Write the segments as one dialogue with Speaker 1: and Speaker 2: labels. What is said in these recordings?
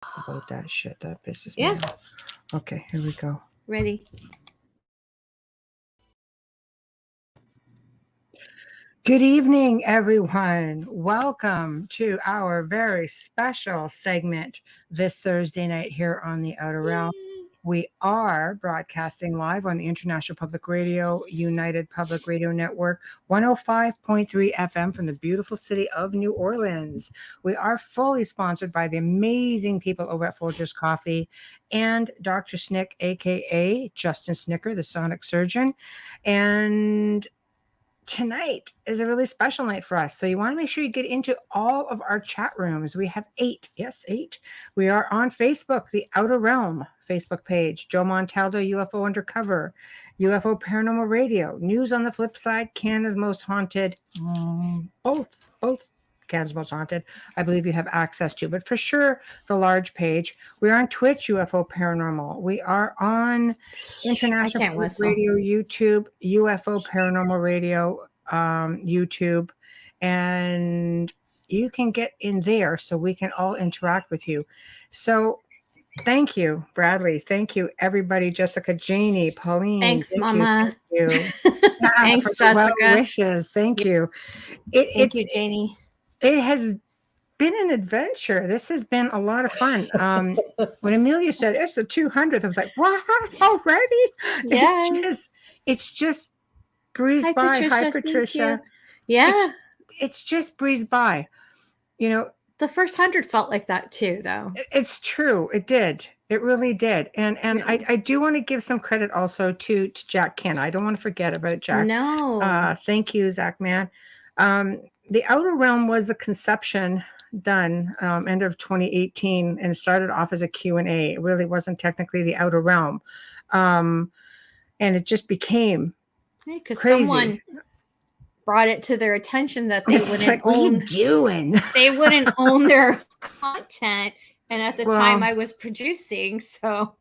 Speaker 1: About that shit. That pisses me
Speaker 2: Yeah.
Speaker 1: off. Okay, here we go.
Speaker 2: Ready.
Speaker 1: Good evening, everyone. Welcome to our very special segment this Thursday night here on the Outer Realm. We are broadcasting live on the International Public Radio, United Public Radio Network, 105.3 FM from the beautiful city of New Orleans. We are fully sponsored by the amazing people over at Folgers Coffee and Dr. Snick, aka Justin Snicker, the sonic surgeon. And tonight is a really special night for us. So you want to make sure you get into all of our chat rooms. We have 8. Yes, 8. We are on Facebook, the Outer Realm Facebook page, Joe Montaldo, UFO Undercover, UFO Paranormal Radio, News on the Flip Side, Canada's Most Haunted, both Canada's Most Haunted, I believe you have access to, but for sure the large page. We are on Twitch, UFO Paranormal. We are on International
Speaker 2: can't
Speaker 1: Public
Speaker 2: whistle.
Speaker 1: Radio, YouTube, UFO Paranormal Radio, YouTube, and you can get in there so we can all interact with you. So thank you, Bradley. Thank you, everybody. Jessica, Janie, Pauline.
Speaker 2: Thanks,
Speaker 1: thank
Speaker 2: Mama.
Speaker 1: You.
Speaker 2: Thanks,
Speaker 1: for the well
Speaker 2: Jessica.
Speaker 1: wishes. Thank you.
Speaker 2: Thank you, Janie.
Speaker 1: It has been an adventure. This has been a lot of fun. When Amelia said it's the 200th, I was like, what? Already?
Speaker 2: Yeah.
Speaker 1: It's just breezed
Speaker 2: Hi,
Speaker 1: by.
Speaker 2: Patricia.
Speaker 1: Hi, Patricia.
Speaker 2: Yeah.
Speaker 1: It's just breezed by. You know,
Speaker 2: the first 100 felt like that too, though.
Speaker 1: It's true. It did. It really did. And
Speaker 2: Yeah.
Speaker 1: I do want to give some credit also to Jack Ken. I don't want to forget about Jack.
Speaker 2: No.
Speaker 1: Thank you, Zach, man. The Outer Realm was a conception done end of 2018, and it started off as a Q&A. It really wasn't technically the Outer Realm. And it just became crazy.
Speaker 2: Someone brought it to their attention that they wouldn't
Speaker 1: like, what are you doing?
Speaker 2: They wouldn't own their content. And at the time I was producing, so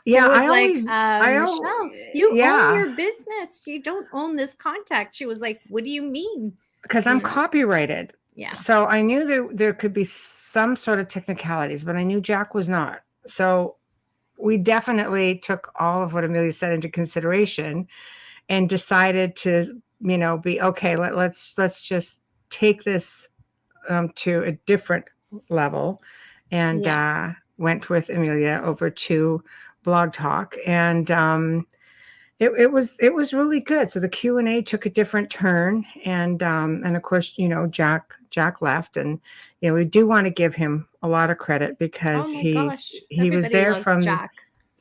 Speaker 1: yeah,
Speaker 2: I was Michelle, you own your business. You don't own this contact. She was like, what do you mean?
Speaker 1: Because I'm copyrighted.
Speaker 2: Yeah.
Speaker 1: So I knew there could be some sort of technicalities, but I knew Jack was not. So we definitely took all of what Amelia said into consideration and decided to, be okay. Let's just take this to a different level, and went with Amelia over to Blog Talk, and it was really good. So the Q&A took a different turn, and of course, Jack left, and we do want to give him a lot of credit because he was there from
Speaker 2: Jack.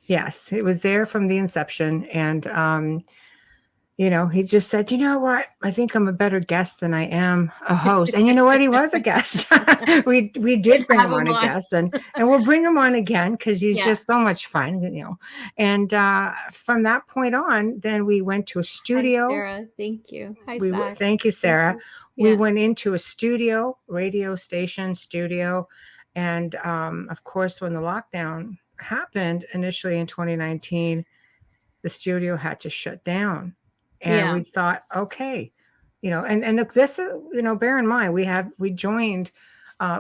Speaker 1: Yes, he was there from the inception, and he just said, you know what? I think I'm a better guest than I am a host. And you know what? He was a guest. we did bring him on a guest, and we'll bring him on again because he's just so much fun, And from that point on, then we went to a studio.
Speaker 2: Hi, Sarah. Thank you. Hi, Zach.
Speaker 1: Thank you, Sarah. We went into a studio, radio station studio. And of course, when the lockdown happened initially in 2019, the studio had to shut down. And we thought, okay, and look, this, bear in mind, we joined,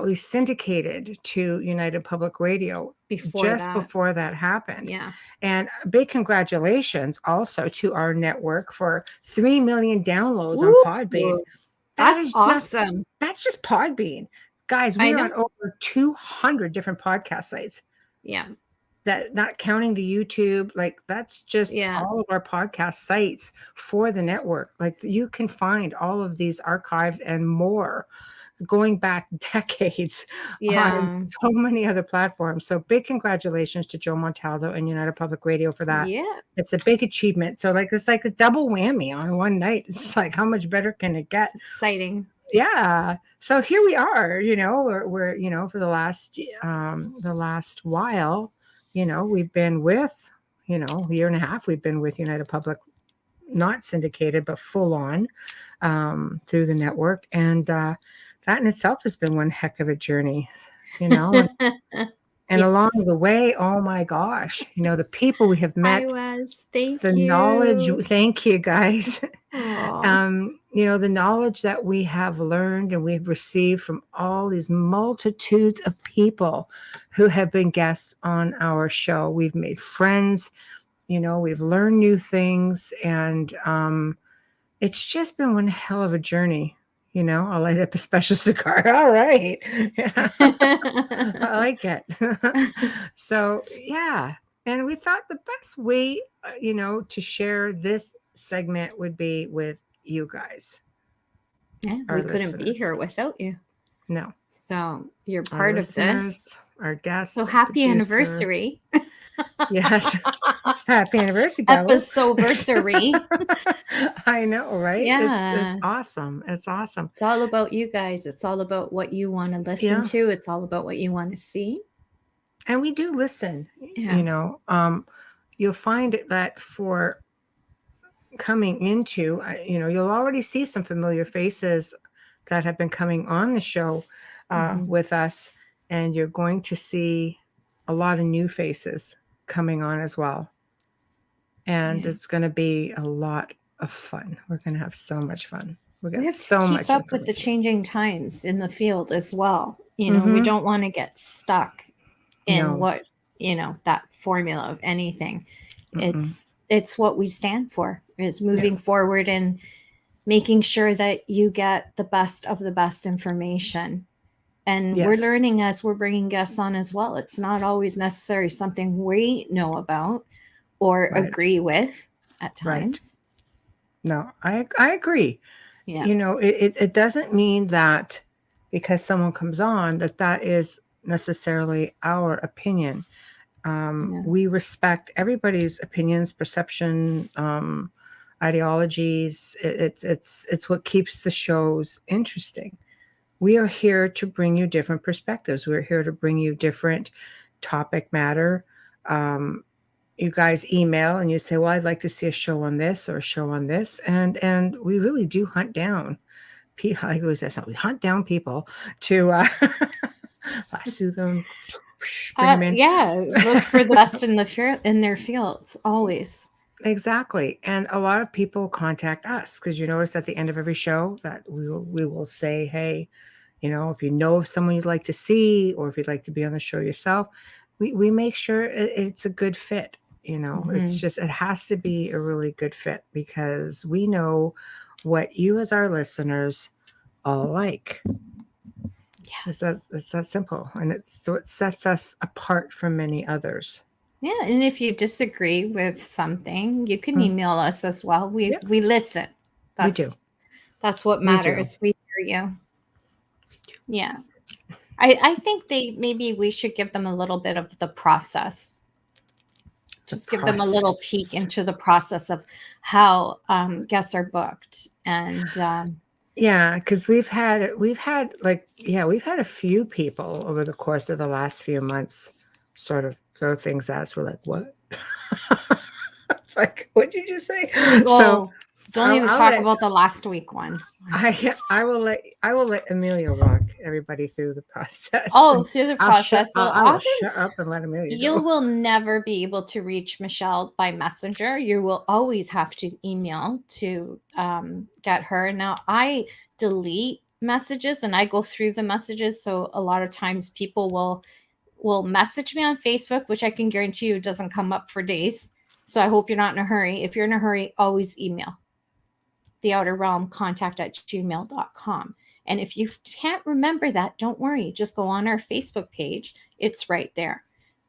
Speaker 1: we syndicated to United Public Radio before that happened.
Speaker 2: Yeah.
Speaker 1: And big congratulations also to our network for 3 million downloads on Podbean.
Speaker 2: That's awesome.
Speaker 1: That's just Podbean. Guys, we're on over 200 different podcast sites.
Speaker 2: Yeah.
Speaker 1: That, not counting the YouTube, like that's just all of our podcast sites for the network. Like you can find all of these archives and more going back decades on so many other platforms. So big congratulations to Joe Montaldo and United Public Radio for that.
Speaker 2: Yeah.
Speaker 1: It's a big achievement. So it's like a double whammy on one night. It's like, how much better can it get?
Speaker 2: It's exciting.
Speaker 1: Yeah. So here we are, we're for the last while, we've been with, a year and a half, we've been with United Public, not syndicated, but full on through the network. And that in itself has been one heck of a journey, And along the way, oh my gosh, the people we have met,
Speaker 2: Thank
Speaker 1: the
Speaker 2: you.
Speaker 1: knowledge. Thank you, guys. the knowledge that we have learned and we've received from all these multitudes of people who have been guests on our show. We've made friends, we've learned new things, and it's just been one hell of a journey. I'll light up a special cigar. All right. Yeah. I like it. So, yeah. And we thought the best way, to share this segment would be with you guys.
Speaker 2: Yeah, we couldn't be here without you.
Speaker 1: No.
Speaker 2: So you're part of this.
Speaker 1: Our guests.
Speaker 2: So happy anniversary.
Speaker 1: Yes. Happy anniversary,
Speaker 2: Episode-versary.
Speaker 1: I know, right?
Speaker 2: Yeah.
Speaker 1: It's awesome. It's awesome.
Speaker 2: It's all about you guys. It's all about what you want to listen to. It's all about what you want to see.
Speaker 1: And we do listen. Yeah. You'll find that for coming into, you'll already see some familiar faces that have been coming on the show with us, and you're going to see a lot of new faces coming on as well. And it's going to be a lot of fun. We're going to have so much fun.
Speaker 2: We have to keep up with the changing times in the field as well. We don't want to get stuck in what, that formula of anything. It's what we stand for, is moving forward and making sure that you get the best of the best information. And we're learning as we're bringing guests on as well. It's not always necessarily something we know about or agree with at times.
Speaker 1: No, I agree.
Speaker 2: Yeah.
Speaker 1: It doesn't mean that because someone comes on that is necessarily our opinion. We respect everybody's opinions, perception, ideologies. It's what keeps the shows interesting. We are here to bring you different perspectives. We're here to bring you different topic matter. You guys email and you say, well, I'd like to see a show on this or a show on this. And we really do hunt down people. I always say something. We hunt down people to lasso them, bring them in.
Speaker 2: Yeah, look for the best in their fields, always.
Speaker 1: Exactly. And a lot of people contact us because you notice at the end of every show that we will say, hey, if you know of someone you'd like to see, or if you'd like to be on the show yourself, we make sure it's a good fit. It's just, it has to be a really good fit because we know what you as our listeners all like.
Speaker 2: Yes.
Speaker 1: It's that simple. And it sets us apart from many others.
Speaker 2: Yeah. And if you disagree with something, you can email us as well. We listen.
Speaker 1: We do.
Speaker 2: That's what matters. We hear you. Yeah. I think maybe we should give them a little bit of the process. Just give them a little peek into the process of how guests are booked. And
Speaker 1: because we've had a few people over the course of the last few months sort of throw things at us. We're like, what? It's like, what did you just say?
Speaker 2: So don't even talk about the last week one.
Speaker 1: I will let Amelia walk everybody through the process.
Speaker 2: Oh, through the process.
Speaker 1: I'll shut up and let Amelia
Speaker 2: You will never be able to reach Michelle by messenger. You will always have to email to get her. Now, I delete messages and I go through the messages. So a lot of times people will message me on Facebook, which I can guarantee you doesn't come up for days. So I hope you're not in a hurry. If you're in a hurry, always email theouterrealmcontact@gmail.com. And if you can't remember that, don't worry. Just go on our Facebook page. It's right there.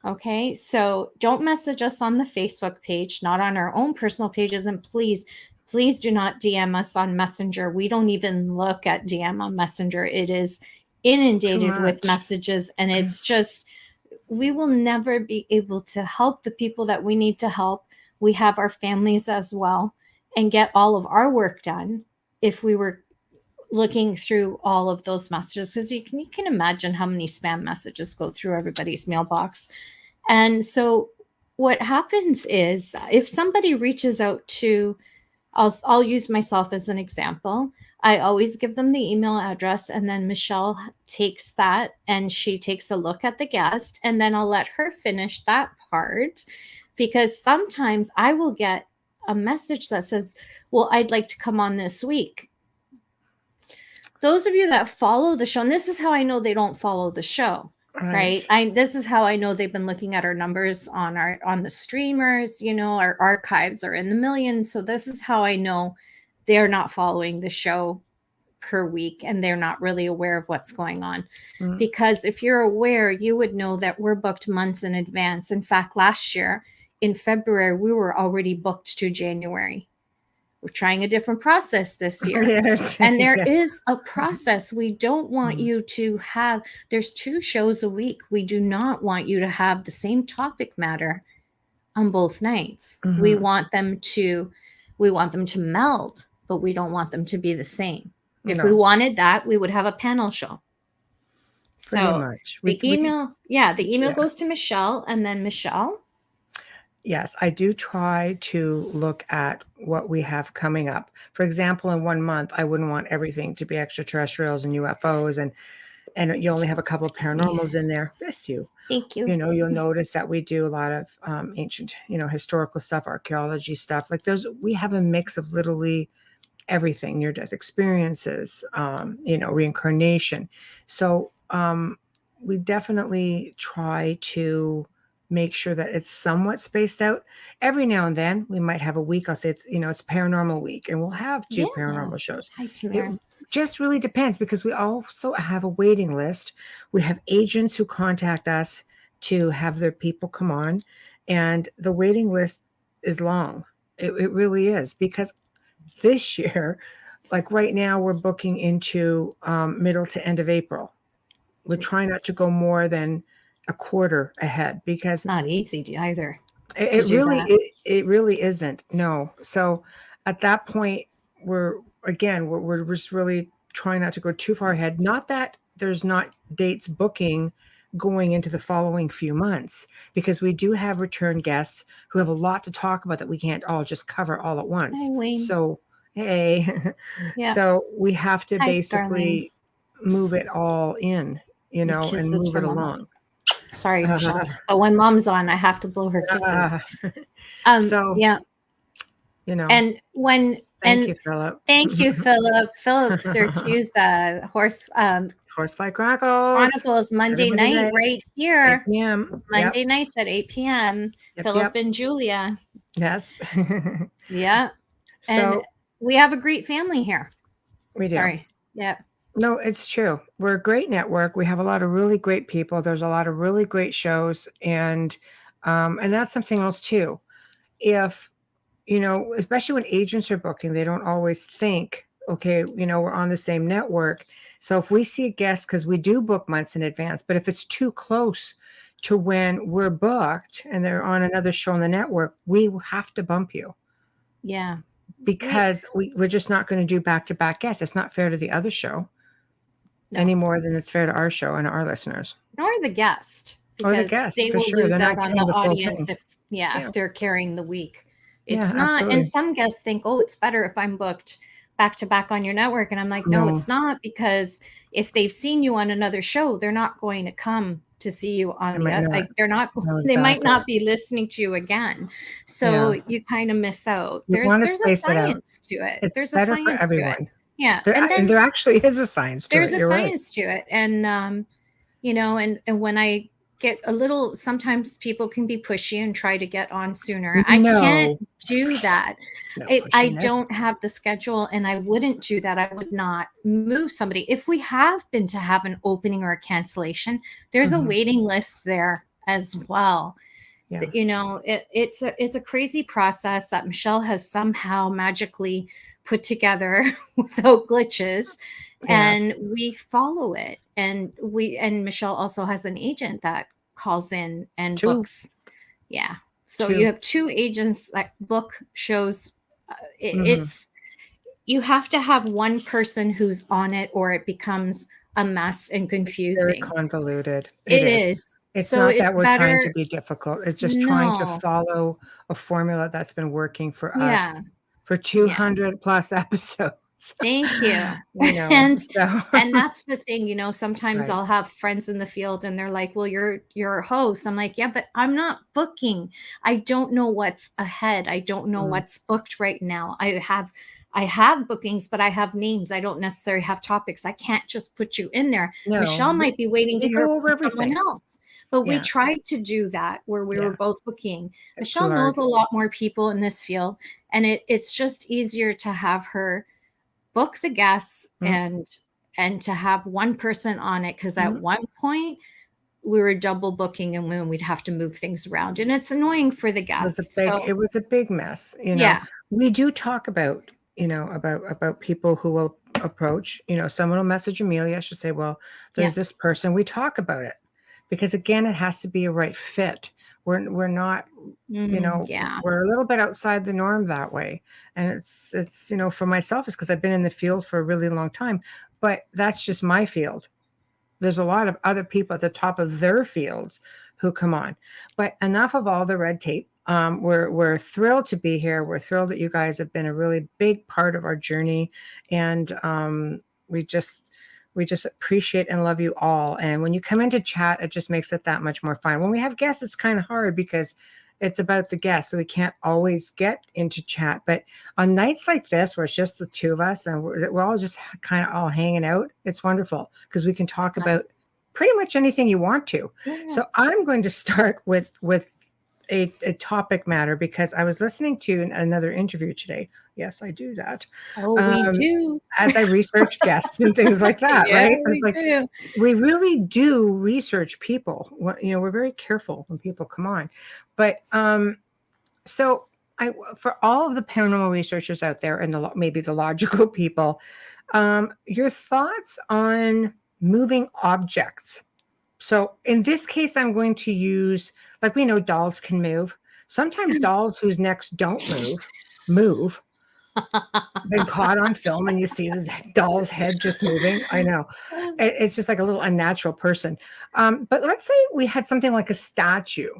Speaker 2: Okay. So don't message us on the Facebook page, not on our own personal pages. And please do not DM us on Messenger. We don't even look at DM on Messenger. It is inundated with messages. And it's just, we will never be able to help the people that we need to help. We have our families as well, and get all of our work done if we were looking through all of those messages, because you can imagine how many spam messages go through everybody's mailbox. And so what happens is if somebody reaches out to, I'll use myself as an example. I always give them the email address, and then Michelle takes that and she takes a look at the guest, and then I'll let her finish that part, because sometimes I will get a message that says, well, I'd like to come on this week. those of you that follow the show, and this is how I know they don't follow the show, right? This is how I know they've been looking at our numbers on the streamers, our archives are in the millions. So this is how I know they're not following the show per week and they're not really aware of what's going on. Because if you're aware, you would know that we're booked months in advance. In fact, last year in February, we were already booked to January. We're trying a different process this year. And there is a process. We don't want you to have, there's 2 shows a week. We do not want you to have the same topic matter on both nights. We want them to meld, but we don't want them to be the same. If we wanted that, we would have a panel show.
Speaker 1: Pretty much.
Speaker 2: The email goes to Michelle, and then Michelle.
Speaker 1: Yes, I do try to look at what we have coming up. For example, in 1 month, I wouldn't want everything to be extraterrestrials and UFOs, and you only have a couple of paranormals in there. Bless you.
Speaker 2: Thank you.
Speaker 1: You'll notice that we do a lot of ancient, historical stuff, archaeology stuff. Like we have a mix of literally everything, near-death experiences, reincarnation. So we definitely try to make sure that it's somewhat spaced out. Every now and then we might have a week. I'll say it's paranormal week, and we'll have 2 paranormal shows. It just really depends, because we also have a waiting list. We have agents who contact us to have their people come on, and the waiting list is long. It really is, because this year, like right now, we're booking into middle to end of April. We're trying not to go more than a quarter ahead, because
Speaker 2: it's not easy either.
Speaker 1: It really isn't. No. So at that point, we're just really trying not to go too far ahead. Not that there's not dates booking going into the following few months, because we do have return guests who have a lot to talk about that we can't all just cover all at once.
Speaker 2: Hi, Wayne.
Speaker 1: So, hey, so we have to basically move it all in, and move it along.
Speaker 2: Sorry, Michelle. But when Mom's on, I have to blow her kisses. And when
Speaker 1: thank you, Philip.
Speaker 2: Thank you, Philip. Philip Syracuse,
Speaker 1: Horsefly Chronicles,
Speaker 2: Monday night right here.
Speaker 1: 8 p.m.
Speaker 2: Monday nights at 8 p.m. Philip and Julia.
Speaker 1: Yes.
Speaker 2: Yeah. And we have a great family here.
Speaker 1: We do.
Speaker 2: Sorry. Yeah.
Speaker 1: No, it's true. We're a great network. We have a lot of really great people. There's a lot of really great shows, and that's something else too. If especially when agents are booking, they don't always think, okay, we're on the same network. So if we see a guest, because we do book months in advance, but if it's too close to when we're booked and they're on another show on the network, we have to bump you.
Speaker 2: Yeah.
Speaker 1: Because we're just not going to do back-to-back guests. It's not fair to the other show. No. Any more than it's fair to our show and our listeners.
Speaker 2: Nor the guest.
Speaker 1: Or the guest,
Speaker 2: they will lose out on the audience if they're carrying the week. It's not. Absolutely. And some guests think, it's better if I'm booked back to back on your network. And I'm like, no, it's not, because if they've seen you on another show, they're not going to come to see you on the other. Like they're not. They might not be listening to you again. So you kind of miss out. There's a science to it. There's a science to it. Yeah,
Speaker 1: and there actually is a science to it.
Speaker 2: There's a science to it, and and when I get a little, sometimes people can be pushy and try to get on sooner. I can't do that. I don't have the schedule, and I wouldn't do that. I would not move somebody. If we have been to have an opening or a cancellation, there's a waiting list there as well. Yeah. It's a crazy process that Michelle has somehow magically put together without glitches. Yes. And we follow it. And Michelle also has an agent that calls in and books. Yeah. So you have 2 agents that book shows. It's, you have to have one person who's on it, or it becomes a mess and confusing.
Speaker 1: Very convoluted.
Speaker 2: It is.
Speaker 1: It's not that we're trying to be difficult. It's just trying to follow a formula that's been working for us for 200 plus episodes.
Speaker 2: Thank you. And that's the thing, sometimes I'll have friends in the field and they're like, well, you're a host. I'm like, yeah, but I'm not booking. I don't know what's ahead. I don't know what's booked right now. I have I have bookings, but I have names. I don't necessarily have topics. I can't just put you in there.
Speaker 1: No,
Speaker 2: Michelle might be waiting to
Speaker 1: we
Speaker 2: hear
Speaker 1: go over
Speaker 2: from someone
Speaker 1: everything.
Speaker 2: else. But we
Speaker 1: Yeah.
Speaker 2: tried to do that where we were
Speaker 1: Yeah.
Speaker 2: both booking.
Speaker 1: It's too
Speaker 2: Michelle
Speaker 1: large.
Speaker 2: knows a lot more people in this field, and it's just easier to have her book the guests
Speaker 1: Mm-hmm.
Speaker 2: and to have one person on it, because at
Speaker 1: Mm-hmm.
Speaker 2: one point we were double booking and when we'd have to move things around, and it's annoying for the guests. So
Speaker 1: It was a big mess.
Speaker 2: yeah,
Speaker 1: We do talk about, about people who will approach, someone will message Amelia. She'll say, well,
Speaker 2: yeah,
Speaker 1: there's this person. We talk about it because again, it has to be a right fit. We're not,
Speaker 2: yeah.
Speaker 1: we're a little bit outside the norm that way. And it's, for myself, it's because I've been in the field for a really long time, but that's just my field. There's a lot of other people at the top of their fields who come on. But enough of all the red tape. We're thrilled to be here. We're thrilled that you guys have been a really big part of our journey, and we just appreciate and love you all. And when you come into chat, it just makes it that much more fun. When we have guests, it's kind of hard because it's about the guests, so we can't always get into chat. But on nights like this, where it's just the two of us and we're all just kind of all hanging out, it's wonderful because we can talk about pretty much anything you want to.
Speaker 2: Yeah.
Speaker 1: So I'm going to start with a topic matter because I was listening to another interview today. Yes, I do that.
Speaker 2: Oh, we do.
Speaker 1: As I research guests and things like that,
Speaker 2: Yeah,
Speaker 1: right?
Speaker 2: we
Speaker 1: It's like
Speaker 2: do.
Speaker 1: we really do research people. We're very careful when people come on. But so for all of the paranormal researchers out there and maybe the logical people, your thoughts on moving objects. So in this case, I'm going to use, like we know dolls can move. Sometimes dolls whose necks don't move. Been caught on film and you see the doll's head just moving. I know. It's just like a little unnatural person. But let's say we had something like a statue.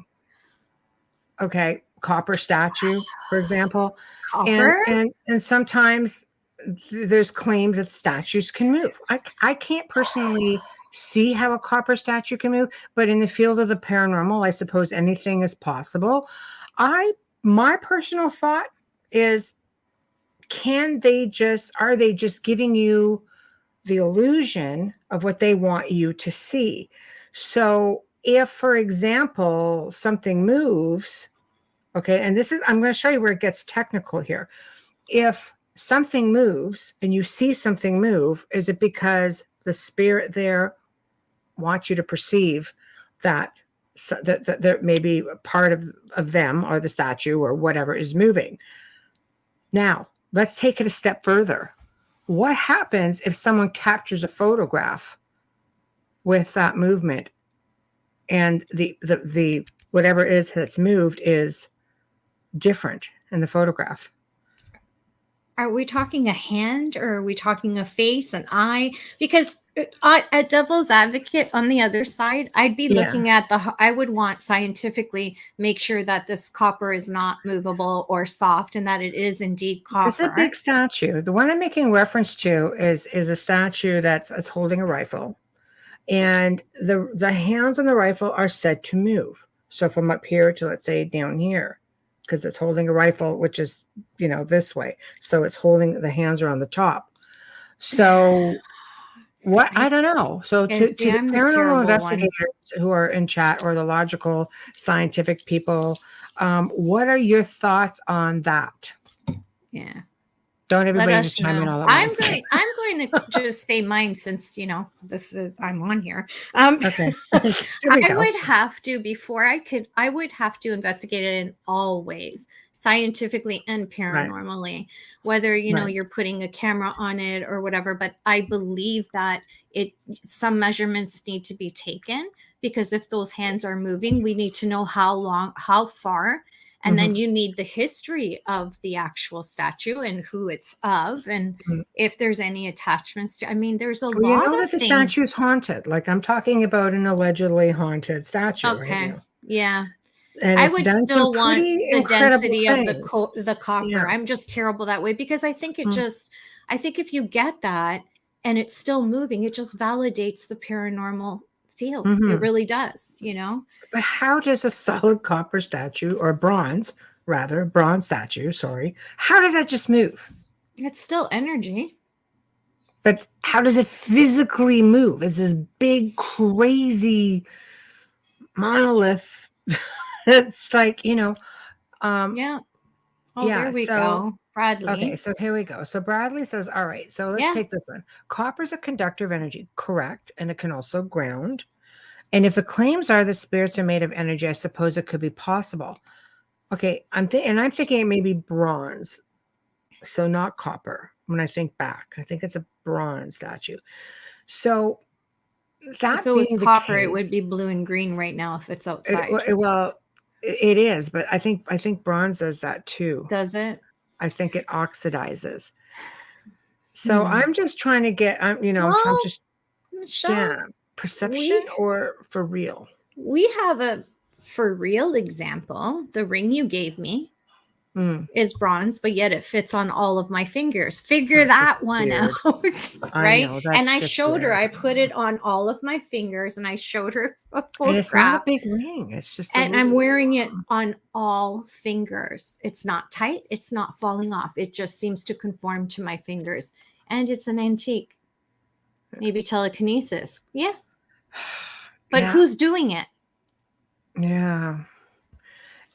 Speaker 1: Okay. Copper statue, for example.
Speaker 2: Copper?
Speaker 1: And sometimes there's claims that statues can move. I can't personally see how a copper statue can move, but in the field of the paranormal, I suppose anything is possible. My personal thought is, are they just giving you the illusion of what they want you to see? So if, for example, something moves, okay, and I'm going to show you where it gets technical here. If something moves and you see something move, is it because the spirit there wants you to perceive that maybe part of them or the statue or whatever is moving? Now, let's take it a step further. What happens if someone captures a photograph with that movement and the whatever it is that's moved is different in the photograph?
Speaker 2: Are we talking a hand or are we talking a face, an eye? Because at devil's advocate on the other side, I'd be looking at I would want scientifically make sure that this copper is not movable or soft and that it is indeed copper.
Speaker 1: It's a big statue. The one I'm making reference to is a statue that's holding a rifle, and the hands on the rifle are said to move. So from up here to, let's say, down here, because it's holding a rifle, which is, this way. So it's holding, the hands are on the top. So I don't know. So to the paranormal investigators who are in chat or the logical scientific people, what are your thoughts on that?
Speaker 2: Yeah.
Speaker 1: Don't everybody just chime in all at once.
Speaker 2: I'm going to just say mine since, I'm on here.
Speaker 1: Okay.
Speaker 2: I would have to investigate it in all ways, scientifically and paranormally, right. Whether, you're putting a camera on it or whatever, but I believe that some measurements need to be taken, because if those hands are moving, we need to know how far. And then you need the history of the actual statue and who it's of, and if there's any attachments to. I mean, there's a lot of
Speaker 1: that the statue's haunted. Like, I'm talking about an allegedly haunted statue.
Speaker 2: Okay. Right now. Yeah.
Speaker 1: And
Speaker 2: I would still want the density of the copper.
Speaker 1: Yeah.
Speaker 2: I'm just terrible that way, because I think I think if you get that and it's still moving, it just validates the paranormal field. It really does,
Speaker 1: But how does a solid copper statue, or bronze statue, how does that just move?
Speaker 2: It's still energy.
Speaker 1: But how does it physically move? It's this big, crazy monolith. It's like,
Speaker 2: Yeah. Oh,
Speaker 1: yeah.
Speaker 2: there we
Speaker 1: So,
Speaker 2: go.
Speaker 1: okay.
Speaker 2: Bradley.
Speaker 1: So here we go. So Bradley says, all right, so let's
Speaker 2: Yeah.
Speaker 1: take this one. Copper is a conductor of energy, correct. And it can also ground. And if the claims are that spirits are made of energy, I suppose it could be possible. Okay. I'm thinking it may be bronze. So not copper. When I think back, I think it's a bronze statue. So
Speaker 2: If it
Speaker 1: that
Speaker 2: was
Speaker 1: being the
Speaker 2: copper, it would
Speaker 1: case,
Speaker 2: be blue and green right now if it's outside.
Speaker 1: well, it is, but I think bronze does that too.
Speaker 2: Does it?
Speaker 1: I think it oxidizes. So
Speaker 2: Hmm.
Speaker 1: I'm just trying to get, I'm
Speaker 2: Well,
Speaker 1: just, yeah,
Speaker 2: Michelle,
Speaker 1: perception
Speaker 2: we
Speaker 1: or for real.
Speaker 2: we have a for real example. The ring you gave me
Speaker 1: Mm,
Speaker 2: is bronze, but yet it fits on all of my fingers. Figure
Speaker 1: that's just
Speaker 2: that one
Speaker 1: weird.
Speaker 2: out,
Speaker 1: I
Speaker 2: right?
Speaker 1: know
Speaker 2: And
Speaker 1: that's
Speaker 2: I
Speaker 1: just
Speaker 2: showed her,
Speaker 1: weird.
Speaker 2: I put it on all of my fingers and I showed her a
Speaker 1: And it's not a
Speaker 2: photograph,
Speaker 1: big ring. It's just a
Speaker 2: and I'm
Speaker 1: little.
Speaker 2: wearing it on all fingers. It's not tight, it's not falling off. It just seems to conform to my fingers. And it's an antique. Maybe telekinesis. Yeah. But
Speaker 1: Yeah,
Speaker 2: who's doing it?
Speaker 1: yeah.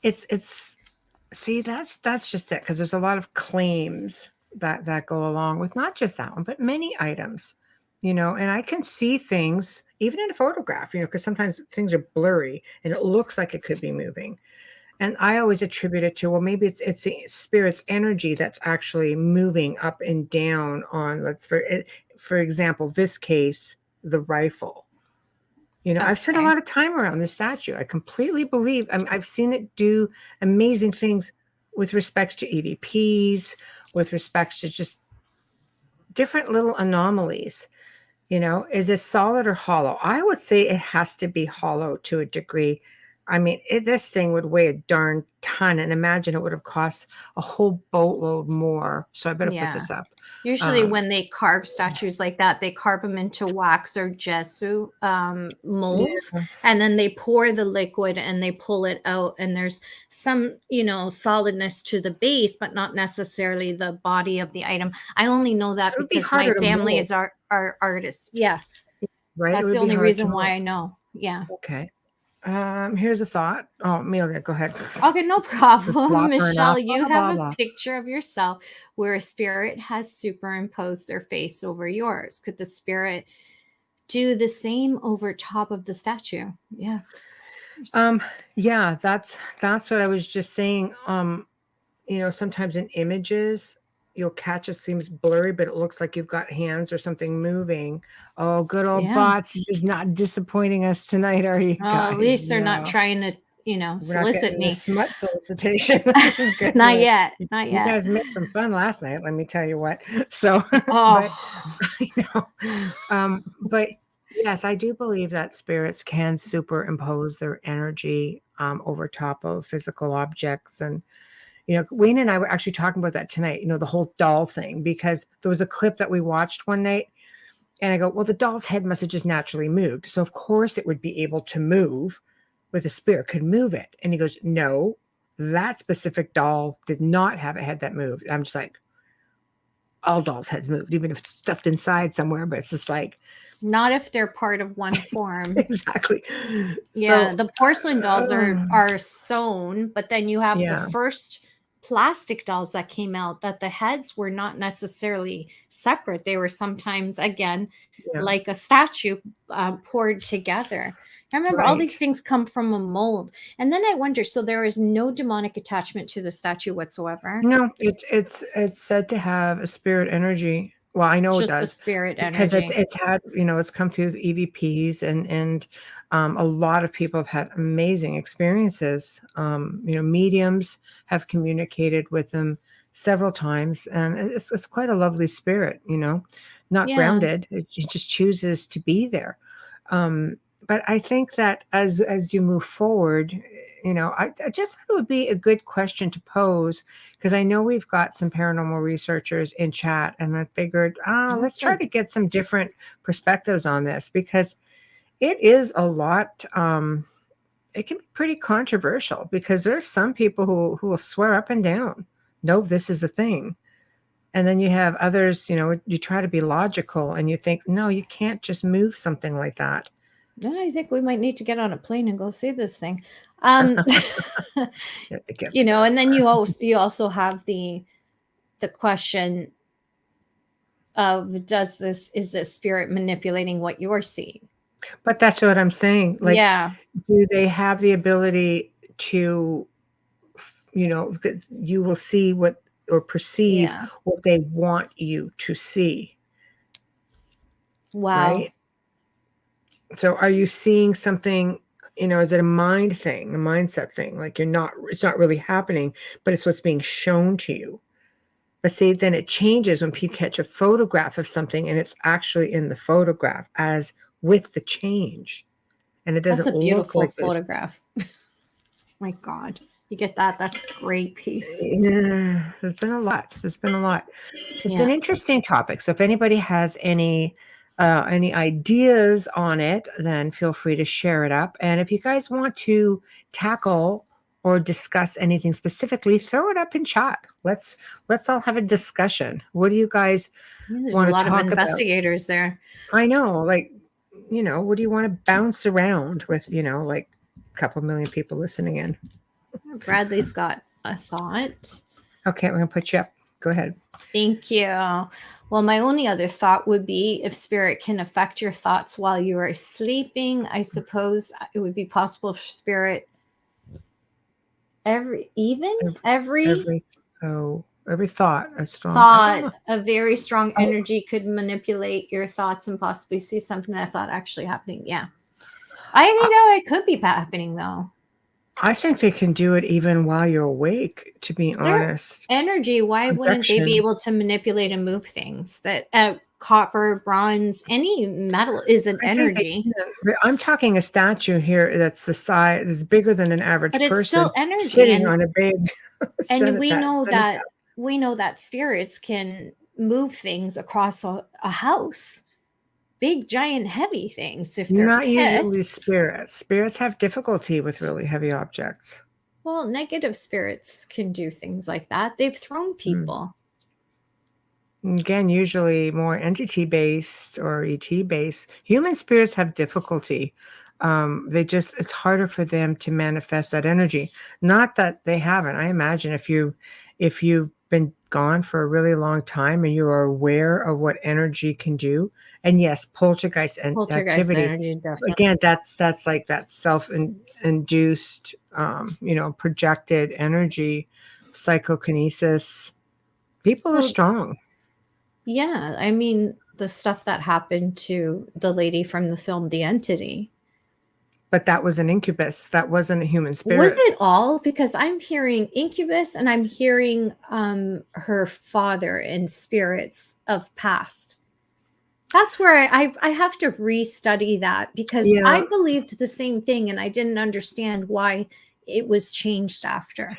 Speaker 1: It's see, that's just it, because there's a lot of claims that go along with not just that one, but many items, and I can see things even in a photograph, because sometimes things are blurry and it looks like it could be moving. And I always attribute it to, well, maybe it's the spirit's energy that's actually moving up and down on, for example, this case, the rifle. I've spent a
Speaker 2: Okay.
Speaker 1: lot of time around this statue. I completely believe, I've seen it do amazing things with respects to EVPs, with respects to just different little anomalies. Is it solid or hollow? I would say it has to be hollow to a degree. I mean, this thing would weigh a darn ton, and imagine it would have cost a whole boatload more. So I better put
Speaker 2: Yeah.
Speaker 1: this up.
Speaker 2: Usually,
Speaker 1: Um,
Speaker 2: when they carve statues like that, they carve them into wax or gesso molds,
Speaker 1: yeah,
Speaker 2: and then they pour the liquid and they pull it out. And there's some, solidness to the base, but not necessarily the body of the item. I only know that
Speaker 1: it would be
Speaker 2: because my
Speaker 1: harder to
Speaker 2: family
Speaker 1: mold,
Speaker 2: is are artists. Yeah,
Speaker 1: right? It
Speaker 2: that's
Speaker 1: would
Speaker 2: the
Speaker 1: be
Speaker 2: only
Speaker 1: hard to
Speaker 2: reason
Speaker 1: mold.
Speaker 2: why I know. Yeah.
Speaker 1: Okay. Here's a thought. Oh, Amelia, go ahead.
Speaker 2: Okay, no
Speaker 1: Just
Speaker 2: problem.
Speaker 1: blopper
Speaker 2: Michelle,
Speaker 1: enough.
Speaker 2: you
Speaker 1: Blah,
Speaker 2: have
Speaker 1: blah,
Speaker 2: a
Speaker 1: blah.
Speaker 2: picture of yourself where a spirit has superimposed their face over yours. Could the spirit do the same over top of the statue? Yeah, of course.
Speaker 1: Um, yeah, that's what I was just saying. Sometimes in images, you'll catch it seems blurry, but it looks like you've got hands or something moving. Oh, good old
Speaker 2: Yeah.
Speaker 1: bots, you're just not disappointing us tonight, are you
Speaker 2: Well, at
Speaker 1: guys?
Speaker 2: least they're not
Speaker 1: No,
Speaker 2: trying to,
Speaker 1: we're not
Speaker 2: solicit
Speaker 1: getting the
Speaker 2: me.
Speaker 1: smut solicitation. This is good
Speaker 2: Not
Speaker 1: tonight.
Speaker 2: yet. Not
Speaker 1: You
Speaker 2: yet.
Speaker 1: guys missed some fun last night, let me tell you what. So, but
Speaker 2: Oh,
Speaker 1: but yes, I do believe that spirits can superimpose their energy over top of physical objects. And Wayne and I were actually talking about that tonight, the whole doll thing, because there was a clip that we watched one night, and I go, well, the doll's head must have just naturally moved. So of course it would be able to move, but the spirit could move it. And he goes, no, that specific doll did not have a head that moved. I'm just like, all dolls' heads moved, even if it's stuffed inside somewhere, but it's just like,
Speaker 2: not if they're part of one form.
Speaker 1: exactly.
Speaker 2: Yeah,
Speaker 1: So,
Speaker 2: the porcelain dolls
Speaker 1: uh,
Speaker 2: are sewn, but then you have the
Speaker 1: yeah,
Speaker 2: first plastic dolls that came out that the heads were not necessarily separate. They were sometimes, again,
Speaker 1: yeah,
Speaker 2: like a statue poured together. I remember all these
Speaker 1: right.
Speaker 2: things come from a mold. And then I wonder, so there is no demonic attachment to the statue whatsoever,
Speaker 1: No, it's said to have a spirit energy. Well, I know it
Speaker 2: just a
Speaker 1: does,
Speaker 2: spirit
Speaker 1: because it's
Speaker 2: energy.
Speaker 1: it's had, it's come through the EVPs, and a lot of people have had amazing experiences. Mediums have communicated with them several times, and it's quite a lovely spirit. Not
Speaker 2: Yeah.
Speaker 1: grounded. It just chooses to be there. Um, but I think that as you move forward, I just thought it would be a good question to pose, because I know we've got some paranormal researchers in chat, and I figured,
Speaker 2: That's
Speaker 1: let's try
Speaker 2: good.
Speaker 1: to get some different perspectives on this, because it is a lot. It can be pretty controversial, because there's some people who will swear up and down, no, this is a thing. And then you have others, you try to be logical and you think, no, you can't just move something like that.
Speaker 2: Yeah, I think we might need to get on a plane and go see this thing.
Speaker 1: You have to get
Speaker 2: And then you also have the question of is this spirit manipulating what you're seeing?
Speaker 1: But that's what I'm saying. Like,
Speaker 2: Yeah.
Speaker 1: do they have the ability to, because you will see what or perceive
Speaker 2: Yeah.
Speaker 1: what they want you to see,
Speaker 2: Wow.
Speaker 1: right? So are you seeing something, is it a mind thing, a mindset thing? Like it's not really happening, but it's what's being shown to you. But see, then it changes when you catch a photograph of something and it's actually in the photograph as with the change. And it
Speaker 2: That's
Speaker 1: doesn't
Speaker 2: a
Speaker 1: look
Speaker 2: beautiful
Speaker 1: like this.
Speaker 2: photograph. My God. You get that? That's great piece.
Speaker 1: Yeah, there's been a lot. There's been a lot. It's an
Speaker 2: Yeah.
Speaker 1: interesting topic. So if anybody has any ideas on it, then feel free to share it up. And if you guys want to tackle or discuss anything specifically, throw it up in chat. Let's all have a discussion. What do you guys
Speaker 2: Yeah, there's a
Speaker 1: want to
Speaker 2: lot of
Speaker 1: talk about?
Speaker 2: investigators there.
Speaker 1: I know, like, what do you want to bounce around with, like a couple million people listening in?
Speaker 2: Bradley's got a thought.
Speaker 1: Okay, we're gonna put you up. Go ahead.
Speaker 2: Thank you. Well, my only other thought would be if spirit can affect your thoughts while you are sleeping, I suppose it would be possible for spirit every
Speaker 1: Every every thought a strong. I don't
Speaker 2: thought,
Speaker 1: know.
Speaker 2: a very strong
Speaker 1: Oh,
Speaker 2: energy could manipulate your thoughts and possibly see something that's not actually happening. Yeah. I think it could be happening though.
Speaker 1: I think they can do it even while you're awake. To be
Speaker 2: Their
Speaker 1: honest,
Speaker 2: energy, why wouldn't they be
Speaker 1: projection.
Speaker 2: able to manipulate and move things? That copper, bronze, any metal is an
Speaker 1: I think they
Speaker 2: energy,
Speaker 1: can. But I'm talking a statue here that's the size that's bigger than an
Speaker 2: but
Speaker 1: average
Speaker 2: it's
Speaker 1: person
Speaker 2: still energy.
Speaker 1: sitting
Speaker 2: and
Speaker 1: on a big
Speaker 2: and
Speaker 1: cenotaph.
Speaker 2: we know that spirits can move things across a house, big giant heavy things if they're
Speaker 1: Not usually
Speaker 2: pissed.
Speaker 1: spirits. Spirits have difficulty with really heavy objects.
Speaker 2: Well, negative spirits can do things like that. They've thrown
Speaker 1: Mm.
Speaker 2: people.
Speaker 1: Again, usually more entity based or ET based. Human spirits have difficulty. It's harder for them to manifest that energy. Not that they haven't. I imagine if you've been gone for a really long time and you are aware of what energy can do, and yes, poltergeist and
Speaker 2: Poltergeist
Speaker 1: activity.
Speaker 2: energy, definitely.
Speaker 1: Again, that's like that induced, projected energy, psychokinesis. People are
Speaker 2: Well,
Speaker 1: strong.
Speaker 2: yeah, I mean, the stuff that happened to the lady from the film The Entity.
Speaker 1: But that was an incubus. That wasn't a human
Speaker 2: Was
Speaker 1: spirit.
Speaker 2: it all? Because I'm hearing incubus and I'm hearing her father and spirits of past. That's where I have to restudy that because
Speaker 1: Yeah.
Speaker 2: I believed the same thing and I didn't understand why it was changed after.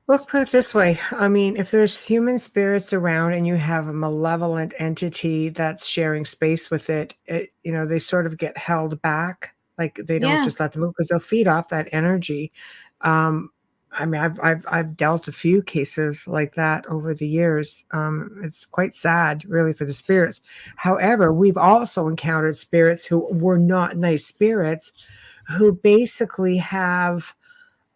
Speaker 1: Well, put it this way. I mean, if there's human spirits around and you have a malevolent entity that's sharing space with they sort of get held back. Like they don't
Speaker 2: Yeah.
Speaker 1: just let them move because they'll feed off that energy. Um, I mean, I've dealt a few cases like that over the years. It's quite sad, really, for the spirits. However, we've also encountered spirits who were not nice spirits, who basically have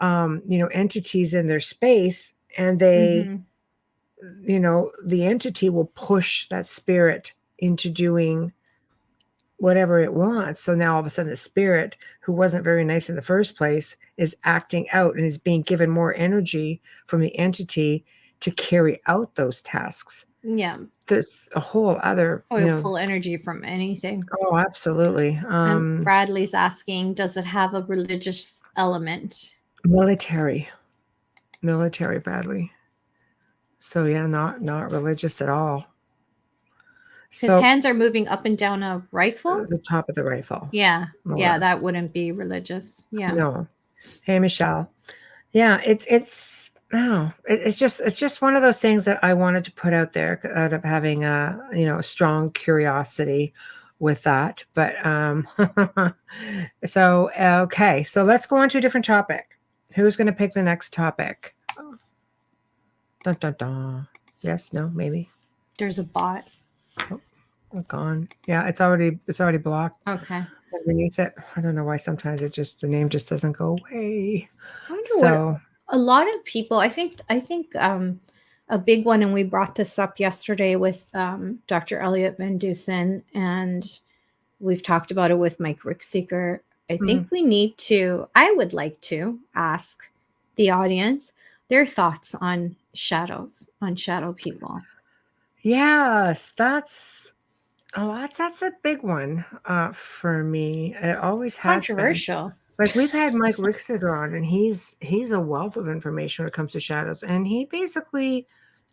Speaker 1: entities in their space, and
Speaker 2: Hmm.
Speaker 1: the entity will push that spirit into doing whatever it wants. So now all of a sudden the spirit who wasn't very nice in the first place is acting out and is being given more energy from the entity to carry out those tasks.
Speaker 2: Yeah.
Speaker 1: There's a whole other,
Speaker 2: Oil pull energy from anything.
Speaker 1: oh, absolutely.
Speaker 2: Bradley's asking, does it have a religious element?
Speaker 1: Military badly. So yeah, not religious at all.
Speaker 2: His
Speaker 1: So
Speaker 2: hands are moving up and down a rifle.
Speaker 1: the top of the rifle.
Speaker 2: Yeah. Yeah,
Speaker 1: More.
Speaker 2: that wouldn't be religious. Yeah.
Speaker 1: No. Hey, Michelle. Yeah, it's just one of those things that I wanted to put out there out of having a strong curiosity with that. But so okay, so let's go on to a different topic. Who's going to pick the next topic? Dun, dun, dun. Yes, no, maybe.
Speaker 2: There's a bot.
Speaker 1: Gone. Yeah, it's already blocked
Speaker 2: Okay.
Speaker 1: underneath it. I don't know why sometimes the name just doesn't go away.
Speaker 2: I wonder what
Speaker 1: So
Speaker 2: a lot of people, I think a big one, and we brought this up yesterday with Dr. Elliot Van Dusen, and we've talked about it with Mike Rickseeker. I think I would like to ask the audience their thoughts on shadows, on shadow people.
Speaker 1: yes, that's a big one for me. It always
Speaker 2: It's
Speaker 1: has been.
Speaker 2: controversial.
Speaker 1: Like we've had Mike Rickseeker on, and he's a wealth of information when it comes to shadows, and he basically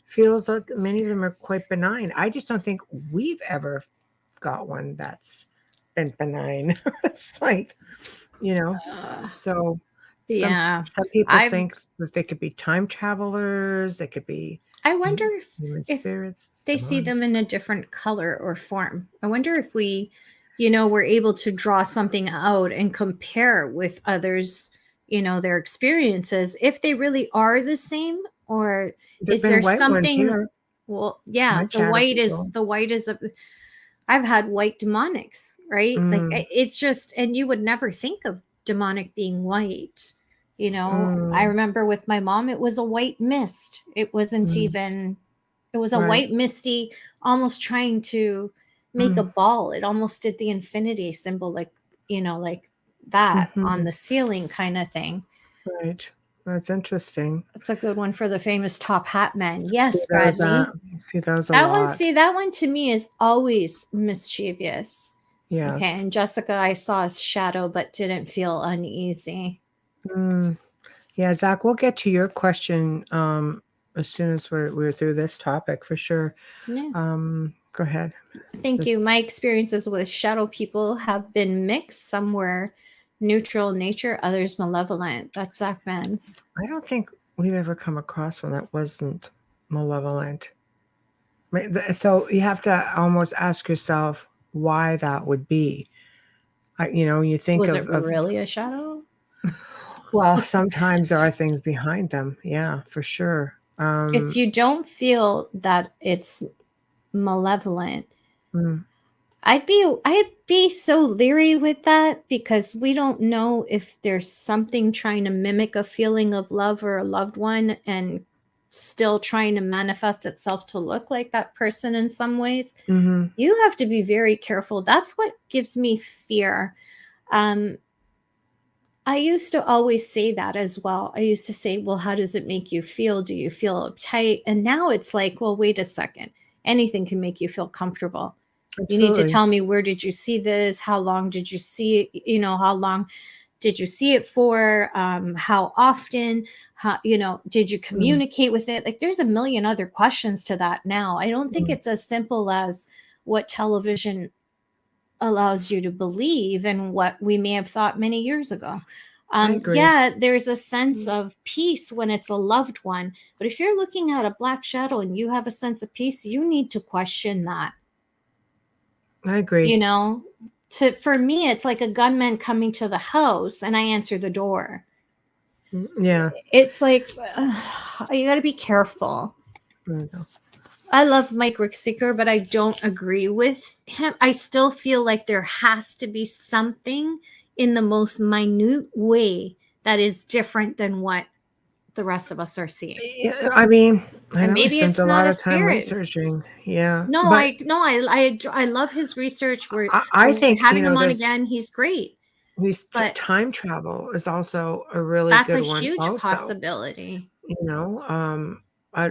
Speaker 1: feels that many of them are quite benign. I just don't think we've ever got one that's been benign. It's like, so
Speaker 2: Yeah.
Speaker 1: some people
Speaker 2: I've
Speaker 1: think that they could be time travelers, they could be
Speaker 2: I wonder
Speaker 1: human
Speaker 2: if
Speaker 1: spirits,
Speaker 2: they see
Speaker 1: demonic.
Speaker 2: them in a different color or form. I wonder if we, were able to draw something out and compare with others, their experiences, if they really are the same, or
Speaker 1: There've
Speaker 2: is there
Speaker 1: been white ones
Speaker 2: something?
Speaker 1: here,
Speaker 2: Well, yeah,
Speaker 1: white shadow people.
Speaker 2: the white is a. I've had white demonics, right? Like
Speaker 1: Mm,
Speaker 2: it's just, and you would never think of demonic being white. I
Speaker 1: mm,
Speaker 2: remember with my mom, it was a white mist. It wasn't
Speaker 1: mm,
Speaker 2: even, it was a
Speaker 1: right.
Speaker 2: white misty, almost trying to make a
Speaker 1: Mm,
Speaker 2: ball. It almost did the infinity symbol, like that on
Speaker 1: mhm.
Speaker 2: the ceiling kind of thing.
Speaker 1: Right. That's interesting.
Speaker 2: That's a good one for the famous top hat man.
Speaker 1: See
Speaker 2: Yes,
Speaker 1: those,
Speaker 2: Bradley.
Speaker 1: see those a
Speaker 2: That one,
Speaker 1: lot.
Speaker 2: see, that one to me is always mischievous. Okay,
Speaker 1: Yes.
Speaker 2: and Jessica, I saw a shadow but didn't feel uneasy.
Speaker 1: Mm. Yeah, Zach, we'll get to your question as soon as we're through this topic for sure.
Speaker 2: Yeah.
Speaker 1: Go ahead.
Speaker 2: Thank you.
Speaker 1: This
Speaker 2: My experiences with shadow people have been mixed. Some were neutral in nature, others malevolent. That's Zach Vance.
Speaker 1: I don't think we've ever come across one that wasn't malevolent. Right, so you have to almost ask yourself why that would be. You think
Speaker 2: Was it
Speaker 1: of
Speaker 2: really a shadow?
Speaker 1: well, sometimes there are things behind them. Yeah, for sure.
Speaker 2: If you don't feel that it's malevolent,
Speaker 1: Mm,
Speaker 2: I'd be so leery with that, because we don't know if there's something trying to mimic a feeling of love or a loved one and still trying to manifest itself to look like that person in some ways.
Speaker 1: mhm,
Speaker 2: You have to be very careful. That's what gives me fear. Um, I used to always say that as well. I used to say, well, how does it make you feel? Do you feel uptight? And now it's like, well, wait a second. Anything can make you feel comfortable. You need to
Speaker 1: absolutely.
Speaker 2: tell me, where did you see this? How long did you see it? How long did you see it for? How often? How, did you
Speaker 1: Mm,
Speaker 2: communicate with it? Like there's a million other questions to that now. I don't think
Speaker 1: mm,
Speaker 2: it's as simple as what television allows you to believe and what we may have thought many years ago.
Speaker 1: I agree.
Speaker 2: Yeah, there's a sense of peace when it's a loved one. But if you're looking at a black shadow and you have a sense of peace, you need to question that.
Speaker 1: I agree.
Speaker 2: You know, for me, it's like a gunman coming to the house and I answer the door.
Speaker 1: Yeah.
Speaker 2: It's like, you got to be careful.
Speaker 1: There we go.
Speaker 2: I love Mike Rickseeker, but I don't agree with him. I still feel like there has to be something in the most minute way that is different than what the rest of us are seeing.
Speaker 1: Yeah, I mean, I
Speaker 2: And
Speaker 1: know he
Speaker 2: maybe
Speaker 1: spends
Speaker 2: it's
Speaker 1: a
Speaker 2: not
Speaker 1: lot
Speaker 2: a
Speaker 1: of time
Speaker 2: spirit.
Speaker 1: researching. Yeah,
Speaker 2: No,
Speaker 1: but
Speaker 2: I love his research.
Speaker 1: I
Speaker 2: We're
Speaker 1: think
Speaker 2: having him on
Speaker 1: there's
Speaker 2: again. He's great,
Speaker 1: these
Speaker 2: but
Speaker 1: time travel is also a really
Speaker 2: that's a
Speaker 1: good one.
Speaker 2: huge
Speaker 1: Also,
Speaker 2: possibility.
Speaker 1: you know,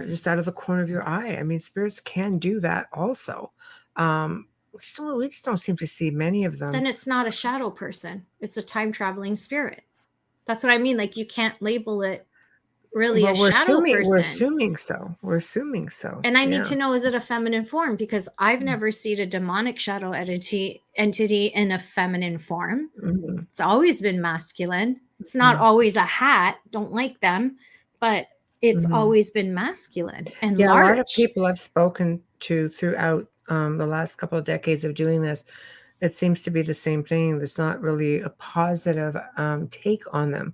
Speaker 1: just out of the corner of your eye. I mean, spirits can do that also. We just don't seem to see many of them.
Speaker 2: Then it's not a shadow person. It's a time traveling spirit. That's what I mean. Like you can't label it really a
Speaker 1: Well,
Speaker 2: shadow
Speaker 1: we're
Speaker 2: person.
Speaker 1: assuming so. We're assuming so.
Speaker 2: And I need
Speaker 1: Yeah.
Speaker 2: to know, is it a feminine form? Because I've never seen a demonic shadow entity in a feminine form.
Speaker 1: Mhm.
Speaker 2: It's always been masculine. It's not
Speaker 1: Mhm.
Speaker 2: always a hat. Don't like them, but it's
Speaker 1: Mhm.
Speaker 2: always been masculine and
Speaker 1: Yeah, a lot of
Speaker 2: large.
Speaker 1: people I've spoken to throughout the last couple of decades of doing this, it seems to be the same thing. There's not really a positive take on them.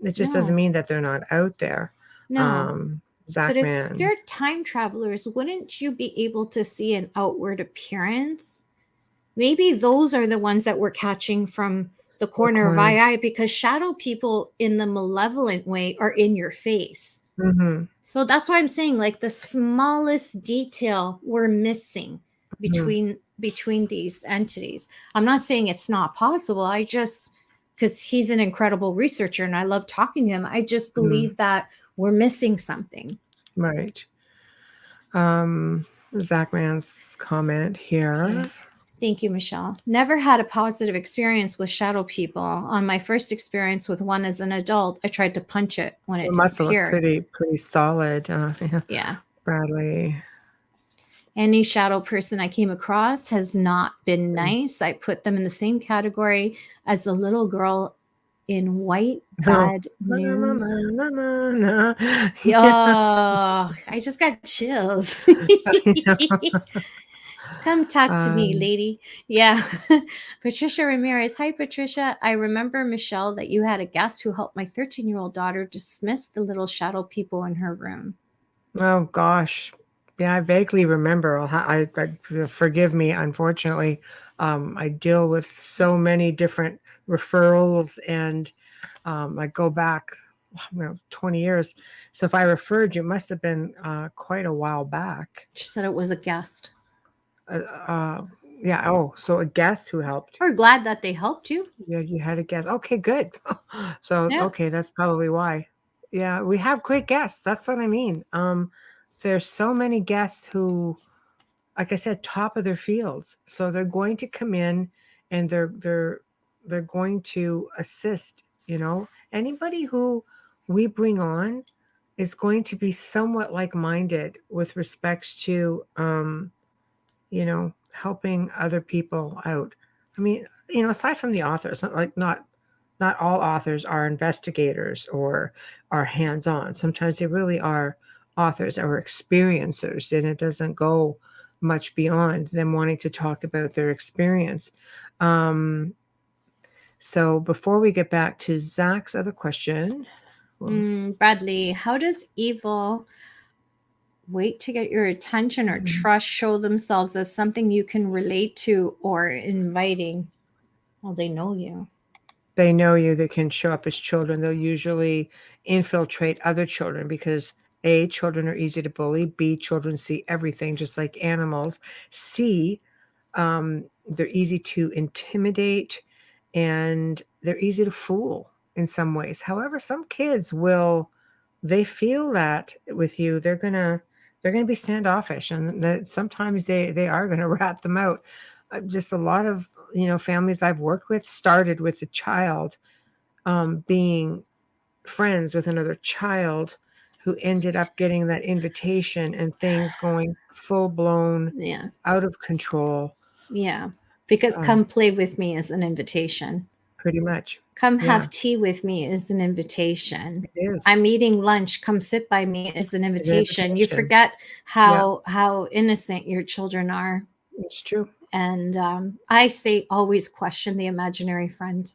Speaker 1: It just doesn't
Speaker 2: No,
Speaker 1: mean that they're not out there.
Speaker 2: no.
Speaker 1: Um, Zach
Speaker 2: But if
Speaker 1: Man.
Speaker 2: they're time travelers, wouldn't you be able to see an outward appearance? Maybe those are the ones that we're catching from the
Speaker 1: The
Speaker 2: corner of
Speaker 1: corner.
Speaker 2: eye because shadow people in the malevolent way are in your face.
Speaker 1: Mm-hmm.
Speaker 2: So that's why I'm saying like the smallest detail we're missing
Speaker 1: Mm-hmm.
Speaker 2: between these entities. I'm not saying it's not possible. I just because he's an incredible researcher and I love talking to him. I just
Speaker 1: Mm-hmm.
Speaker 2: believe that we're missing something.
Speaker 1: Right. Zach Man's comment
Speaker 2: Okay.
Speaker 1: here.
Speaker 2: Thank you, Michelle. Never had a positive experience with shadow people. On my first experience with one as an adult, I tried to punch it when it
Speaker 1: It must have looked
Speaker 2: disappeared.
Speaker 1: pretty solid. Yeah.
Speaker 2: Yeah.
Speaker 1: Bradley.
Speaker 2: Any shadow person I came across has not been nice. I put them in the same category as the little girl in White
Speaker 1: No.
Speaker 2: Bad
Speaker 1: No, no,
Speaker 2: News.
Speaker 1: no, no, no, no. Yeah.
Speaker 2: Oh, I just got chills.
Speaker 1: I know.
Speaker 2: Come talk to me,
Speaker 1: Um,
Speaker 2: lady. Yeah. Patricia Ramirez. Hi, Patricia. I remember, Michelle, that you had a guest who helped my 13-year-old daughter dismiss the little shadow people in her room.
Speaker 1: oh gosh. Yeah, I vaguely remember. Forgive me. Unfortunately, I deal with so many different referrals, and I go back, 20 years. So if I referred you, it must have been quite a while back.
Speaker 2: She said it was a guest.
Speaker 1: Uh, uh, yeah. Oh, so a guest who helped.
Speaker 2: We're glad that they helped you.
Speaker 1: Yeah, you had a guest. Okay, good. So
Speaker 2: Yeah.
Speaker 1: okay, that's probably why. Yeah, we have great guests. That's what I mean. There's so many guests who, like I said, top of their fields. So they're going to come in and they're going to assist, Anybody who we bring on is going to be somewhat like-minded with respects to helping other people out. I mean, aside from the authors, not all authors are investigators or are hands-on. Sometimes they really are authors or experiencers, and it doesn't go much beyond them wanting to talk about their experience. So before we get back to Zach's other question, well,
Speaker 2: Bradley, how does evil wait to get your attention or trust show themselves as something you can relate to or inviting? Well, they know you.
Speaker 1: they know you, they can show up as children. They'll usually infiltrate other children because A, children are easy to bully. B, children see everything just like animals. C, they're easy to intimidate and they're easy to fool in some ways. However, some kids they feel that with you, they're gonna be standoffish, and that sometimes they are gonna rat them out. Just a lot of families I've worked with started with the child being friends with another child who ended up getting that invitation and things going full blown
Speaker 2: Yeah.
Speaker 1: out of control.
Speaker 2: Yeah. Because
Speaker 1: Um,
Speaker 2: come play with me is an invitation.
Speaker 1: Pretty much.
Speaker 2: Come
Speaker 1: Yeah,
Speaker 2: have tea with me is an invitation.
Speaker 1: it is.
Speaker 2: I'm eating lunch. Come sit by me is an
Speaker 1: It's an
Speaker 2: invitation. You
Speaker 1: invitation.
Speaker 2: forget
Speaker 1: Yeah,
Speaker 2: how innocent your children are.
Speaker 1: it's true.
Speaker 2: And I say always question the imaginary friend.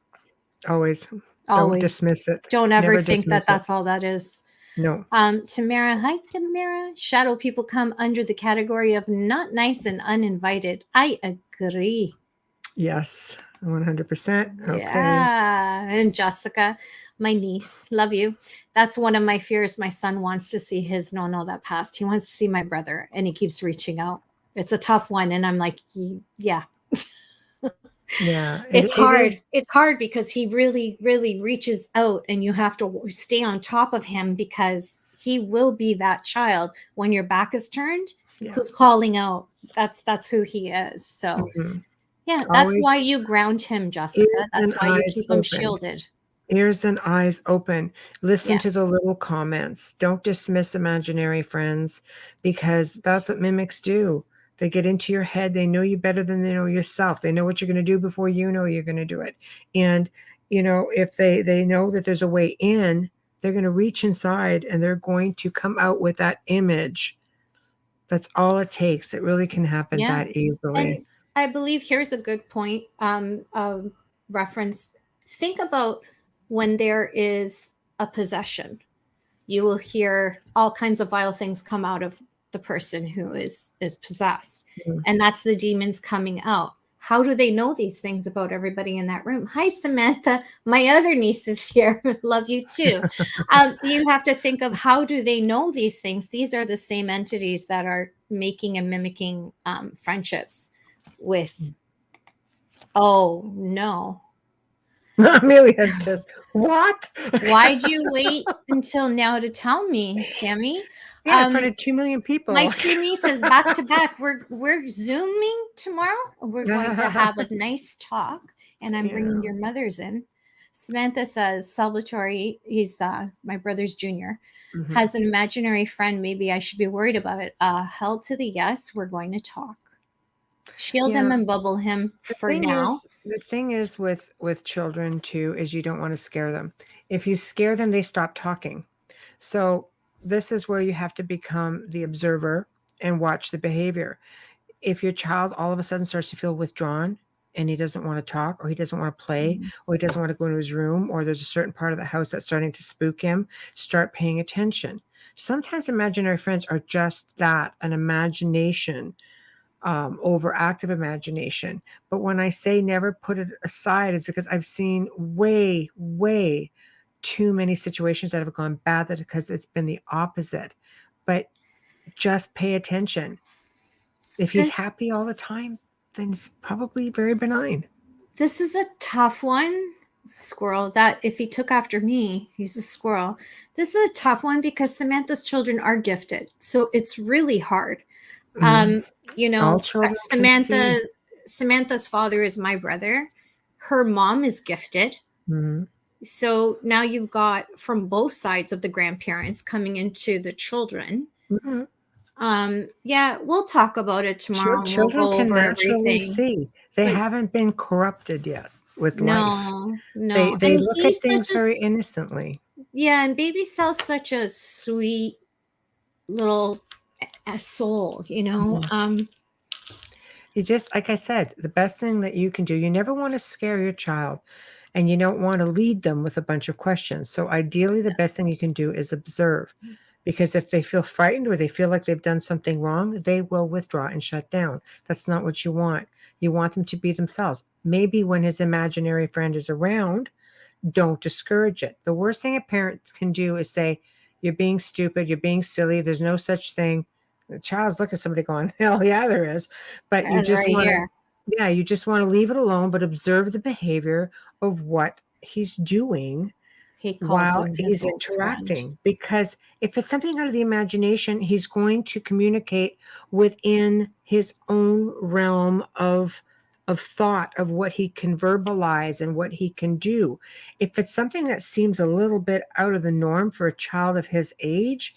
Speaker 1: Always. Don't
Speaker 2: Always.
Speaker 1: dismiss it.
Speaker 2: Don't ever
Speaker 1: Never
Speaker 2: think that
Speaker 1: dismiss it.
Speaker 2: that's all that is.
Speaker 1: No.
Speaker 2: Tamara, hi, Tamara. Shadow people come under the category of not nice and uninvited. I agree.
Speaker 1: Yes. 100%. Okay.
Speaker 2: Yeah. And Jessica, my niece, love you. That's one of my fears. My son wants to see his no that passed. He wants to see my brother and he keeps reaching out. It's a tough one. And I'm like, yeah.
Speaker 1: Yeah.
Speaker 2: It's
Speaker 1: It is.
Speaker 2: hard. It's hard because he really, really reaches out and you have to stay on top of him because he will be that child when your back is turned
Speaker 1: Yeah.
Speaker 2: who's calling out. That's who he is. So
Speaker 1: Mhm.
Speaker 2: yeah, that's
Speaker 1: Always
Speaker 2: why you ground him, Jessica.
Speaker 1: ears
Speaker 2: That's
Speaker 1: and
Speaker 2: why you
Speaker 1: eyes
Speaker 2: keep him
Speaker 1: open.
Speaker 2: shielded.
Speaker 1: Ears and eyes open. Listen
Speaker 2: Yeah.
Speaker 1: to the little comments. Don't dismiss imaginary friends because that's what mimics do. They get into your head. They know you better than they know yourself. They know what you're going to do before you know you're going to do it. And, if they know that there's a way in, they're going to reach inside and they're going to come out with that image. That's all it takes. It really can happen
Speaker 2: Yeah.
Speaker 1: that easily.
Speaker 2: And I believe here's a good point reference. Think about when there is a possession. you will hear all kinds of vile things come out of the person who is possessed.
Speaker 1: Mhm.
Speaker 2: And that's the demons coming out. How do they know these things about everybody in that room? Hi, Samantha. My other niece is here. Love you too. You have to think of, how do they know these things? These are the same entities that are making and mimicking friendships with. Oh, no.
Speaker 1: Amelia's just, what?
Speaker 2: Why'd you wait until now to tell me, Sammy?
Speaker 1: Yeah, in front of 2 million people.
Speaker 2: My two nieces back to back. We're zooming tomorrow. We're going to have a nice talk, and I'm bringing your mothers in. Samantha says Salvatore, he's my brother's junior,
Speaker 1: Mhm.
Speaker 2: has an imaginary friend. Maybe I should be worried about it. Hell to the yes. We're going to talk. Shield him
Speaker 1: Yeah.
Speaker 2: and bubble him for now.
Speaker 1: The thing is with children too, is you don't want to scare them. If you scare them, they stop talking. So this is where you have to become the observer and watch the behavior. If your child all of a sudden starts to feel withdrawn and he doesn't want to talk, or he doesn't want to play, or he doesn't want to go into his room, or there's a certain part of the house that's starting to spook him, start paying attention. Sometimes imaginary friends are just that, an imagination, overactive imagination. But when I say never put it aside, is because I've seen way, way too many situations that have gone bad, that because it's been the opposite. But just pay attention. If he's
Speaker 2: This
Speaker 1: happy all the time, then it's probably very benign.
Speaker 2: this is a tough one. Squirrel, that if he took after me, he's a squirrel. This is a tough one because Samantha's children are gifted. So it's really hard.
Speaker 1: Mhm.
Speaker 2: You
Speaker 1: All
Speaker 2: know,
Speaker 1: children can see.
Speaker 2: Samantha's father is my brother. Her mom is gifted.
Speaker 1: Mhm.
Speaker 2: So now you've got from both sides of the grandparents coming into the children.
Speaker 1: Mhm.
Speaker 2: Yeah, we'll talk about it tomorrow and we'll
Speaker 1: Children
Speaker 2: go
Speaker 1: can
Speaker 2: over
Speaker 1: naturally
Speaker 2: everything.
Speaker 1: see. They
Speaker 2: But
Speaker 1: haven't been corrupted yet with life.
Speaker 2: no,
Speaker 1: They
Speaker 2: no.
Speaker 1: they
Speaker 2: And
Speaker 1: look
Speaker 2: he's
Speaker 1: at
Speaker 2: such
Speaker 1: things very innocently.
Speaker 2: and baby Sal's such a sweet little soul, you know.
Speaker 1: Mhm. You just, like I said, the best thing that you can do, you never want to scare your child, and you don't want to lead them with a bunch of questions. So ideally, the best thing you can do is observe, because if they feel frightened or they feel like they've done something wrong, they will withdraw and shut down. That's not what you want. You want them to be themselves. Maybe when his imaginary friend is around, don't discourage it. The worst thing a parent can do is say, "You're being stupid, you're being silly, there's no such thing." The child's looking at somebody going, "Hell yeah, there is." But you
Speaker 2: And
Speaker 1: just
Speaker 2: right
Speaker 1: want to,
Speaker 2: here,
Speaker 1: yeah, you just want to leave it alone, but observe the behavior of what he's doing
Speaker 2: he calls
Speaker 1: while
Speaker 2: him his
Speaker 1: he's
Speaker 2: old friend.
Speaker 1: interacting. Because if it's something out of the imagination, he's going to communicate within his own realm of thought, of what he can verbalize and what he can do. If it's something that seems a little bit out of the norm for a child of his age,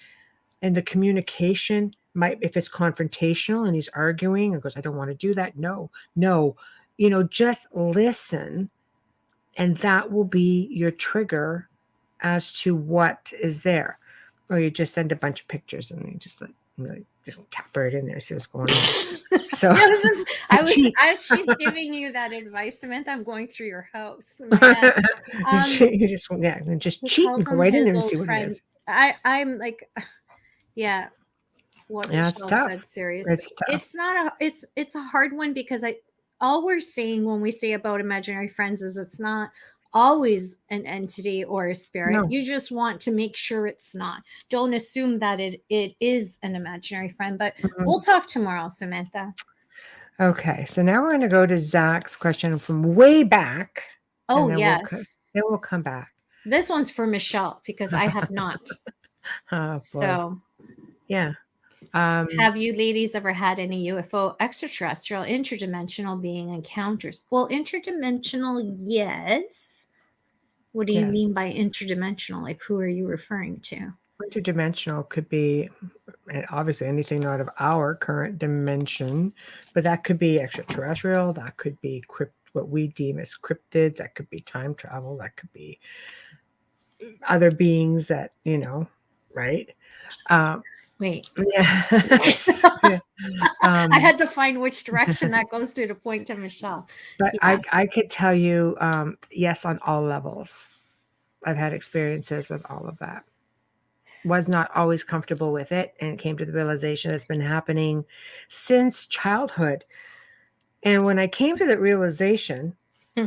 Speaker 1: and the communication might, if it's confrontational and he's arguing and goes, "I don't want to do that," no, no, just listen, and that will be your trigger as to what is there. Or you just send a bunch of pictures and you just like just tap right in there, see what's going on. So
Speaker 2: Yeah, I was
Speaker 1: cheat.
Speaker 2: as she's giving you that advice, Samantha, I'm going through your house in my head.
Speaker 1: You
Speaker 2: Um,
Speaker 1: cheat, you just, yeah, and just
Speaker 2: he
Speaker 1: cheat and
Speaker 2: calls
Speaker 1: go
Speaker 2: him
Speaker 1: right in there
Speaker 2: his
Speaker 1: and see
Speaker 2: old
Speaker 1: what it
Speaker 2: friend.
Speaker 1: is.
Speaker 2: I'm like, yeah, what
Speaker 1: Yeah, it's
Speaker 2: Michelle
Speaker 1: tough.
Speaker 2: said, seriously.
Speaker 1: It's tough.
Speaker 2: It's a hard one because all we're saying when we say about imaginary friends is it's not always an entity or a spirit.
Speaker 1: No.
Speaker 2: You just want to make sure it's not. Don't assume that it is an imaginary friend, but we'll
Speaker 1: Mhm.
Speaker 2: talk tomorrow, Samantha.
Speaker 1: Okay, so now we're going to go to Zach's question from way back, and
Speaker 2: Oh,
Speaker 1: then
Speaker 2: yes.
Speaker 1: we'll come back.
Speaker 2: This one's for Michelle because I have not.
Speaker 1: Oh boy,
Speaker 2: So,
Speaker 1: yeah. Um,
Speaker 2: have you ladies ever had any UFO, extraterrestrial, interdimensional being encounters? Well, interdimensional, yes. What do you mean
Speaker 1: yes,
Speaker 2: by interdimensional? Like, who are you referring to?
Speaker 1: interdimensional could be obviously anything out of our current dimension, but that could be extraterrestrial. That could be what we deem as cryptids. That could be time travel. That could be other beings that right? Um,
Speaker 2: Wait,
Speaker 1: yes.
Speaker 2: I
Speaker 1: um,
Speaker 2: had to find which direction that goes to point to Michelle.
Speaker 1: But
Speaker 2: Yeah.
Speaker 1: I could tell you, yes, on all levels. I've had experiences with all of that. was not always comfortable with it and came to the realization it's been happening since childhood. And when I came to that realization,
Speaker 2: Hmm.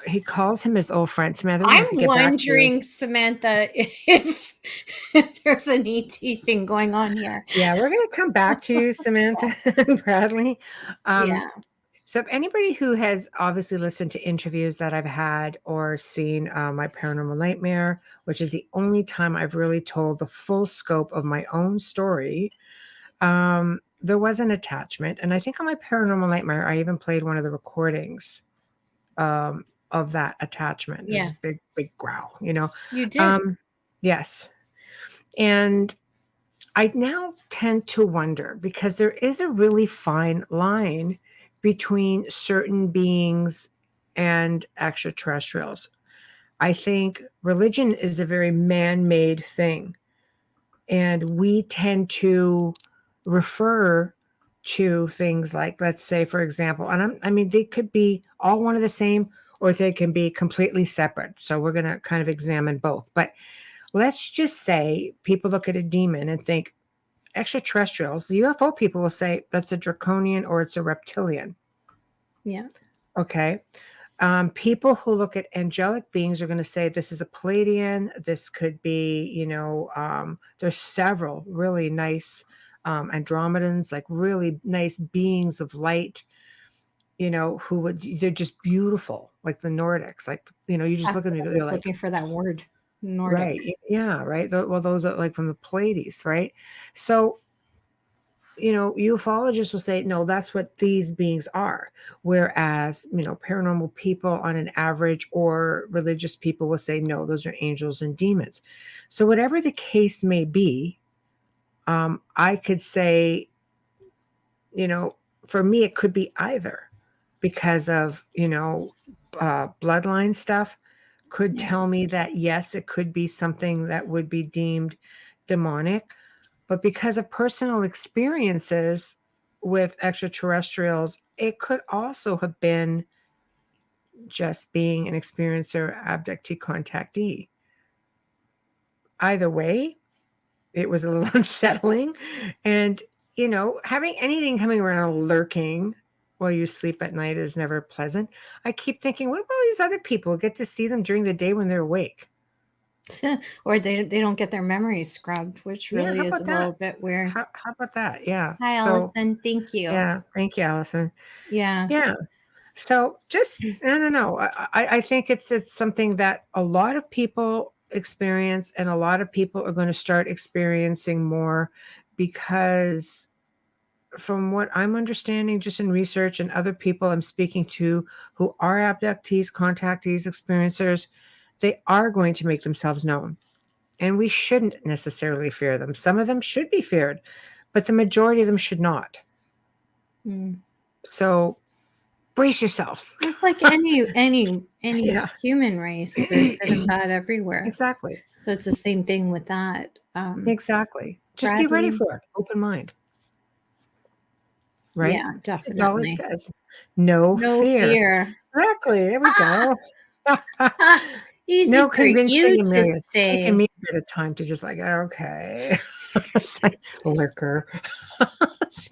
Speaker 1: he calls him his old friend. Samantha, we're gonna
Speaker 2: I'm
Speaker 1: have to get back to you.
Speaker 2: wondering, Samantha, if there's an ET thing going on here.
Speaker 1: Yeah, we're gonna come back to you, Samantha and Bradley.
Speaker 2: Yeah.
Speaker 1: So if anybody who has obviously listened to interviews that I've had or seen my paranormal nightmare, which is the only time I've really told the full scope of my own story, there was an attachment. And I think on my paranormal nightmare, I even played one of the recordings of that attachment. It was
Speaker 2: Yeah.
Speaker 1: a big, big growl, you know.
Speaker 2: You did.
Speaker 1: Yes. And I now tend to wonder because there is a really fine line between certain beings and extraterrestrials. I think religion is a very man made thing, and we tend to refer to things like, let's say, for example, and I mean, they could be all one of the same or they can be completely separate. So we're going to kind of examine both. But let's just say people look at a demon and think, extraterrestrials, the UFO people will say that's a draconian or it's a reptilian.
Speaker 2: Yeah.
Speaker 1: Okay. People who look at angelic beings are going to say this is a Palladian. This could be, there's several really nice Andromedans, like really nice beings of light, they're just beautiful, like the Nordics. Like, you just look
Speaker 2: That's
Speaker 1: at
Speaker 2: what
Speaker 1: me,
Speaker 2: I
Speaker 1: you're
Speaker 2: was
Speaker 1: like,
Speaker 2: looking for, that word, Nordic.
Speaker 1: right. Yeah. Right. Well, those are like from the Pleiades, right? So, ufologists will say, no, that's what these beings are. Whereas, paranormal people on an average or religious people will say, no, those are angels and demons. So, whatever the case may be, I could say, for me, it could be either because of, bloodline stuff could
Speaker 2: Yeah.
Speaker 1: tell me that, yes, it could be something that would be deemed demonic. But because of personal experiences with extraterrestrials, it could also have been just being an experiencer, abductee, contactee. Either way, it was a little unsettling. And, having anything coming around lurking while you sleep at night is never pleasant. I keep thinking, what about all these other people? Get to see them during the day when they're awake.
Speaker 2: Or they don't get their memories scrubbed, which
Speaker 1: Yeah,
Speaker 2: really
Speaker 1: how
Speaker 2: is a
Speaker 1: about that?
Speaker 2: little bit weird.
Speaker 1: How about that? Yeah.
Speaker 2: Hi,
Speaker 1: So,
Speaker 2: Allison. Thank you.
Speaker 1: yeah, thank you, Allison.
Speaker 2: Yeah.
Speaker 1: Yeah. So just I don't know. I think it's something that a lot of people experience, and a lot of people are going to start experiencing more because from what I'm understanding, just in research and other people I'm speaking to who are abductees, contactees, experiencers, they are going to make themselves known. And we shouldn't necessarily fear them. Some of them should be feared, but the majority of them should not.
Speaker 2: Mm.
Speaker 1: So brace yourselves.
Speaker 2: It's like any
Speaker 1: Yeah.
Speaker 2: human race. There's good and bad everywhere.
Speaker 1: Exactly.
Speaker 2: So it's the same thing with that.
Speaker 1: Exactly. Just be ready
Speaker 2: Bradley.
Speaker 1: for it. Open mind. Right?
Speaker 2: Yeah,
Speaker 1: Dolly
Speaker 2: definitely.
Speaker 1: says, no
Speaker 2: No
Speaker 1: fear.
Speaker 2: fear.
Speaker 1: Exactly. There we go.
Speaker 2: Easy
Speaker 1: No
Speaker 2: for
Speaker 1: convincing
Speaker 2: you to
Speaker 1: Amelia. It's taken
Speaker 2: say.
Speaker 1: me a bit of time to just like, okay. It's like lurker.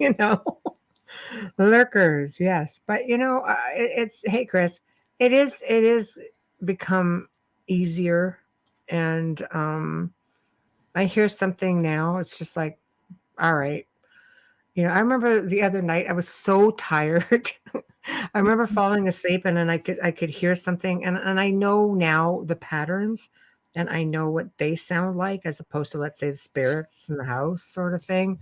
Speaker 1: you know, lurkers. Yes. But it's, hey, Chris, it is become easier. And I hear something now. It's just like, all right. I remember the other night I was so tired. I remember falling asleep and then I could hear something, and I know now the patterns and I know what they sound like as opposed to, let's say, the spirits in the house sort of thing.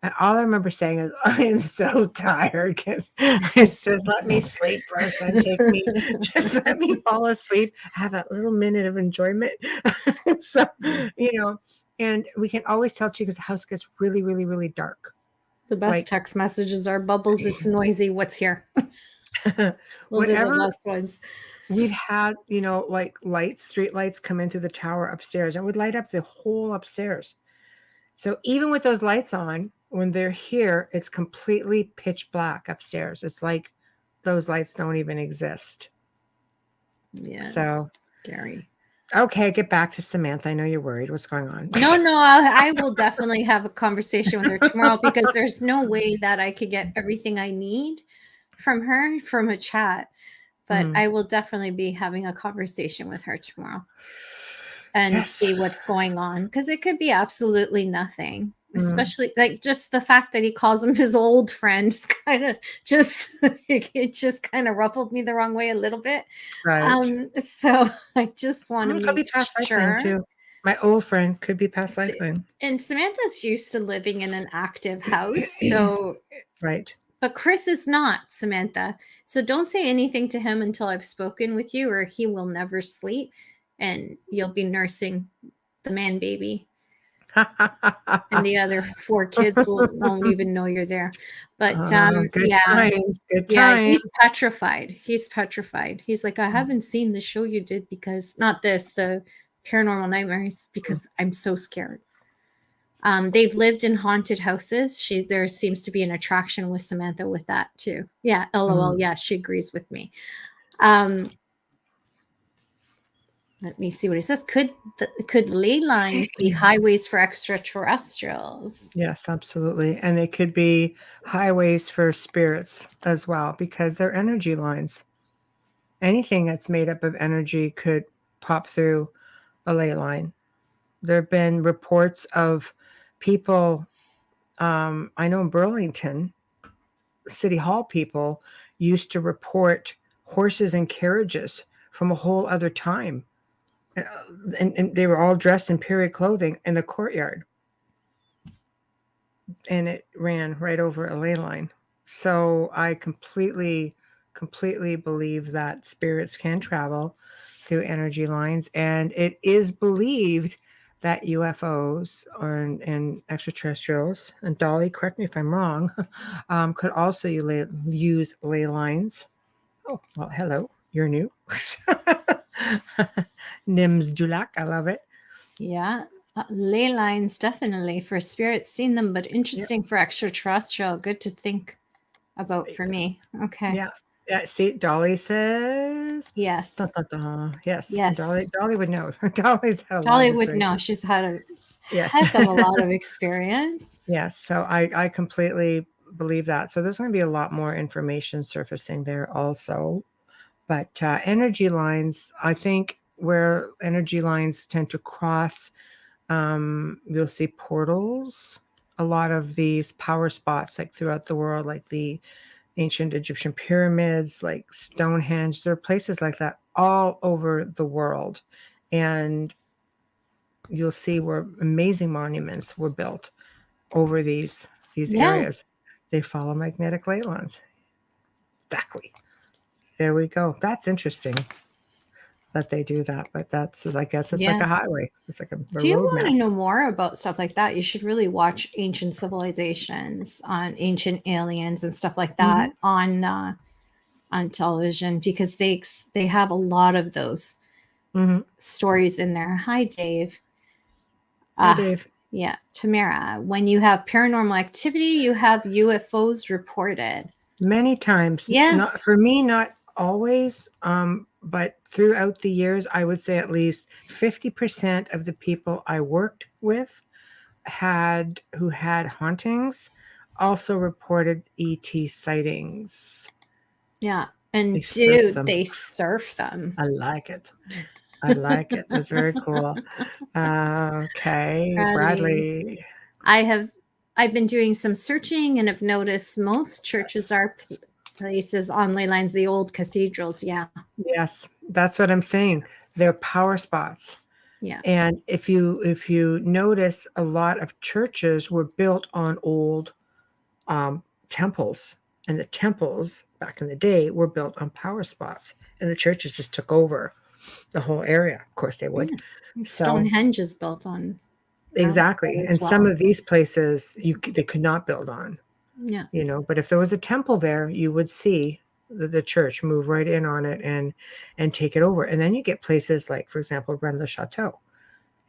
Speaker 1: And all I remember saying is, I am so tired because it's just let me sleep first, then take me, just let me fall asleep, have a little minute of enjoyment. So, and we can always tell too because the house gets really, really, really dark.
Speaker 2: The best
Speaker 1: Like
Speaker 2: text messages are bubbles. It's noisy. What's here? Those are the
Speaker 1: whatever
Speaker 2: best ones.
Speaker 1: we've had, like lights, street lights come into the tower upstairs and would light up the whole upstairs. So even with those lights on, when they're here, it's completely pitch black upstairs. It's like those lights don't even exist.
Speaker 2: Yeah,
Speaker 1: So
Speaker 2: it's scary.
Speaker 1: Okay, get back to Samantha. I know you're worried. What's going on?
Speaker 2: No, I will definitely have a conversation with her tomorrow because there's no way that I could get everything I need from her from a chat. But
Speaker 1: Mm.
Speaker 2: I will definitely be having a conversation with her tomorrow and
Speaker 1: Yes.
Speaker 2: see what's going on because it could be absolutely nothing.
Speaker 1: Mm.
Speaker 2: Especially like just the fact that he calls him his old friends kind of just it just kind of ruffled me the wrong way a little bit.
Speaker 1: Right.
Speaker 2: So I just want to
Speaker 1: It could be
Speaker 2: make
Speaker 1: past life lane
Speaker 2: sure.
Speaker 1: too. My old friend could be past life lane.
Speaker 2: And Samantha's used to living in an active house, so
Speaker 1: Right.
Speaker 2: but Chris is not, Samantha. So don't say anything to him until I've spoken with you, or he will never sleep and you'll be nursing the man baby. And the other 4 kids won't even know you're there. But
Speaker 1: Good
Speaker 2: yeah.
Speaker 1: times. Good
Speaker 2: Yeah, he's
Speaker 1: times.
Speaker 2: petrified. He's petrified. He's like, I haven't seen the show you did because not this, the Paranormal Nightmares, because I'm so scared. They've lived in haunted houses. There seems to be an attraction with Samantha with that too. Yeah, LOL. Yeah, she agrees with me. Let me see what he says. Could ley lines be highways for extraterrestrials?
Speaker 1: Yes, absolutely. And they could be highways for spirits as well because they're energy lines. Anything that's made up of energy could pop through a ley line. There have been reports of people, I know in Burlington, City Hall people used to report horses and carriages from a whole other time. And they were all dressed in period clothing in the courtyard. And it ran right over a ley line. So I completely believe that spirits can travel through energy lines. And it is believed that UFOs and extraterrestrials, and Dolly, correct me if I'm wrong, could also use ley lines. Oh, well, hello, you're new. Nims Julak, I love it.
Speaker 2: Yeah, ley lines definitely for spirits seen them, but interesting for extraterrestrial. Good to think about for me. Okay.
Speaker 1: Yeah. Yeah. See, Dolly says
Speaker 2: Yes.
Speaker 1: dun, dun, dun. Yes.
Speaker 2: Yes.
Speaker 1: Dolly would know. Dolly's had a lot
Speaker 2: Dolly
Speaker 1: of
Speaker 2: would know.
Speaker 1: experience.
Speaker 2: She's had a
Speaker 1: Yes.
Speaker 2: heck of a lot of experience.
Speaker 1: Yes. So I completely believe that. So there's going to be a lot more information surfacing there also. But energy lines, I think where energy lines tend to cross, you'll see portals. A lot of these power spots, like throughout the world, like the ancient Egyptian pyramids, like Stonehenge. There are places like that all over the world. And you'll see where amazing monuments were built over these areas. They follow magnetic ley lines. Exactly. There we go. That's interesting that they do that, but that's, I guess it's like a highway. It's like a
Speaker 2: If you
Speaker 1: road
Speaker 2: want to
Speaker 1: map.
Speaker 2: know more about stuff like that, you should really watch Ancient Civilizations on Ancient Aliens and stuff like that on television because they have a lot of those stories in there. Hi, Dave.
Speaker 1: Hi, Dave.
Speaker 2: Yeah, Tamara. When you have paranormal activity, you have UFOs reported.
Speaker 1: Many times.
Speaker 2: Yeah.
Speaker 1: Not for me, not always. But throughout the years, I would say at least 50% of the people I worked with who had hauntings also reported ET sightings.
Speaker 2: Yeah. And they surf them.
Speaker 1: I like it. I like it. That's very cool. Okay. Bradley.
Speaker 2: I've been doing some searching and have noticed most churches are places on ley lines, the old cathedrals. Yeah.
Speaker 1: Yes, that's what I'm saying. They're power spots.
Speaker 2: Yeah.
Speaker 1: And if you notice, a lot of churches were built on old temples, and the temples back in the day were built on power spots, and the churches just took over the whole area. Of course, they would.
Speaker 2: Yeah. Stonehenge is built on.
Speaker 1: Exactly, and some of these places they could not build on.
Speaker 2: Yeah.
Speaker 1: But if there was a temple there, you would see the church move right in on it and take it over. And then you get places like, for example, Rennes-le-Château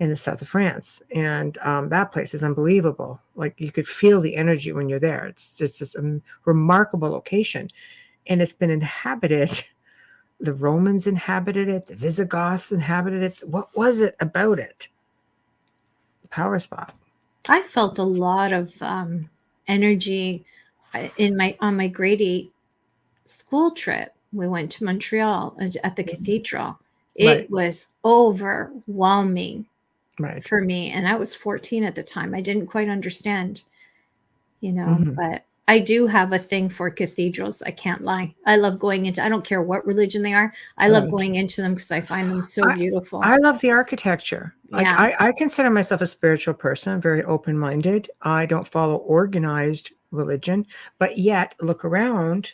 Speaker 1: in the south of France. And that place is unbelievable. Like you could feel the energy when you're there. It's just a remarkable location. And it's been inhabited the Romans inhabited it, the Visigoths inhabited it. What was it about it? Power spot.
Speaker 2: I felt a lot of energy on my grade 8 school trip. We went to Montreal at the cathedral.
Speaker 1: Right.
Speaker 2: It was overwhelming
Speaker 1: Right.
Speaker 2: for me, and I was 14 at the time. I didn't quite understand,
Speaker 1: Mhm.
Speaker 2: but I do have a thing for cathedrals. I can't lie. I love going into, I don't care what religion they are. I love
Speaker 1: Right.
Speaker 2: going into them because I find them so beautiful.
Speaker 1: I love the architecture. Like
Speaker 2: Yeah.
Speaker 1: I consider myself a spiritual person, very open-minded. I don't follow organized religion, but yet look around,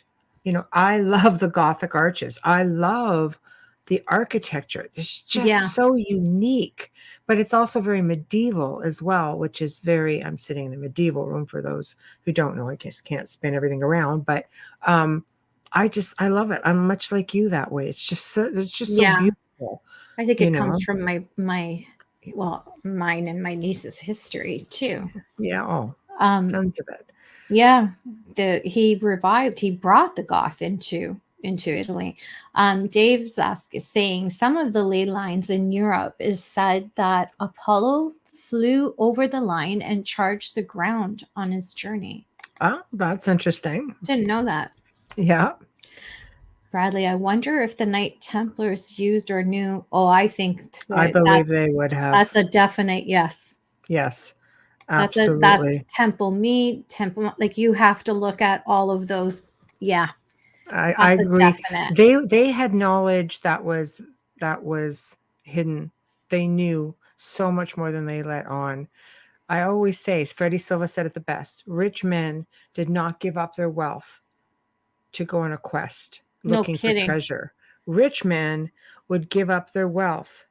Speaker 1: I love the Gothic arches. I love the architecture. It's
Speaker 2: Yeah.
Speaker 1: just so unique, but it's also very medieval as well, which is I'm sitting in a medieval room for those who don't know. I just can't spin everything around, but I love it. I'm much like you that way. It's just so
Speaker 2: Yeah.
Speaker 1: beautiful.
Speaker 2: I think
Speaker 1: You
Speaker 2: it
Speaker 1: know?
Speaker 2: comes from mine and my niece's history too.
Speaker 1: Yeah,
Speaker 2: Um,
Speaker 1: tons of it.
Speaker 2: yeah, he brought the goth into Italy. Dave's is saying some of the ley lines in Europe is said that Apollo flew over the line and charged the ground on his journey.
Speaker 1: Oh, that's interesting.
Speaker 2: Didn't know that.
Speaker 1: Yeah.
Speaker 2: Bradley, I wonder if the Knight Templars used or knew. Oh, I think
Speaker 1: I believe they would have.
Speaker 2: that's a definite yes.
Speaker 1: Yes,
Speaker 2: That's
Speaker 1: absolutely.
Speaker 2: temple meat, temple, like you have to look at all of those. Yeah.
Speaker 1: I
Speaker 2: That's a
Speaker 1: agree.
Speaker 2: definite.
Speaker 1: They had knowledge that was hidden. They knew so much more than they let on. I always say, Freddie Silva said it the best. Rich men did not give up their wealth to go on a quest
Speaker 2: No
Speaker 1: looking for
Speaker 2: kidding.
Speaker 1: treasure. Rich men would give up their wealth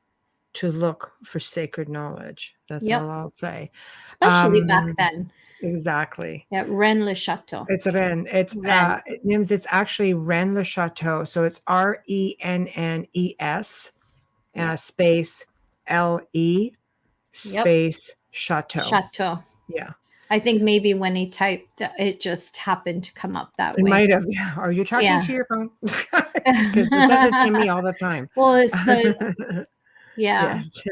Speaker 1: to look for sacred knowledge. That's
Speaker 2: Yep.
Speaker 1: all I'll say.
Speaker 2: Especially back then.
Speaker 1: Exactly.
Speaker 2: Yeah, Rennes-le-Château.
Speaker 1: It's Rennes. It's
Speaker 2: Rennes.
Speaker 1: Nims. It's actually Rennes-le-Château. So it's RENNES
Speaker 2: Yeah.
Speaker 1: space LE space Chateau.
Speaker 2: Chateau.
Speaker 1: Yeah.
Speaker 2: I think maybe when he typed, it just happened to come up that
Speaker 1: It
Speaker 2: way.
Speaker 1: might have. Are you talking
Speaker 2: Yeah.
Speaker 1: to your phone? Because it does it to me all the time.
Speaker 2: Well, it's the yeah.
Speaker 1: Yes.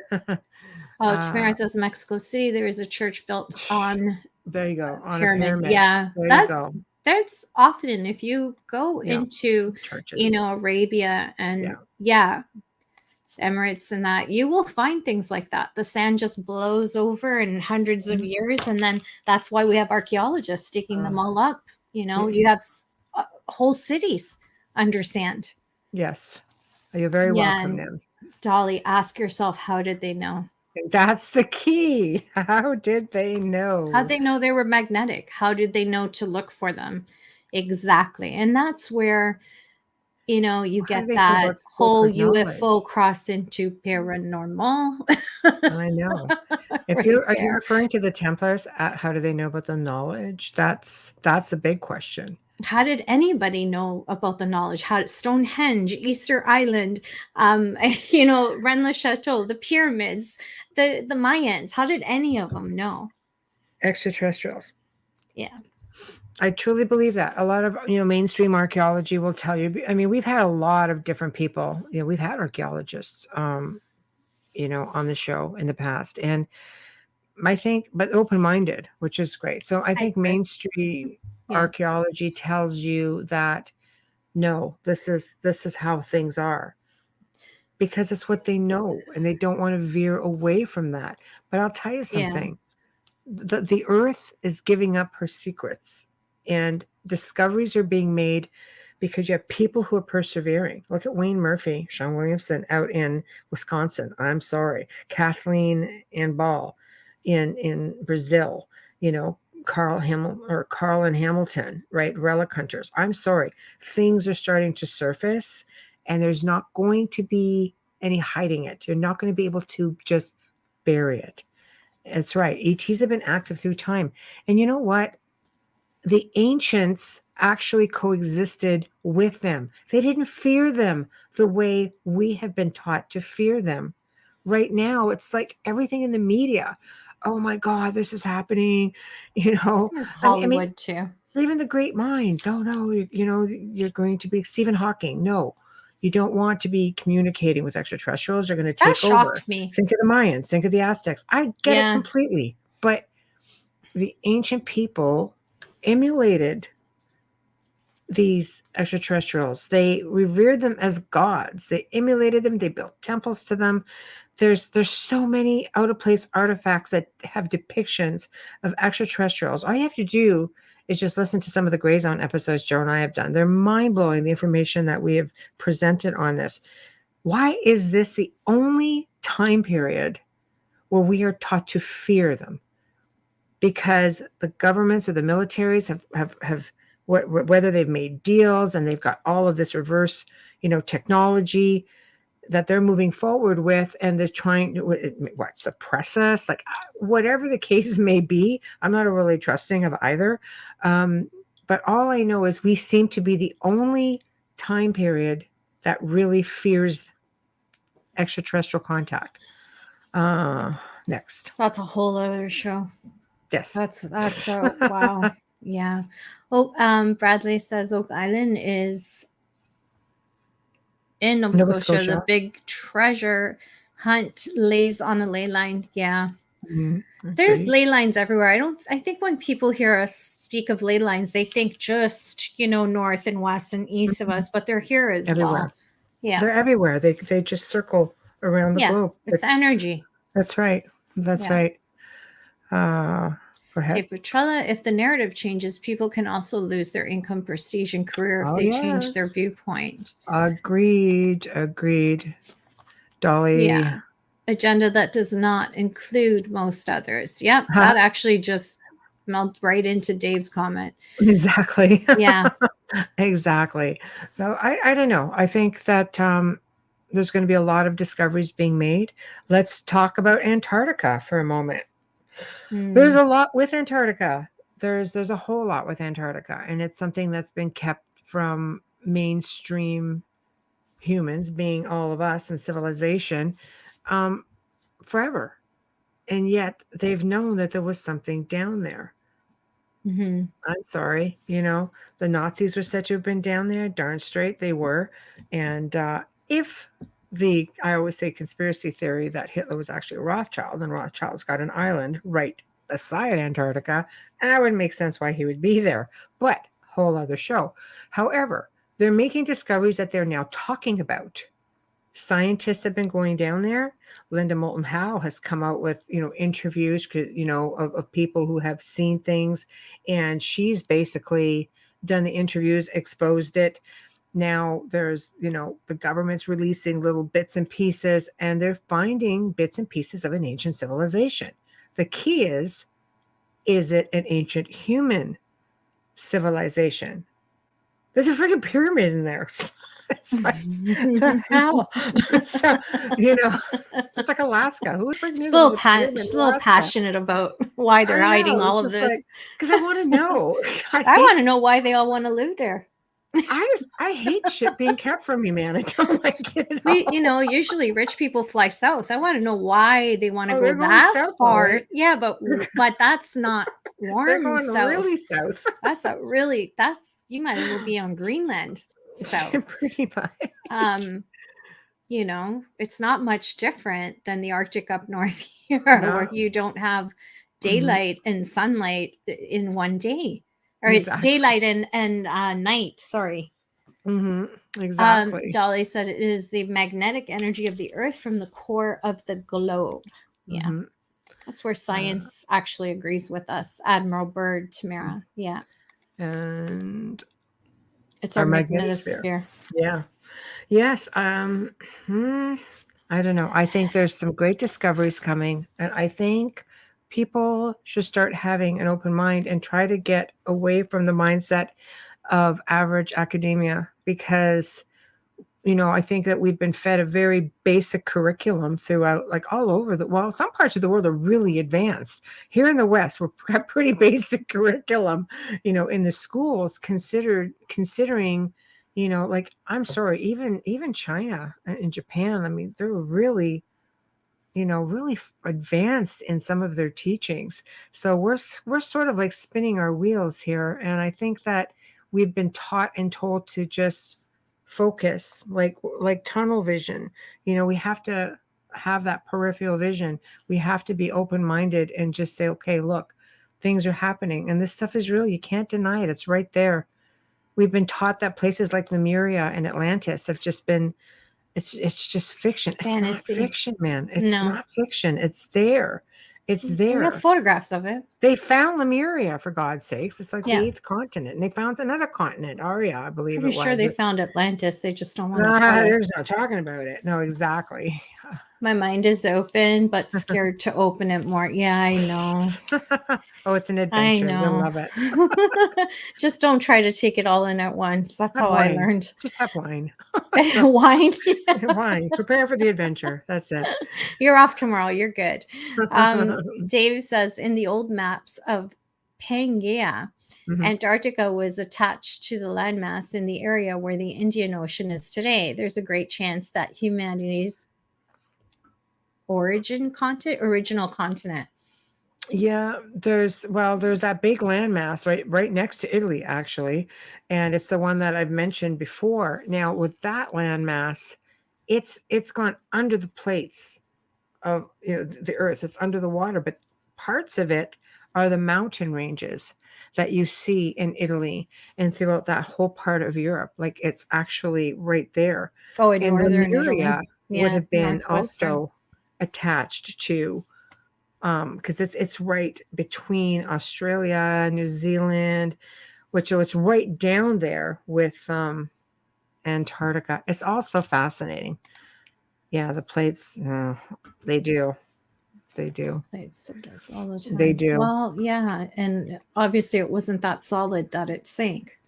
Speaker 2: Tamara says Mexico City. There is a church built on
Speaker 1: There you go. On
Speaker 2: pyramid.
Speaker 1: a pyramid.
Speaker 2: Yeah,
Speaker 1: There you go.
Speaker 2: that's often if you go
Speaker 1: Yeah.
Speaker 2: into
Speaker 1: Churches.
Speaker 2: Arabia and Emirates and that, you will find things like that. The sand just blows over in hundreds of years, and then that's why we have archaeologists digging them all up. You have whole cities under sand.
Speaker 1: Yes. You're very welcome, Nims.
Speaker 2: Dolly, ask yourself, how did they know?
Speaker 1: That's the key. How did they know?
Speaker 2: How did they know they were magnetic? How did they know to look for them? Exactly. And that's where, you get that whole UFO cross into paranormal.
Speaker 1: I know. Are you referring to the Templars? How do they know about the knowledge? That's a big question.
Speaker 2: How did anybody know about the knowledge? How Stonehenge, Easter Island, Rennes-le-Château, the pyramids, the Mayans? How did any of them know?
Speaker 1: Extraterrestrials.
Speaker 2: Yeah.
Speaker 1: I truly believe that. A lot of, mainstream archaeology will tell you. I mean, we've had a lot of different people. We've had archaeologists, on the show in the past. And I think, but open-minded, which is great. So I think mainstream archaeology tells you that, no, this is how things are. Because it's what they know, and they don't want to veer away from that. But I'll tell you something. The earth is giving up her secrets, and discoveries are being made because you have people who are persevering. Look at Wayne Murphy, Sean Williamson out in Wisconsin. I'm sorry. Kathleen Ann Ball in Brazil, Carl and Hamilton, right? Relic hunters. I'm sorry. Things are starting to surface, and there's not going to be any hiding it. You're not going to be able to just bury it. That's right. ETs have been active through time. And you know what? The ancients actually coexisted with them. They didn't fear them the way we have been taught to fear them. Right now, it's like everything in the media. Oh my God, this is happening.
Speaker 2: It's Hollywood too.
Speaker 1: Even the great minds. Oh no, you're going to be Stephen Hawking. No, You don't want to be communicating with extraterrestrials. They're going to
Speaker 2: That
Speaker 1: take over.
Speaker 2: shocked me.
Speaker 1: Think of the Mayans, think of the Aztecs. I get it
Speaker 2: Yeah.
Speaker 1: completely. But the ancient people emulated these extraterrestrials. They revered them as gods. They emulated them. They built temples to them. There's so many out of place artifacts that have depictions of extraterrestrials. All you have to do is just listen to some of the Grey Zone episodes Joe and I have done. They're mind-blowing, the information that we have presented on this. Why is this the only time period where we are taught to fear them? Because the governments or the militaries have whether they've made deals and they've got all of this reverse, technology that they're moving forward with, and they're trying to suppress us, like whatever the case may be. I'm not overly trusting of either, but all I know is we seem to be the only time period that really fears extraterrestrial contact. Next.
Speaker 2: That's a whole other show.
Speaker 1: Yes.
Speaker 2: That's a wow. Yeah. Oh, Bradley says Oak Island is in Nova Scotia. The big treasure hunt lays on a ley line. Yeah.
Speaker 1: Mm-hmm.
Speaker 2: There's ley lines everywhere. I think when people hear us speak of ley lines, they think just, north and west and east of us, but they're here as well. Yeah.
Speaker 1: They're everywhere. They just circle around the globe.
Speaker 2: It's energy.
Speaker 1: That's right. That's right. Go ahead.
Speaker 2: Okay, Petrella, if the narrative changes, people can also lose their income, prestige, and career if they change their viewpoint.
Speaker 1: Agreed. Dolly.
Speaker 2: Yeah. Agenda that does not include most others. Yep. That actually just melded right into Dave's comment.
Speaker 1: Exactly.
Speaker 2: Yeah.
Speaker 1: Exactly. So I don't know. I think that there's going to be a lot of discoveries being made. Let's talk about Antarctica for a moment. There's a lot with Antarctica. There's a whole lot with Antarctica, and it's something that's been kept from mainstream humans, being all of us in civilization, forever. And yet they've known that there was something down there.
Speaker 2: Mm-hmm.
Speaker 1: I'm sorry, the Nazis were said to have been down there. Darn straight they were. And if I always say conspiracy theory that Hitler was actually a Rothschild, and Rothschild's got an island right beside Antarctica, and that would make sense why he would be there. But whole other show. However, they're making discoveries that they're now talking about. Scientists have been going down there. Linda Moulton Howe has come out with, interviews, of people who have seen things, and she's basically done the interviews, exposed it. Now there's, the government's releasing little bits and pieces, and they're finding bits and pieces of an ancient civilization. The key is it an ancient human civilization? There's a freaking pyramid in there. It's like, the hell? So, it's like Alaska. Who would freaking
Speaker 2: just a little passionate about why they're hiding all of this.
Speaker 1: Because I want to know.
Speaker 2: I want to know why they all want to live there.
Speaker 1: I hate shit being kept from me, man. I don't like it at all.
Speaker 2: Usually rich people fly south. I want to know why they want to go that far. Right? Yeah, but that's not warm.
Speaker 1: They're going
Speaker 2: south.
Speaker 1: Really south.
Speaker 2: You might as well be on Greenland. South.
Speaker 1: Pretty much.
Speaker 2: It's not much different than the Arctic up north here, where you don't have daylight and sunlight in one day. Or it's daylight and night. Sorry.
Speaker 1: Mm-hmm. Exactly.
Speaker 2: Dolly said it is the magnetic energy of the Earth from the core of the globe. Yeah. Mm-hmm. That's where science actually agrees with us. Admiral Byrd, Tamara. Yeah.
Speaker 1: And
Speaker 2: it's our magnetosphere.
Speaker 1: Yeah. Yes. I don't know. I think there's some great discoveries coming, and I think people should start having an open mind and try to get away from the mindset of average academia, because, I think that we've been fed a very basic curriculum throughout, like all over some parts of the world are really advanced. Here in the West, we've got pretty basic curriculum, in the schools, considering, like, I'm sorry, even China and Japan, I mean, they're really, really advanced in some of their teachings. So we're sort of like spinning our wheels here. And I think that we've been taught and told to just focus, like tunnel vision. We have to have that peripheral vision. We have to be open-minded and just say, okay, look, things are happening and this stuff is real. You can't deny it. It's right there. We've been taught that places like Lemuria and Atlantis have just been, it's just fiction. It's not
Speaker 2: Fantasy.
Speaker 1: fiction, man. It's
Speaker 2: No.
Speaker 1: not fiction. It's there. It's
Speaker 2: We
Speaker 1: there.
Speaker 2: have photographs of it.
Speaker 1: They found Lemuria, for God's sakes. It's like
Speaker 2: Yeah.
Speaker 1: the 8th continent. And they found another continent, Aria, I believe
Speaker 2: Pretty
Speaker 1: it was.
Speaker 2: sure they found Atlantis. They just don't want to tell us.
Speaker 1: There's no talking about it. No, exactly.
Speaker 2: My mind is open, but scared to open it more. Yeah, I know.
Speaker 1: Oh, it's an
Speaker 2: I
Speaker 1: adventure. You'll
Speaker 2: know.
Speaker 1: love it.
Speaker 2: Just don't try to take it all in at once. That's
Speaker 1: Have
Speaker 2: how I
Speaker 1: wine.
Speaker 2: learned.
Speaker 1: Just have wine.
Speaker 2: Wine.
Speaker 1: Wine. Prepare for the adventure. That's it.
Speaker 2: You're off tomorrow. You're good. Dave says in the old maps of Pangaea,
Speaker 1: Mhm.
Speaker 2: Antarctica was attached to the landmass in the area where the Indian Ocean is today. There's a great chance that humanity's original continent.
Speaker 1: Yeah, there's that big landmass right next to Italy, actually, and it's the one that I've mentioned before. Now, with that landmass, it's gone under the plates of the earth. It's under the water, but parts of it are the mountain ranges that you see in Italy and throughout that whole part of Europe. Like it's actually right there.
Speaker 2: Oh, in
Speaker 1: And
Speaker 2: northern
Speaker 1: Lemuria
Speaker 2: Italy.
Speaker 1: would have been
Speaker 2: northwestern.
Speaker 1: also attached to because it's right between Australia, New Zealand, which was right down there with Antarctica. It's also fascinating. Yeah, the plates, they do. They do.
Speaker 2: Plates so dark all the time.
Speaker 1: They do.
Speaker 2: Well, yeah, and obviously it wasn't that solid that it sank.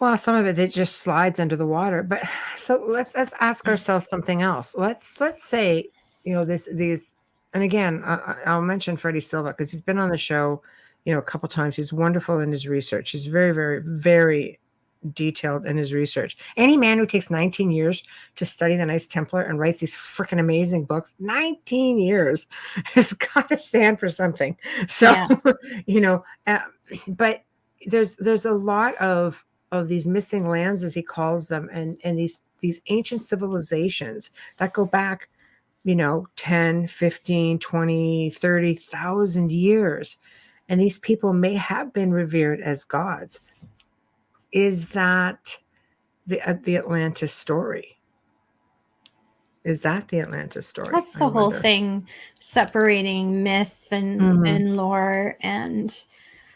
Speaker 1: Well, some of it just slides under the water. But so let's ask ourselves something else. Let's say these, and again, I'll mention Freddie Silva because he's been on the show, a couple times. He's wonderful in his research. He's very, very, very detailed in his research. Any man who takes 19 years to study the Knights Templar and writes these freaking amazing books, 19 years has got to stand for something. So, but there's a lot of these missing lands, as he calls them, and these ancient civilizations that go back 10, 15, 20, 30,000 years. And these people may have been revered as gods. Is that the Atlantis story? Is that the Atlantis story?
Speaker 2: That's the whole thing, separating myth and lore and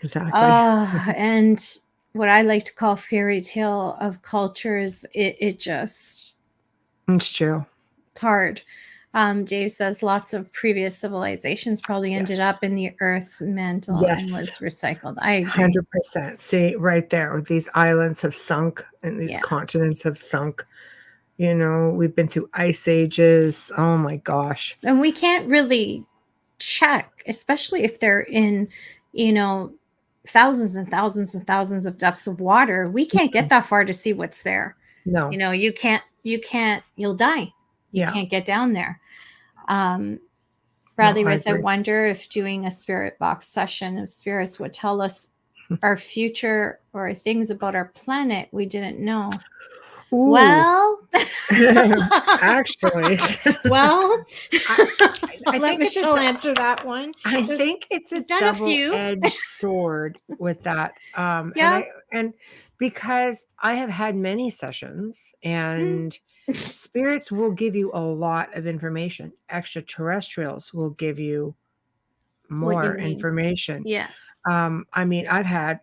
Speaker 1: exactly.
Speaker 2: And what I like to call fairy tale of cultures. It's
Speaker 1: true.
Speaker 2: It's hard. Dave says lots of previous civilizations probably ended up in the Earth's mantle and was recycled. I agree.
Speaker 1: 100%. See, right there, these islands have sunk and these continents have sunk. We've been through ice ages. Oh my gosh.
Speaker 2: And we can't really check, especially if they're in, thousands and thousands and thousands of depths of water. We can't get that far to see what's there.
Speaker 1: No.
Speaker 2: You can't, you'll die. You can't get down there. Bradley writes, I wonder if doing a spirit box session of spirits would tell us our future or things about our planet we didn't know. Ooh. Well,
Speaker 1: actually,
Speaker 2: well,
Speaker 1: I
Speaker 2: let Michelle answer that one.
Speaker 1: I think it's a double-edged sword with that. And because I have had many sessions and spirits will give you a lot of information. Extraterrestrials will give you more information.
Speaker 2: Yeah.
Speaker 1: I mean, I've had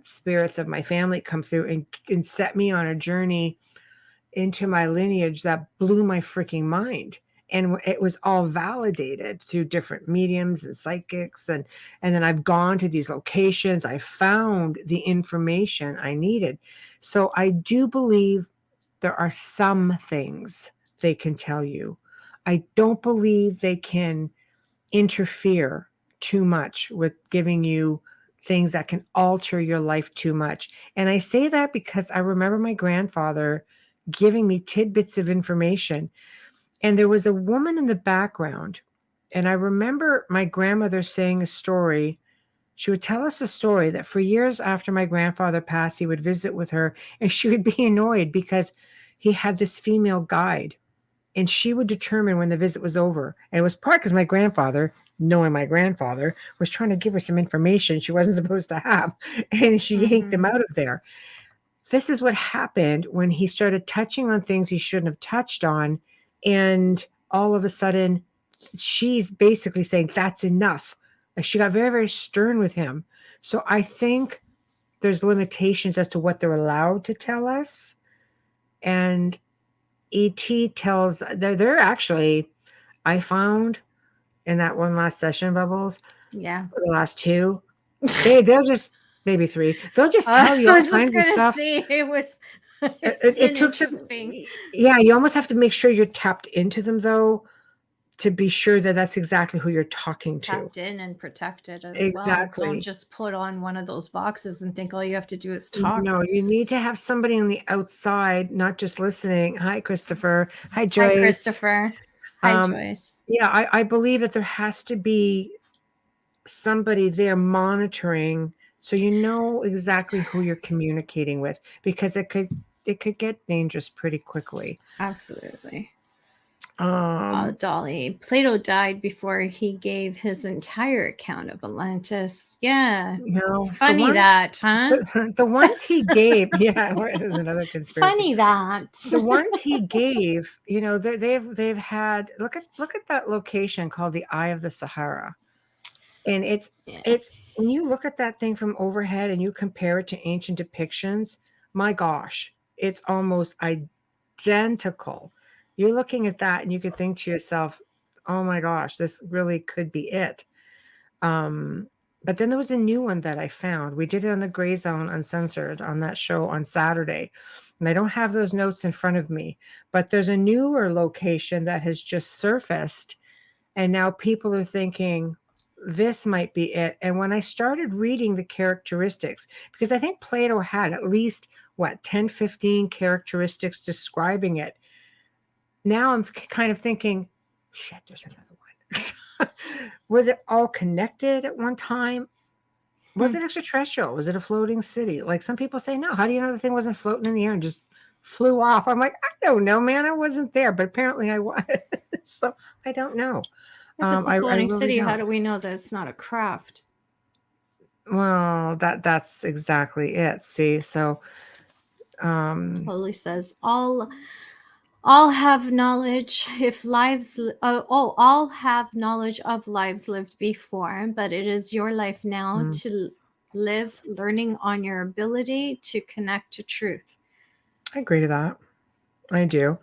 Speaker 1: spirits of my family come through and set me on a journey into my lineage that blew my freaking mind. And it was all validated through different mediums and psychics. And then I've gone to these locations. I found the information I needed. So I do believe there are some things they can tell you. I don't believe they can interfere too much with giving you things that can alter your life too much. And I say that because I remember my grandfather giving me tidbits of information. And there was a woman in the background. And I remember my grandmother saying a story She would tell us a story that for years after my grandfather passed, he would visit with her, and she would be annoyed because he had this female guide, and she would determine when the visit was over. And it was part because my grandfather, knowing my grandfather, was trying to give her some information she wasn't supposed to have, and she yanked him out of there. This is what happened when he started touching on things he shouldn't have touched on, and all of a sudden, she's basically saying, "That's enough." Like, she got very, very stern with him. So I think there's limitations as to what they're allowed to tell us. And ET tells, they're actually, I found in that one last session, Bubbles,
Speaker 2: Yeah.
Speaker 1: the last two, they'll just, maybe three, they'll just tell you
Speaker 2: I
Speaker 1: all
Speaker 2: was just
Speaker 1: kinds of
Speaker 2: gonna
Speaker 1: stuff.
Speaker 2: say it was.
Speaker 1: It took some, yeah, you almost have to make sure you're tapped into them, though, to be sure that that's exactly who you're talking to.
Speaker 2: Tapped in and protected as
Speaker 1: Exactly.
Speaker 2: well. Don't just put on one of those boxes and think all you have to do is talk.
Speaker 1: No, you need to have somebody on the outside, not just listening. Hi, Christopher. Hi, Joyce.
Speaker 2: Hi, Christopher. Hi, Joyce.
Speaker 1: Yeah, I believe that there has to be somebody there monitoring, so you know exactly who you're communicating with, because it could get dangerous pretty quickly.
Speaker 2: Absolutely.
Speaker 1: Um,
Speaker 2: Dolly, Plato died before he gave his entire account of Atlantis. Yeah.
Speaker 1: no,
Speaker 2: Funny that, huh?
Speaker 1: The ones he gave, yeah, there's another conspiracy.
Speaker 2: Funny that.
Speaker 1: The ones he gave, you know, they've had, look at that location called the Eye of the Sahara. And it's when you look at that thing from overhead and you compare it to ancient depictions, my gosh, it's almost identical. You're looking at that and you could think to yourself, oh my gosh, this really could be it. But then there was a new one that I found. We did it on the Gray Zone Uncensored on that show on Saturday. And I don't have those notes in front of me, but there's a newer location that has just surfaced. And now people are thinking, this might be it. And when I started reading the characteristics, because I think Plato had at least, 10, 15 characteristics describing it. Now I'm kind of thinking, shit, there's another one. Was it all connected at one time? Was it extraterrestrial? Was it a floating city? Like some people say, no. How do you know the thing wasn't floating in the air and just flew off? I'm like, I don't know, man. I wasn't there, but apparently I was. So I don't know.
Speaker 2: If it's a floating
Speaker 1: really
Speaker 2: city,
Speaker 1: don't.
Speaker 2: how do we know that it's not a craft?
Speaker 1: Well, that's exactly it. See, so
Speaker 2: Holy says all have knowledge if lives all have knowledge of lives lived before, but it is your life now to live, learning on your ability to connect to truth.
Speaker 1: I agree to that. I do.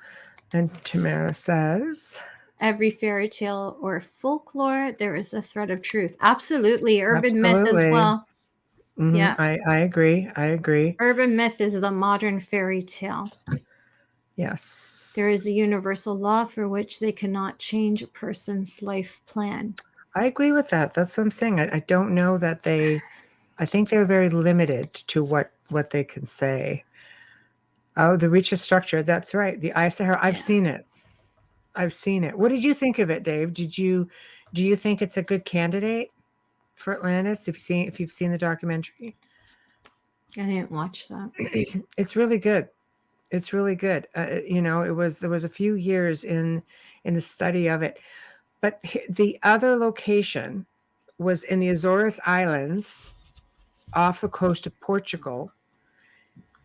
Speaker 1: And Tamara says,
Speaker 2: every fairy tale or folklore, there is a thread of truth. Absolutely. Urban myth as well.
Speaker 1: Mm-hmm.
Speaker 2: Yeah.
Speaker 1: I agree. I agree.
Speaker 2: Urban myth is the modern fairy tale.
Speaker 1: Yes.
Speaker 2: There is a universal law for which they cannot change a person's life plan.
Speaker 1: I agree with that. That's what I'm saying. I don't know that I think they're very limited to what they can say. Oh, the Reacher structure. That's right. The Eye of Sahara. I've seen it. What did you think of it, Dave? Do you think it's a good candidate for Atlantis? If you've seen the documentary?
Speaker 2: I didn't watch that.
Speaker 1: It's really good. It's really good. You know, there was a few years in the study of it, but the other location was in the Azores Islands off the coast of Portugal,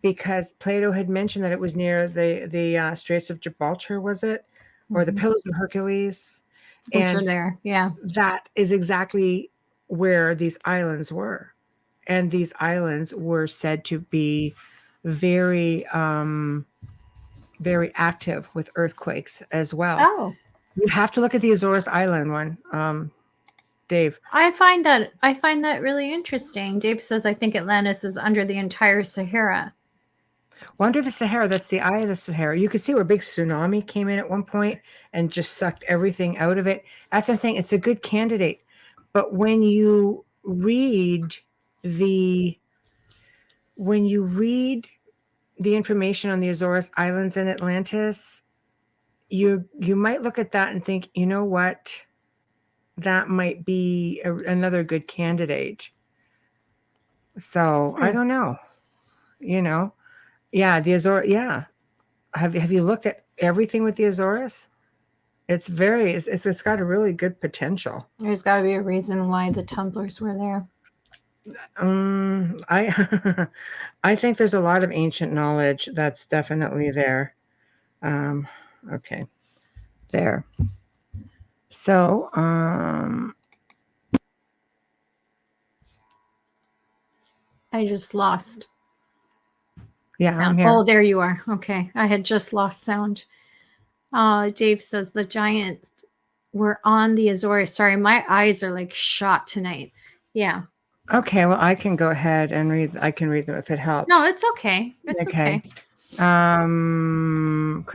Speaker 1: because Plato had mentioned that it was near the Straits of Gibraltar, was it? Or the Pillars of Hercules.
Speaker 2: Which are there, yeah.
Speaker 1: That is exactly where these islands were. And these islands were said to be very, very active with earthquakes as well.
Speaker 2: Oh.
Speaker 1: You have to look at the Azores Island one, Dave.
Speaker 2: I find that really interesting. Dave says, I think Atlantis is under the entire Sahara.
Speaker 1: Well, under the Sahara, that's the Eye of the Sahara. You could see where a big tsunami came in at one point and just sucked everything out of it. That's what I'm saying. It's a good candidate. But when you read the information on the Azores Islands in Atlantis, you might look at that and think, you know what? That might be another good candidate. So I
Speaker 2: Hmm.
Speaker 1: don't know. You know, yeah, the Azores. Yeah, have you looked at everything with the Azores? It's got a really good potential.
Speaker 2: There's got to be a reason why the Templars were there.
Speaker 1: I I think there's a lot of ancient knowledge that's definitely there. Um, okay, there. So,
Speaker 2: I just lost
Speaker 1: yeah, I'm
Speaker 2: sound. Oh,
Speaker 1: here.
Speaker 2: there you are. Okay. I had just lost sound. Dave says the Giants were on the Azores. Sorry, my eyes are like shot tonight. Yeah.
Speaker 1: Okay, well, I can go ahead and read. I can read them if it
Speaker 2: No,
Speaker 1: helps.
Speaker 2: it's okay. It's
Speaker 1: Okay.
Speaker 2: okay.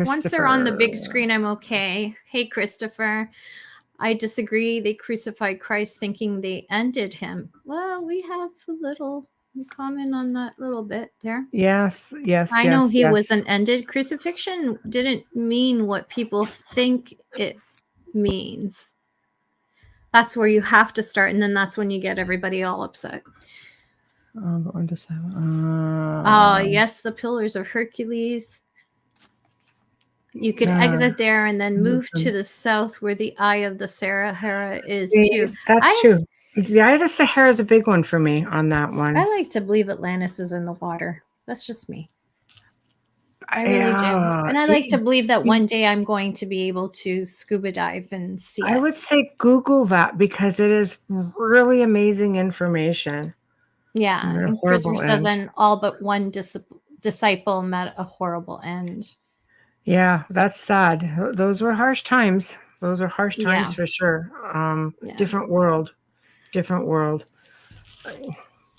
Speaker 2: Once they're on the big
Speaker 1: Christopher.
Speaker 2: screen, I'm okay. Hey, Christopher. I disagree. They crucified Christ thinking they ended him. Well, we have a little comment on that little bit there.
Speaker 1: Yes, yes,
Speaker 2: I know
Speaker 1: yes,
Speaker 2: he
Speaker 1: yes.
Speaker 2: wasn't ended. Crucifixion didn't mean what people think it means. That's where you have to start, and then that's when you get everybody all upset. Yes, the Pillars of Hercules. You could exit there and then move to the south where the Eye of the Sahara is too.
Speaker 1: That's
Speaker 2: I
Speaker 1: true. The Eye of the Sahara is a big one for me on that one.
Speaker 2: I like to believe Atlantis is in the water. That's just me. I really do.
Speaker 1: Yeah,
Speaker 2: And I like to believe that one day I'm going to be able to scuba dive and see
Speaker 1: I
Speaker 2: it.
Speaker 1: would say Google that because it is really amazing information.
Speaker 2: Yeah.
Speaker 1: And a
Speaker 2: And Christopher
Speaker 1: horrible
Speaker 2: says,
Speaker 1: end.
Speaker 2: and all but one disciple met a horrible end.
Speaker 1: Yeah, that's sad. Those were harsh times. Those are harsh times
Speaker 2: Yeah.
Speaker 1: for sure.
Speaker 2: Yeah.
Speaker 1: Different world. Different world.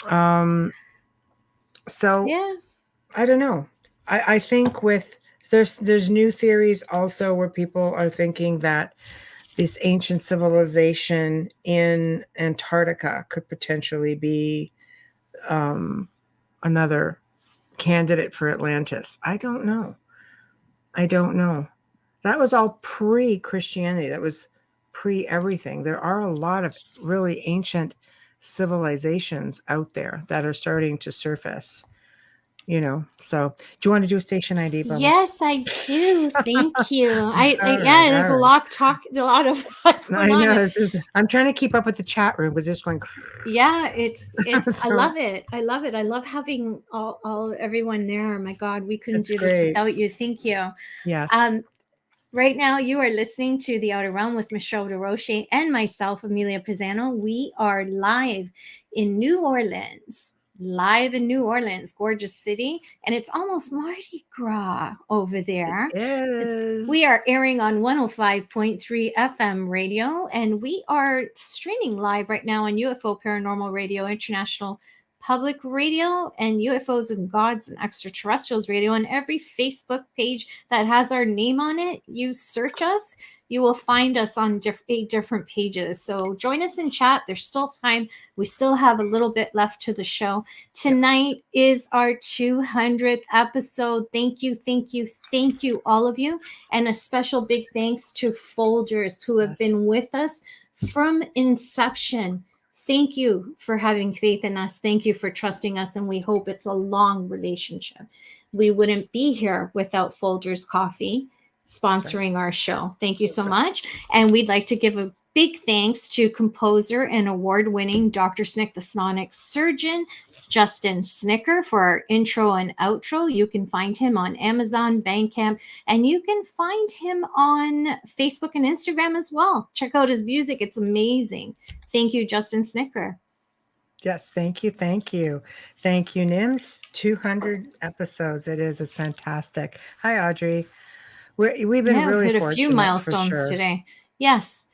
Speaker 1: Um, so
Speaker 2: Yeah.
Speaker 1: I don't know. I think with there's new theories also where people are thinking that this ancient civilization in Antarctica could potentially be another candidate for Atlantis. I don't know. I don't know. That was all pre Christianity. That was pre everything. There are a lot of really ancient civilizations out there that are starting to surface. So do you want to do a station ID, Bubbles?
Speaker 2: Yes, I do. Thank you.
Speaker 1: All right,
Speaker 2: Yeah, there's
Speaker 1: all
Speaker 2: a
Speaker 1: right.
Speaker 2: lot of going
Speaker 1: I know
Speaker 2: on.
Speaker 1: this is. I'm trying to keep up with the chat room. We're just going.
Speaker 2: Yeah, it's I
Speaker 1: So
Speaker 2: love it. I love it. I love having all everyone there. My God, we couldn't
Speaker 1: it's
Speaker 2: do this
Speaker 1: great.
Speaker 2: without you. Thank you.
Speaker 1: Yes.
Speaker 2: Right now, you are listening to The Outer Realm with Michelle DeRoche and myself, Amelia Pisano. We are live in New Orleans. Live in New Orleans, gorgeous city, and it's almost Mardi Gras over there. We
Speaker 1: Is.
Speaker 2: are airing on 105.3 FM radio, and we are streaming live right now on UFO Paranormal Radio International Public Radio and UFOs and Gods and Extraterrestrials Radio. And every Facebook page that has our name on it, you search us, you will find us on 8 different pages. So join us in chat. There's still time. We still have a little bit left to the show. Tonight is our 200th episode. Thank you, thank you, thank you, all of you. And a special big thanks to Folgers who have been with us from inception. Thank you for having faith in us. Thank you for trusting us. And we hope it's a long relationship. We wouldn't be here without Folgers Coffee sponsoring our show. Thank you so much. And we'd like to give a big thanks to composer and award-winning Dr. Snick, the sonic surgeon, Justin Snicker, for our intro and outro. You can find him on Amazon, Bandcamp, and you can find him on Facebook and Instagram as well. Check out his music. It's amazing. Thank you, Justin Snicker.
Speaker 1: Yes, thank you, thank you. Thank you, Nims. 200 episodes. It's fantastic. Hi, Audrey. We've been really
Speaker 2: hit a
Speaker 1: fortunate
Speaker 2: few milestones
Speaker 1: for sure.
Speaker 2: today. Yes.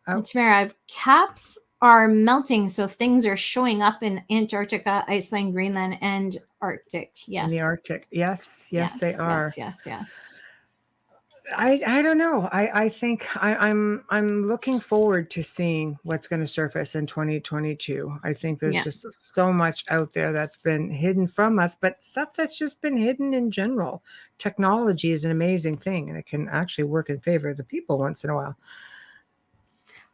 Speaker 1: Oh.
Speaker 2: And Tamara, caps are melting, so things are showing up in Antarctica, Iceland, Greenland, and Arctic. Yes.
Speaker 1: In the Arctic. Yes, they are.
Speaker 2: Yes.
Speaker 1: I don't know. I think I'm looking forward to seeing what's going to surface in 2022. I think there's just so much out there that's been hidden from us, but stuff that's just been hidden in general. Technology is an amazing thing, and it can actually work in favor of the people once in a while.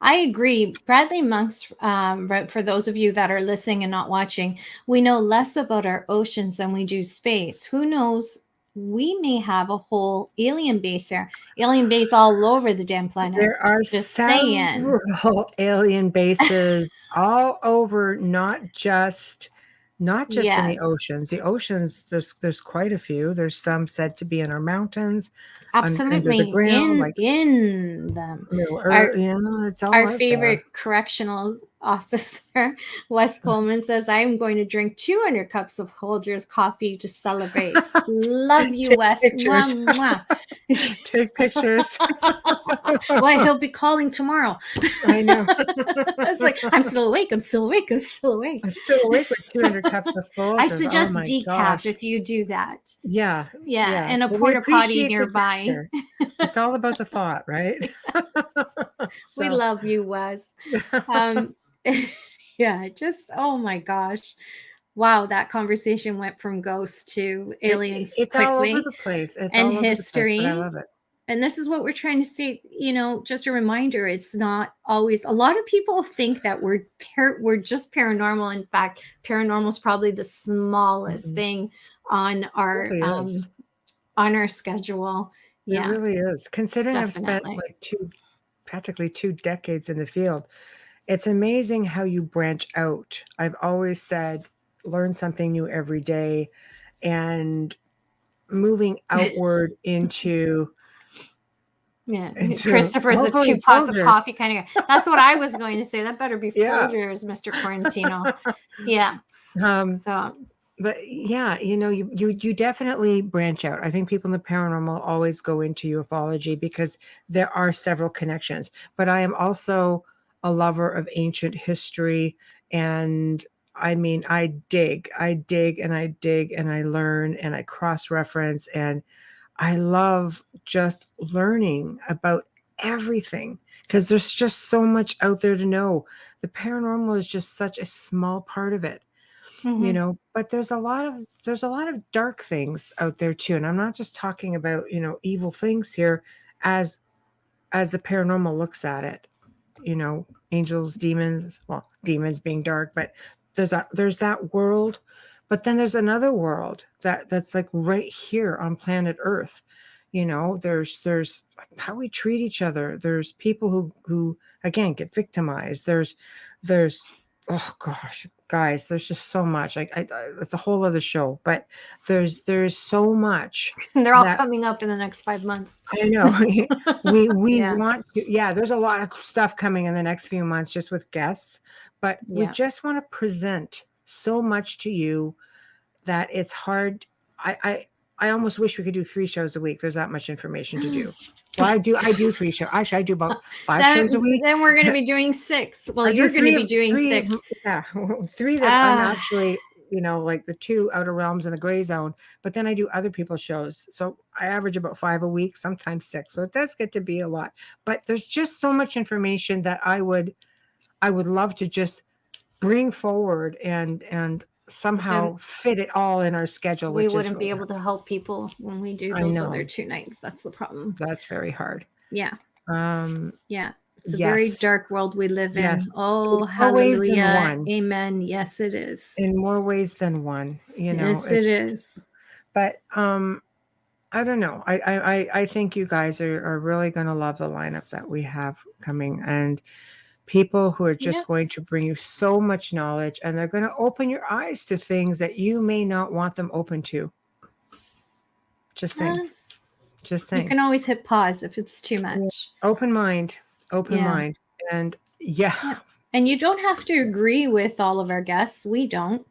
Speaker 2: I agree. Bradley Monk's, right, for those of you that are listening and not watching, we know less about our oceans than we do space. Who knows? We may have a whole alien base there. Alien base all over the damn planet.
Speaker 1: There are
Speaker 2: Just saying.
Speaker 1: several alien bases all over, not just in the
Speaker 2: Yes.
Speaker 1: oceans. The oceans, there's quite a few. There's some said to be in our mountains, under the
Speaker 2: Absolutely.
Speaker 1: ground, like
Speaker 2: In them.
Speaker 1: Middle
Speaker 2: Our
Speaker 1: Earth. You know, it's all
Speaker 2: Our
Speaker 1: out there.
Speaker 2: favorite correctional officer, Wes Coleman, says, I'm going to drink 200 cups of Folgers coffee to celebrate. Love you,
Speaker 1: Take
Speaker 2: Wes.
Speaker 1: pictures.
Speaker 2: Mwah, mwah.
Speaker 1: Take pictures.
Speaker 2: Why, he'll be calling tomorrow.
Speaker 1: I know.
Speaker 2: It's like, I'm still awake. I'm still awake. I'm still awake.
Speaker 1: I'm still awake with 200 cups of Folgers.
Speaker 2: I suggest
Speaker 1: oh my
Speaker 2: decaf
Speaker 1: gosh.
Speaker 2: if you do that.
Speaker 1: Yeah.
Speaker 2: Yeah, and a
Speaker 1: Well, we
Speaker 2: porta potty
Speaker 1: appreciate the
Speaker 2: nearby.
Speaker 1: gesture. It's all about the thought, right?
Speaker 2: We
Speaker 1: So,
Speaker 2: love you, Wes. Yeah, just, oh my gosh. Wow, that conversation went from ghosts to aliens
Speaker 1: it's all
Speaker 2: quickly.
Speaker 1: over the place. It's
Speaker 2: And
Speaker 1: all over
Speaker 2: history.
Speaker 1: the place, but I love it.
Speaker 2: And this is what we're trying to say, you know, just a reminder, it's not always, a lot of people think that we're just paranormal. In fact, paranormal is probably the smallest thing on our
Speaker 1: It really is.
Speaker 2: on our schedule. Yeah,
Speaker 1: It really is. Considering
Speaker 2: definitely.
Speaker 1: I've spent like practically 2 decades in the field, it's amazing how you branch out. I've always said, learn something new every day, and moving outward into
Speaker 2: Yeah,
Speaker 1: into
Speaker 2: Christopher's a
Speaker 1: hopefully
Speaker 2: 2 pots of
Speaker 1: Folgers.
Speaker 2: coffee kind of guy. That's what I was going to say. That better be
Speaker 1: Yeah.
Speaker 2: Folgers, Mr. Quarantino. Yeah. So
Speaker 1: But yeah, you know, you definitely branch out. I think people in the paranormal always go into ufology because there are several connections. But I am also a lover of ancient history, and I mean, I dig and I dig and I learn and I cross-reference, and I love just learning about everything because there's just so much out there to know. The paranormal is just such a small part of it, you know, but there's a lot of dark things out there too. And I'm not just talking about, you know, evil things here as the paranormal looks at it, you know, angels, demons, well, demons being dark, but there's that world. But then there's another world that's like right here on planet Earth. You know, there's how we treat each other. There's people who again get victimized. There's oh gosh, guys, there's just so much. It's a whole other show, but there's so much.
Speaker 2: they're all coming up in the next 5 months.
Speaker 1: I know. we
Speaker 2: Yeah.
Speaker 1: want to, there's a lot of stuff coming in the next few months just with guests, but we
Speaker 2: Yeah.
Speaker 1: just want to present so much to you that it's hard. I almost wish we could do 3 shows a week. There's that much information to do. Well, I do 3 shows. Actually, I do about 5 shows a week.
Speaker 2: Then we're going to be doing 6. Well,
Speaker 1: I do
Speaker 2: you're going to
Speaker 1: 3
Speaker 2: be doing
Speaker 1: 3
Speaker 2: 6.
Speaker 1: Yeah, 3 that I'm actually, you know, like the 2 Outer Realms and the Gray Zone, but then I do other people's shows. So I average about 5 a week, sometimes 6. So it does get to be a lot. But there's just so much information that I would love to just bring forward and somehow fit it all in our schedule.
Speaker 2: We wouldn't be able to help people when we do those other 2 nights. That's the problem.
Speaker 1: That's very hard.
Speaker 2: Yeah. Yeah. It's a
Speaker 1: Yes.
Speaker 2: very dark world we live in.
Speaker 1: Yes.
Speaker 2: Oh,
Speaker 1: In more ways than
Speaker 2: hallelujah.
Speaker 1: one.
Speaker 2: Amen. Yes, it is.
Speaker 1: In more ways than one, you know.
Speaker 2: Yes, it is.
Speaker 1: But I don't know. I think you guys are really going to love the lineup that we have coming, and people who are just going to bring you so much knowledge, and they're going to open your eyes to things that you may not want them open to. Just saying. Just saying.
Speaker 2: You can always hit pause if it's too much.
Speaker 1: Open mind. And
Speaker 2: and you don't have to agree with all of our guests. We don't.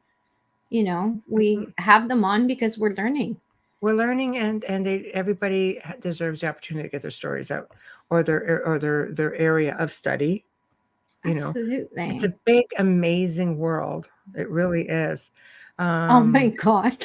Speaker 2: You know, we have them on because we're learning.
Speaker 1: We're learning, and everybody deserves the opportunity to get their stories out, or their area of study. You
Speaker 2: Absolutely.
Speaker 1: know, it's a big, amazing world. It really is.
Speaker 2: Oh my God.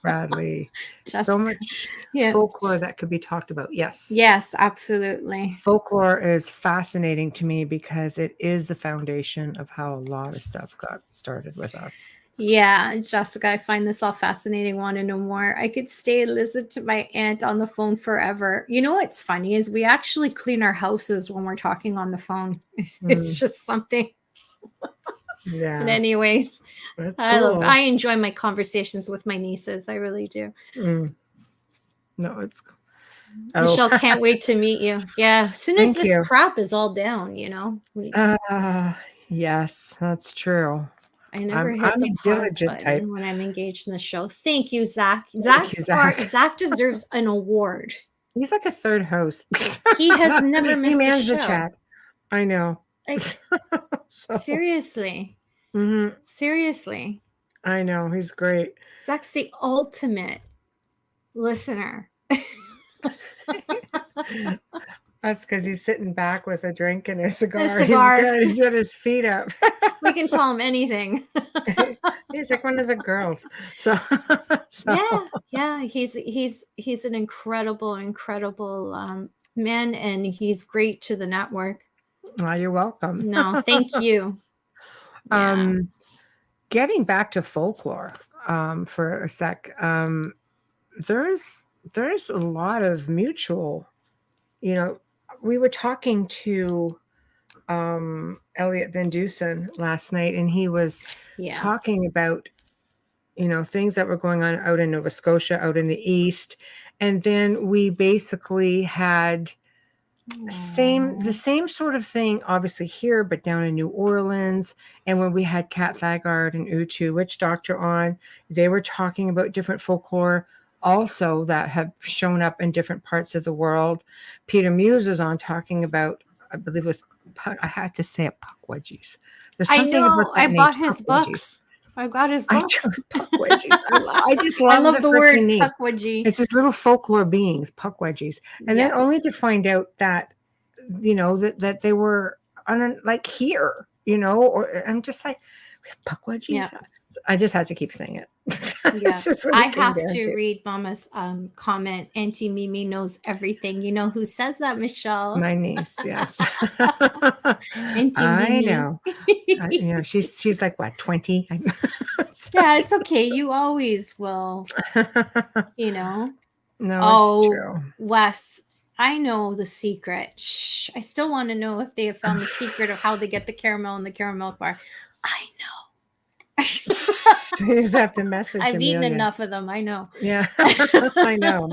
Speaker 1: Bradley, so much folklore that could be talked about. Yes,
Speaker 2: absolutely.
Speaker 1: Folklore is fascinating to me because it is the foundation of how a lot of stuff got started with us.
Speaker 2: Yeah, Jessica, I find this all fascinating. Want to know more? I could stay and listen to my aunt on the phone forever. You know what's funny is we actually clean our houses when we're talking on the phone. It's
Speaker 1: Mm,
Speaker 2: just something. But
Speaker 1: yeah,
Speaker 2: anyways,
Speaker 1: that's
Speaker 2: I
Speaker 1: cool.
Speaker 2: enjoy my conversations with my nieces. I really do.
Speaker 1: Mm, no, it's oh,
Speaker 2: Michelle, can't wait to meet you. Yeah, as soon as
Speaker 1: thank
Speaker 2: this
Speaker 1: you.
Speaker 2: crap is all down,
Speaker 1: Uh, yes, that's true.
Speaker 2: I never
Speaker 1: I'm
Speaker 2: hit the
Speaker 1: a
Speaker 2: pause
Speaker 1: diligent type.
Speaker 2: button when I'm engaged in the show. Thank you, Zach.
Speaker 1: Thank you, Zach.
Speaker 2: Zach deserves an award.
Speaker 1: He's like a third host.
Speaker 2: He has never
Speaker 1: He
Speaker 2: missed a
Speaker 1: mans the
Speaker 2: show.
Speaker 1: chat. I know.
Speaker 2: Like,
Speaker 1: So,
Speaker 2: seriously.
Speaker 1: mhm,
Speaker 2: Seriously.
Speaker 1: I know. He's great.
Speaker 2: Zach's the ultimate listener.
Speaker 1: That's because he's sitting back with a drink and a
Speaker 2: A
Speaker 1: cigar. He's
Speaker 2: cigar.
Speaker 1: good. He's got his feet up.
Speaker 2: We can
Speaker 1: So,
Speaker 2: tell him anything.
Speaker 1: he's like one of the girls. So,
Speaker 2: Yeah,
Speaker 1: so
Speaker 2: yeah. He's an incredible, incredible man, and he's great to the network.
Speaker 1: you're welcome.
Speaker 2: No, thank you. Yeah.
Speaker 1: Um, Getting back to folklore for a sec, there's there's a lot of mutual. You know, we were talking to Elliot Van Dusen last night, and he was
Speaker 2: Yeah.
Speaker 1: talking about things that were going on out in Nova Scotia, out in the east, and then we basically had the same sort of thing, obviously here, but down in New Orleans. And when we had Kat Thagard and Utu Witch Doctor on, they were talking about different folklore also that have shown up in different parts of the world. Peter Muse was on talking about, I believe it was, I had to say it, Pukwudgies. There's
Speaker 2: I
Speaker 1: something about
Speaker 2: know.
Speaker 1: that
Speaker 2: I
Speaker 1: name,
Speaker 2: bought his
Speaker 1: Pukwudgies.
Speaker 2: books. I got his
Speaker 1: I
Speaker 2: books.
Speaker 1: chose Pukwudgies. I just
Speaker 2: I
Speaker 1: love
Speaker 2: love
Speaker 1: the
Speaker 2: the word
Speaker 1: freaking name.
Speaker 2: Pukwudgie.
Speaker 1: It's these little folklore beings, Pukwudgies. And then
Speaker 2: Yes.
Speaker 1: only to find out that, that they were on like here, or I'm just like, Pukwudgies.
Speaker 2: Yeah.
Speaker 1: I just had to keep saying it.
Speaker 2: Yeah.
Speaker 1: It's just what
Speaker 2: I
Speaker 1: it came
Speaker 2: have
Speaker 1: down
Speaker 2: to read Mama's comment. Auntie Mimi knows everything. You know who says that, Michelle?
Speaker 1: My niece, yes.
Speaker 2: Auntie
Speaker 1: I
Speaker 2: Mimi.
Speaker 1: know. She's like what, 20?
Speaker 2: Yeah, it's okay. You always will,
Speaker 1: No,
Speaker 2: Oh,
Speaker 1: it's true.
Speaker 2: Wes, I know the secret. Shh. I still want to know if they have found the secret of how they get the caramel in the caramel bar. I know.
Speaker 1: You just have to message
Speaker 2: I've eaten
Speaker 1: Amelia.
Speaker 2: enough of them. I know.
Speaker 1: Yeah, I know.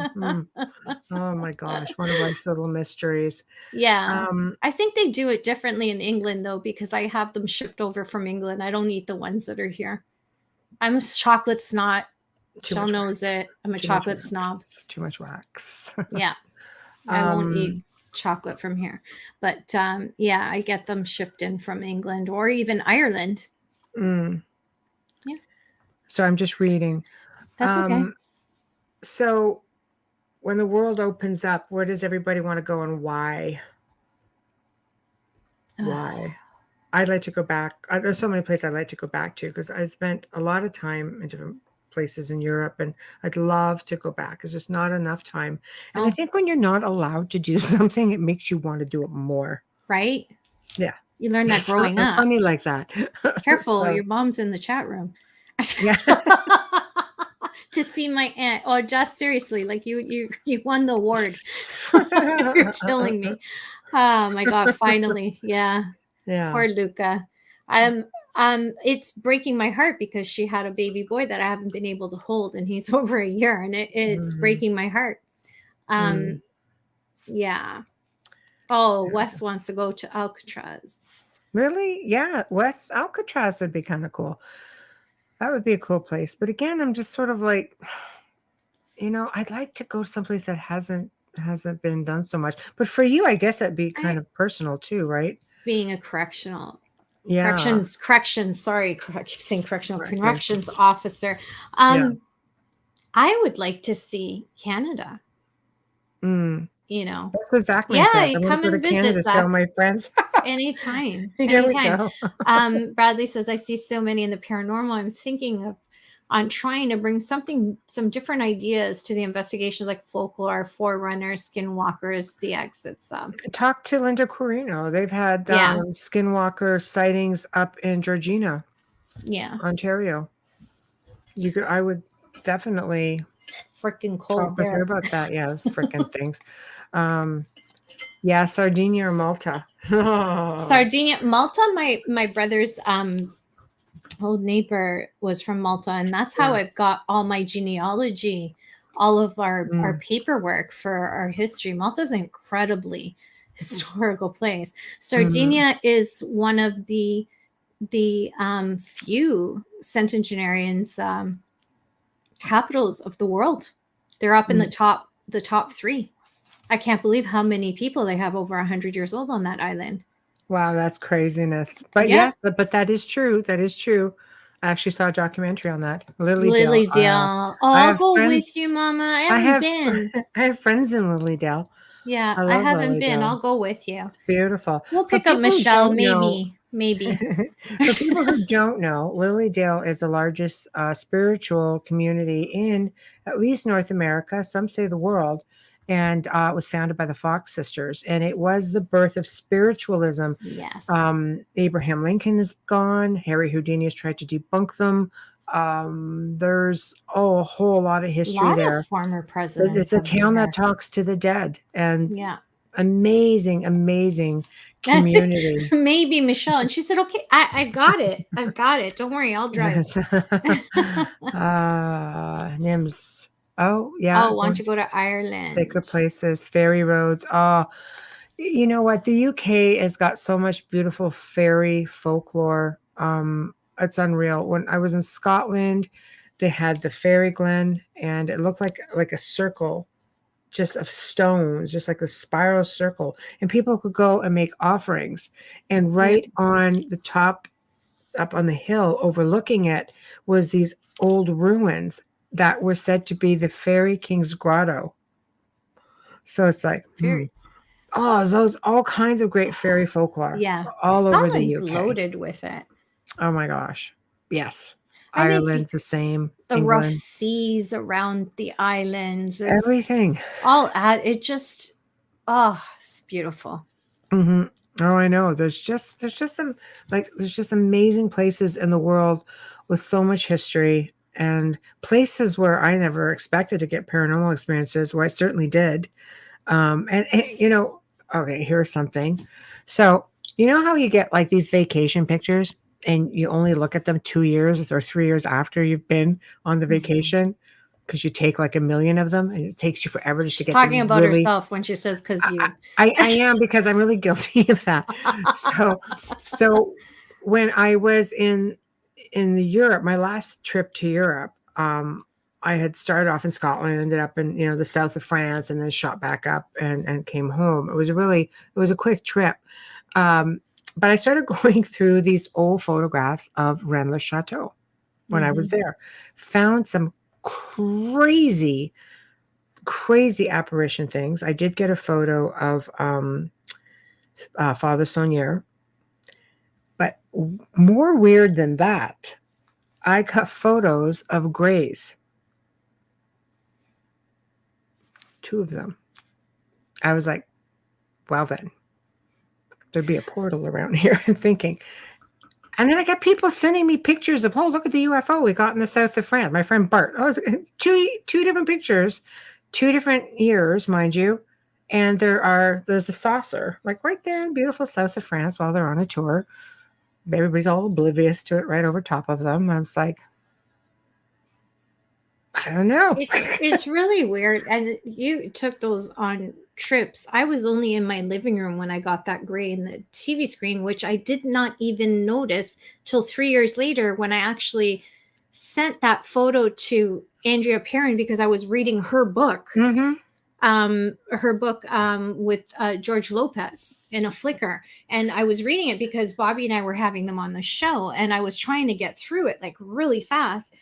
Speaker 1: Oh my gosh, one of life's little mysteries.
Speaker 2: Yeah. I think they do it differently in England, though, because I have them shipped over from England. I don't eat the ones that are here. I'm a chocolate snot. Michelle knows it. I'm a chocolate snob.
Speaker 1: Too much wax.
Speaker 2: Yeah. I won't eat chocolate from here. But yeah, I get them shipped in from England or even Ireland.
Speaker 1: Yeah. So I'm just reading.
Speaker 2: That's okay.
Speaker 1: So when the world opens up, where does everybody want to go and why? Why? I'd like to go back. There's so many places I'd like to go back to because I spent a lot of time in different places in Europe, and I'd love to go back. There's just not enough time. And I think when you're not allowed to do something, it makes you want to do it more.
Speaker 2: Right?
Speaker 1: Yeah.
Speaker 2: You learn that growing up.
Speaker 1: Funny like that.
Speaker 2: Careful, your mom's in the chat room.
Speaker 1: Yeah.
Speaker 2: To see my aunt. Oh, just seriously, like you won the award. You're killing me. Oh my god, finally. Yeah.
Speaker 1: Yeah.
Speaker 2: Poor Luca. It's breaking my heart because she had a baby boy that I haven't been able to hold, and he's over a year, and it's breaking my heart. Yeah. Oh, Wes wants to go to Alcatraz.
Speaker 1: Really? Yeah. West Alcatraz would be kind of cool. That would be a cool place. But again, I'm just sort of like, I'd like to go someplace that hasn't been done so much. But for you, I guess that'd be kind of personal too, right?
Speaker 2: Being a corrections. Sorry, I keep saying corrections officer. I would like to see Canada.
Speaker 1: That's what Zachman says. I'm
Speaker 2: come
Speaker 1: going to
Speaker 2: and
Speaker 1: go to Canada
Speaker 2: visit,
Speaker 1: to see all my friends.
Speaker 2: Anytime.
Speaker 1: There we go.
Speaker 2: Bradley says, I see so many in the paranormal. I'm thinking on trying to bring some different ideas to the investigation, like folklore, forerunners, skinwalkers, the exits.
Speaker 1: Talk to Linda Corino. They've had skinwalker sightings up in Georgina, Ontario. You could. I would definitely
Speaker 2: Freaking cold
Speaker 1: talk with her
Speaker 2: there.
Speaker 1: about that. Yeah, freaking things. Um, yeah, Sardinia or Malta.
Speaker 2: Sardinia, Malta. My brother's old neighbor was from Malta, and that's how
Speaker 1: Yeah.
Speaker 2: I've got all my genealogy, all of our
Speaker 1: Mm,
Speaker 2: paperwork for our history. Malta's an incredibly historical place.
Speaker 1: mhm,
Speaker 2: Sardinia is one of the few centenarians capitals of the world. They're up in
Speaker 1: mm.
Speaker 2: the top three. I can't believe how many people they have over 100 years old on that island.
Speaker 1: Wow, that's craziness. But
Speaker 2: Yeah.
Speaker 1: yes, but that is true. That is true. I actually saw a documentary on that. Lilydale.
Speaker 2: Lily Dale. Oh,
Speaker 1: I
Speaker 2: I'll
Speaker 1: have
Speaker 2: go with
Speaker 1: friends.
Speaker 2: you, Mama. I
Speaker 1: I
Speaker 2: haven't
Speaker 1: have
Speaker 2: been.
Speaker 1: I have friends in Lilydale.
Speaker 2: Yeah,
Speaker 1: I
Speaker 2: I
Speaker 1: love
Speaker 2: haven't been.
Speaker 1: Lilydale.
Speaker 2: I'll go with you.
Speaker 1: It's beautiful.
Speaker 2: We'll
Speaker 1: For
Speaker 2: pick up
Speaker 1: people who
Speaker 2: Michelle,
Speaker 1: don't know,
Speaker 2: maybe. Maybe.
Speaker 1: for people who don't know, Lilydale is the largest spiritual community in at least North America, some say the world, and it was founded by the Fox sisters. And it was the birth of spiritualism.
Speaker 2: Yes.
Speaker 1: Abraham Lincoln is gone. Harry Houdini has tried to debunk them. There's a whole lot of
Speaker 2: A
Speaker 1: history
Speaker 2: lot of
Speaker 1: there.
Speaker 2: former presidents
Speaker 1: It's a
Speaker 2: have been
Speaker 1: town that
Speaker 2: here.
Speaker 1: talks to the dead, and
Speaker 2: Yeah.
Speaker 1: amazing, amazing
Speaker 2: That's it.
Speaker 1: community.
Speaker 2: Maybe Michelle. And she said, okay, I've got it. I've got it. Don't worry, I'll drive.
Speaker 1: Yes. Nims. Oh, yeah.
Speaker 2: Oh, why don't you go to
Speaker 1: Sacred
Speaker 2: Ireland?
Speaker 1: places, fairy roads. Oh, you know what? The UK has got so much beautiful fairy folklore. It's unreal. When I was in Scotland, they had the fairy glen, and it looked like a circle just of stones, just like a spiral circle. And people could go and make offerings. And
Speaker 2: Yeah.
Speaker 1: right on the top, up on the hill overlooking it, was these old ruins that were said to be the Fairy King's Grotto. So it's like,
Speaker 2: Very.
Speaker 1: oh, those all kinds of great fairy folklore
Speaker 2: Yeah.
Speaker 1: all over the
Speaker 2: Scotland's
Speaker 1: UK.
Speaker 2: loaded with it.
Speaker 1: Oh my gosh. Yes.
Speaker 2: I think
Speaker 1: Ireland's the same.
Speaker 2: the rough
Speaker 1: England,
Speaker 2: seas around the islands, it's
Speaker 1: everything.
Speaker 2: all at it just, oh, it's beautiful.
Speaker 1: Hmm. Oh, I know. There's just amazing places in the world with so much history, and places where I never expected to get paranormal experiences, where I certainly did. And okay, here's something. So, you know how you get like these vacation pictures and you only look at them 2 years or 3 years after you've been on the
Speaker 2: Mhm.
Speaker 1: vacation because you take like a million of them and it takes you forever just to
Speaker 2: She's
Speaker 1: get
Speaker 2: talking
Speaker 1: them
Speaker 2: about
Speaker 1: really.
Speaker 2: herself when she says, because
Speaker 1: I, I,
Speaker 2: you.
Speaker 1: I am, because I'm really guilty of that. So when I was in the Europe, my last trip to Europe, I had started off in Scotland, ended up in the south of France, and then shot back up and came home. It was a quick trip, but I started going through these old photographs of Rennes Chateau when I was
Speaker 2: Mhm.
Speaker 1: there. Found some crazy, crazy apparition things. I did get a photo of Father Saunier, but more weird than that, I got photos of Greys, 2 of them. I was like, well then, there'd be a portal around here. I'm thinking. And then I got people sending me pictures of, oh, look at the UFO we got in the south of France. My friend Bart. Oh, it's two different pictures, 2 different years, mind you. And there's a saucer, like right there in beautiful south of France while they're on a tour. Everybody's all oblivious to it right over top of them. I was like, I don't know.
Speaker 2: It's really weird. And you took those on trips. I was only in my living room when I got that gray in the TV screen, which I did not even notice till 3 years later when I actually sent that photo to Andrea Perrin because I was reading her book.
Speaker 1: Mm-hmm.
Speaker 2: With George Lopez in a Flickr. And I was reading it because Bobby and I were having them on the show, and I was trying to get through it like really fast.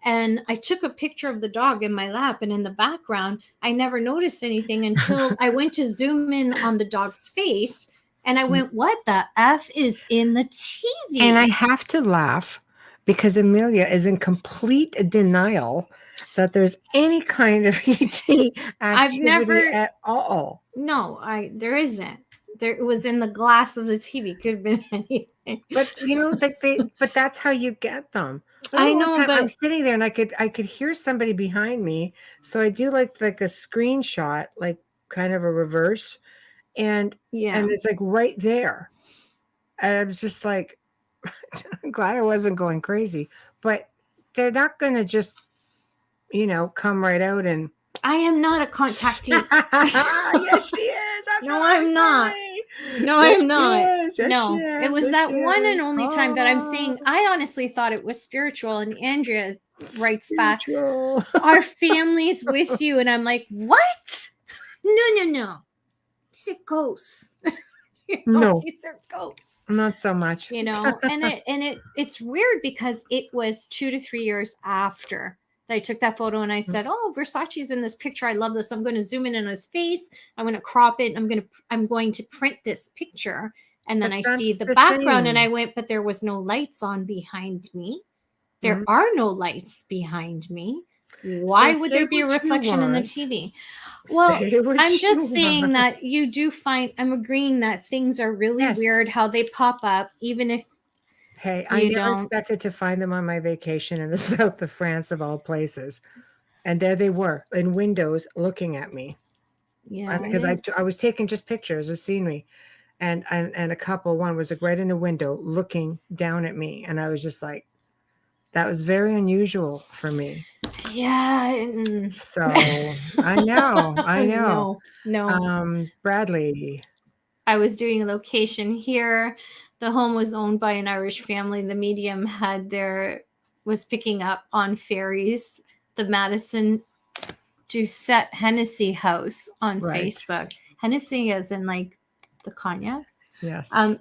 Speaker 2: And I took a picture of the dog in my lap, and in the background, I never noticed anything until I went to zoom in on the dog's face. And I went, what the F is in the TV?
Speaker 1: And I have to laugh because Amelia is in complete denial that there's any kind of ET activity at all.
Speaker 2: No, there isn't. There, it was in the glass of the TV. Could have been any.
Speaker 1: But but that's how you get them.
Speaker 2: I
Speaker 1: Remember one
Speaker 2: know,
Speaker 1: time I'm
Speaker 2: but
Speaker 1: sitting there and I could hear somebody behind me. So I do like a screenshot, like kind of a reverse, and
Speaker 2: yeah.
Speaker 1: it's like right there. And I was just like, I'm glad I wasn't going crazy. But they're not gonna just, come right out and
Speaker 2: I am not a contactee.
Speaker 1: yes, she is. That's what
Speaker 2: No,
Speaker 1: I
Speaker 2: I'm not.
Speaker 1: say.
Speaker 2: No,
Speaker 1: Yes,
Speaker 2: I'm
Speaker 1: she
Speaker 2: not.
Speaker 1: is. Yes, she
Speaker 2: No, it
Speaker 1: is.
Speaker 2: was
Speaker 1: Yes,
Speaker 2: that
Speaker 1: she
Speaker 2: one and
Speaker 1: is.
Speaker 2: only time that I'm
Speaker 1: Oh,
Speaker 2: saying I honestly thought it was spiritual. And Andrea writes back,
Speaker 1: spiritual.
Speaker 2: our family's with you. And I'm like, what? No, no, no. These are ghosts.
Speaker 1: No,
Speaker 2: These are ghosts.
Speaker 1: not so much.
Speaker 2: It's weird because it was 2 to 3 years after that I took that photo and I said, "Oh, Versace's in this picture. I love this. I'm going to zoom in on his face. I'm going to crop it. I'm going to print this picture." And then
Speaker 1: But
Speaker 2: I see
Speaker 1: that's
Speaker 2: the
Speaker 1: the
Speaker 2: background and I
Speaker 1: thing.
Speaker 2: went, "But there was no lights on behind me. There
Speaker 1: Mhm.
Speaker 2: are no lights behind me.
Speaker 1: So
Speaker 2: Why would
Speaker 1: say
Speaker 2: there be a
Speaker 1: what you
Speaker 2: reflection in the
Speaker 1: want.
Speaker 2: TV?" Well,
Speaker 1: Say what
Speaker 2: I'm
Speaker 1: you
Speaker 2: just saying
Speaker 1: want.
Speaker 2: that you do find, I'm agreeing that things are really
Speaker 1: Yes.
Speaker 2: weird how they pop up, even if
Speaker 1: Hey, I
Speaker 2: you
Speaker 1: never
Speaker 2: don't.
Speaker 1: expected to find them on my vacation in the south of France, of all places. And there they were in windows looking at me.
Speaker 2: Yeah.
Speaker 1: Because I was taking just pictures of scenery, and a couple, one was like right in the window looking down at me, and I was just like, that was very unusual for me.
Speaker 2: Yeah.
Speaker 1: So I know, I know.
Speaker 2: No, no.
Speaker 1: Bradley.
Speaker 2: I was doing a location here. The home was owned by an Irish family. The medium was picking up on ferries, the Madison Doucette Hennessy house on
Speaker 1: Right.
Speaker 2: Facebook. Hennessy as in like the cognac.
Speaker 1: Yes.
Speaker 2: Um,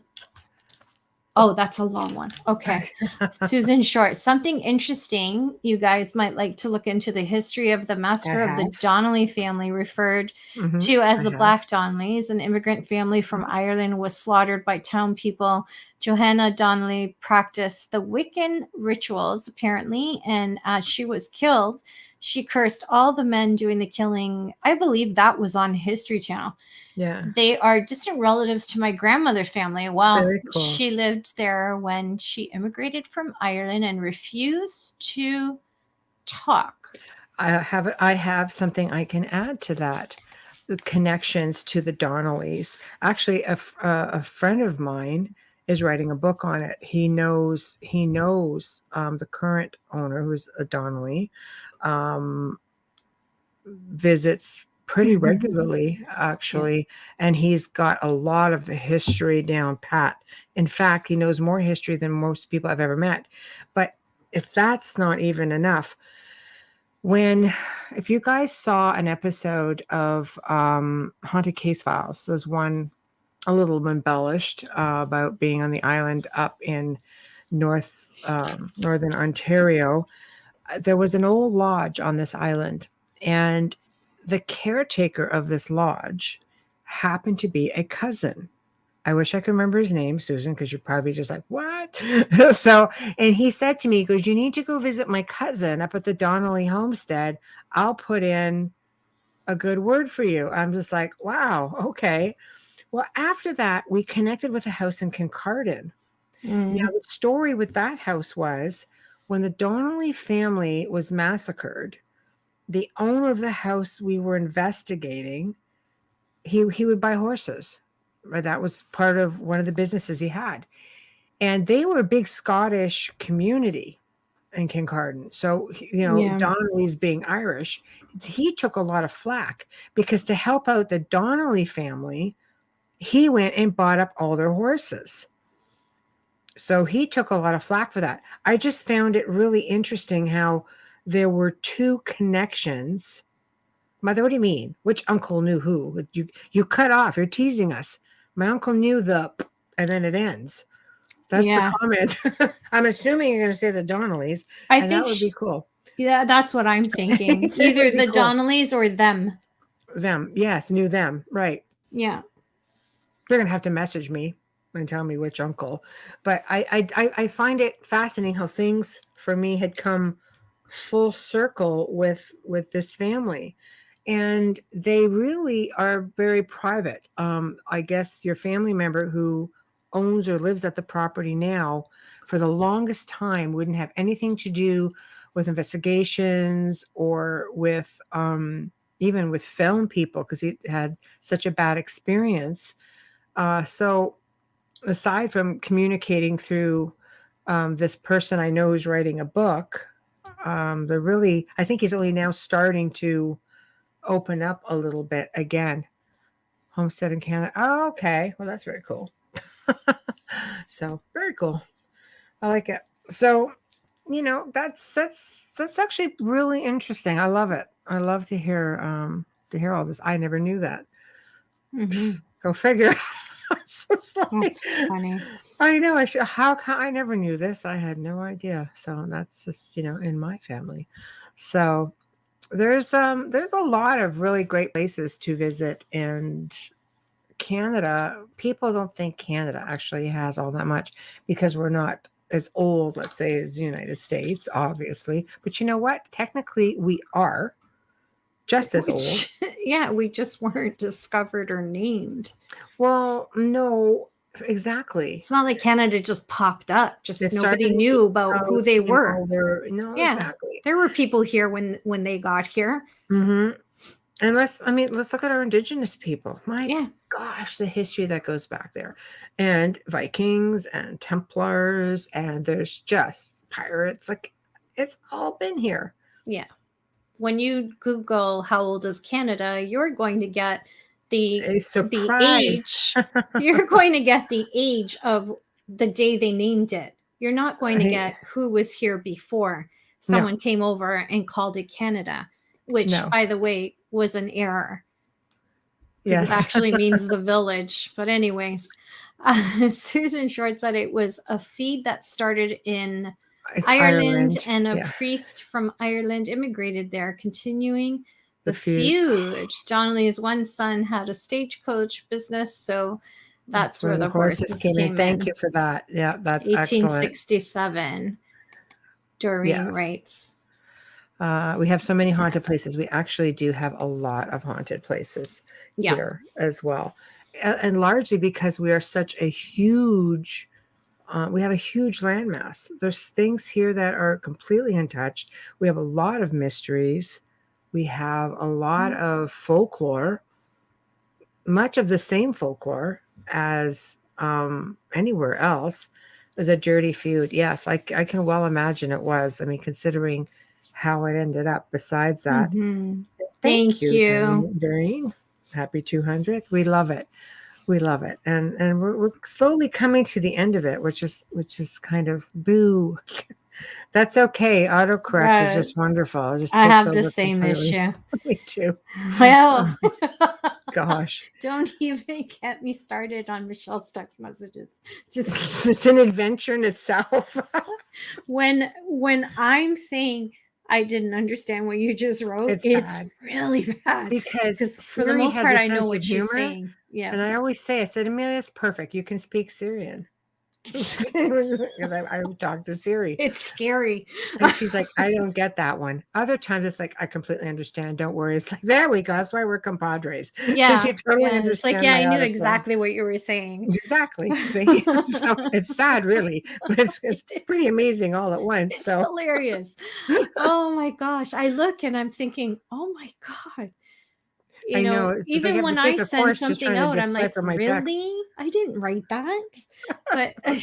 Speaker 2: Oh, that's a long one. Okay. Susan Short. Something interesting you guys might like to look into: the history of the
Speaker 1: I
Speaker 2: massacre of the
Speaker 1: have.
Speaker 2: Donnelly family, referred to as
Speaker 1: I
Speaker 2: the
Speaker 1: have.
Speaker 2: Black Donnellys. An immigrant family from
Speaker 1: Mhm.
Speaker 2: Ireland was slaughtered by town people. Johanna Donnelly practiced the Wiccan rituals, apparently, and as she was killed, she cursed all the men doing the killing. I believe that was on History Channel.
Speaker 1: Yeah.
Speaker 2: They are distant relatives to my grandmother's family. Well,
Speaker 1: Very cool.
Speaker 2: she lived there when she immigrated from Ireland and refused to talk.
Speaker 1: I have something I can add to that. The connections to the Donnellys. Actually, a friend of mine is writing a book on it. He knows the current owner, who's a Donnelly, um, visits pretty regularly,
Speaker 2: Yeah.
Speaker 1: actually, and he's got a lot of the history down pat. In fact, he knows more history than most people I've ever met. But if that's not even enough, if you guys saw an episode of Haunted Case Files, there's one a little embellished about being on the island up in northern Ontario. There was an old lodge on this island, and the caretaker of this lodge happened to be a cousin. I wish I could remember his name, Susan, because you're probably just like, what? So, and he said to me, he goes, you need to go visit my cousin up at the Donnelly homestead. I'll put in a good word for you. I'm just like, wow, okay. Well, after that, we connected with a house in Kincardine. Now,
Speaker 2: Mm.
Speaker 1: the story with that house was when the Donnelly family was massacred, the owner of the house we were investigating, he would buy horses. Right? That was part of one of the businesses he had. And they were a big Scottish community in Kincardine. So,
Speaker 2: Yeah.
Speaker 1: Donnelly's being Irish, he took a lot of flack because to help out the Donnelly family, he went and bought up all their horses. So he took a lot of flack for that. I just found it really interesting how there were two connections. Mother, what do you mean? Which uncle knew who? You cut off. You're teasing us. My uncle knew and then it ends. That's the
Speaker 2: Yeah.
Speaker 1: comment. I'm assuming you're going to say the Donnellys,
Speaker 2: I
Speaker 1: and
Speaker 2: think,
Speaker 1: that would be cool.
Speaker 2: yeah, that's what I'm thinking.
Speaker 1: It
Speaker 2: Either
Speaker 1: would be
Speaker 2: the
Speaker 1: cool.
Speaker 2: Donnellys or them.
Speaker 1: Them, yes, knew them, right?
Speaker 2: Yeah.
Speaker 1: They're going to have to message me and tell me which uncle. But I find it fascinating how things for me had come full circle with this family, and they really are very private. I guess your family member who owns or lives at the property now, for the longest time, wouldn't have anything to do with investigations or with even with film people because he had such a bad experience. So aside from communicating through this person I know who's writing a book, they're really, I think he's only now starting to open up a little bit again. Homestead in Canada. Oh, okay. Well, that's very cool. So very cool. I like it. So, that's actually really interesting. I love it. I love to hear all this. I never knew that. Go figure. It's just like,
Speaker 2: That's funny.
Speaker 1: I know. I never knew this. I had no idea. So that's just, in my family. So there's a lot of really great places to visit, and Canada, people don't think Canada actually has all that much because we're not as old, let's say, as the United States, obviously. But you know what? Technically, we are just as old.
Speaker 2: Yeah, we just weren't discovered or named.
Speaker 1: Well, no, exactly.
Speaker 2: It's not like Canada just popped up. Just
Speaker 1: They
Speaker 2: nobody
Speaker 1: started
Speaker 2: knew about who they
Speaker 1: came
Speaker 2: were.
Speaker 1: over. No,
Speaker 2: Yeah.
Speaker 1: exactly.
Speaker 2: There were people here when they got here.
Speaker 1: Mm-hmm. And let's look at our indigenous people. My
Speaker 2: Yeah.
Speaker 1: gosh, the history that goes back there. And Vikings and Templars, and there's just pirates. Like, it's all been here.
Speaker 2: Yeah. When you Google how old is Canada, you're going to get
Speaker 1: A
Speaker 2: the
Speaker 1: surprise.
Speaker 2: age. You're going to get the age of the day they named it. You're not going to
Speaker 1: Right.
Speaker 2: get who was here before someone came over and called it Canada, which,
Speaker 1: No.
Speaker 2: by the way, was an error. Because
Speaker 1: Yes.
Speaker 2: it actually means the village. But anyways, Susan Short said it was a feed that started in
Speaker 1: It's
Speaker 2: Ireland, and a
Speaker 1: Yeah.
Speaker 2: priest from Ireland immigrated there, continuing
Speaker 1: The
Speaker 2: the
Speaker 1: feud.
Speaker 2: feud. Donnelly's one son had a stagecoach business, so that's where the horses came in.
Speaker 1: Thank you for that. Yeah, that's excellent.
Speaker 2: 1867. Doreen writes.
Speaker 1: We have so many haunted places. We actually do have a lot of haunted places here as well. And largely because we are such a huge, we have a huge landmass. There's things here that are completely untouched. We have a lot of mysteries. We have a lot of folklore, much of the same folklore as anywhere else. The Dirty Feud. Yes, I can well imagine it was. I mean, considering how it ended up. Besides that,
Speaker 2: Thank you,
Speaker 1: Doreen. Happy 200th. We love it. We love it, and we're slowly coming to the end of it, which is kind of boo. That's okay. Autocorrect is just wonderful. It just
Speaker 2: I
Speaker 1: takes
Speaker 2: have
Speaker 1: over
Speaker 2: the same
Speaker 1: completely.
Speaker 2: issue.
Speaker 1: Me too.
Speaker 2: Well,
Speaker 1: gosh,
Speaker 2: don't even get me started on Michelle's text messages. Just
Speaker 1: it's an adventure in itself.
Speaker 2: when I'm saying I didn't understand what you just wrote, it's
Speaker 1: bad.
Speaker 2: really bad
Speaker 1: Because
Speaker 2: for the most part I know what
Speaker 1: humor,
Speaker 2: she's saying. Yeah,
Speaker 1: and I always say, I said, Amelia, it's perfect. You can speak Syrian. Because I talk to Siri.
Speaker 2: it's scary.
Speaker 1: And she's like, I don't get that one. Other times it's like, I completely understand. Don't worry. It's like, there we go. That's why we're compadres.
Speaker 2: Yeah,
Speaker 1: you totally
Speaker 2: it's
Speaker 1: understand.
Speaker 2: like, yeah, I knew
Speaker 1: autocorrect.
Speaker 2: exactly what you were saying.
Speaker 1: Exactly. See, so it's sad, really, but it's pretty amazing all at once.
Speaker 2: It's
Speaker 1: so
Speaker 2: hilarious. Oh my gosh! I look and I'm thinking, oh my god.
Speaker 1: I know. It's just like
Speaker 2: Even
Speaker 1: have
Speaker 2: when
Speaker 1: to
Speaker 2: I
Speaker 1: take a
Speaker 2: send
Speaker 1: course just
Speaker 2: something
Speaker 1: trying to
Speaker 2: out, I'm like,
Speaker 1: decipher my text.
Speaker 2: really? I didn't write that. But
Speaker 1: I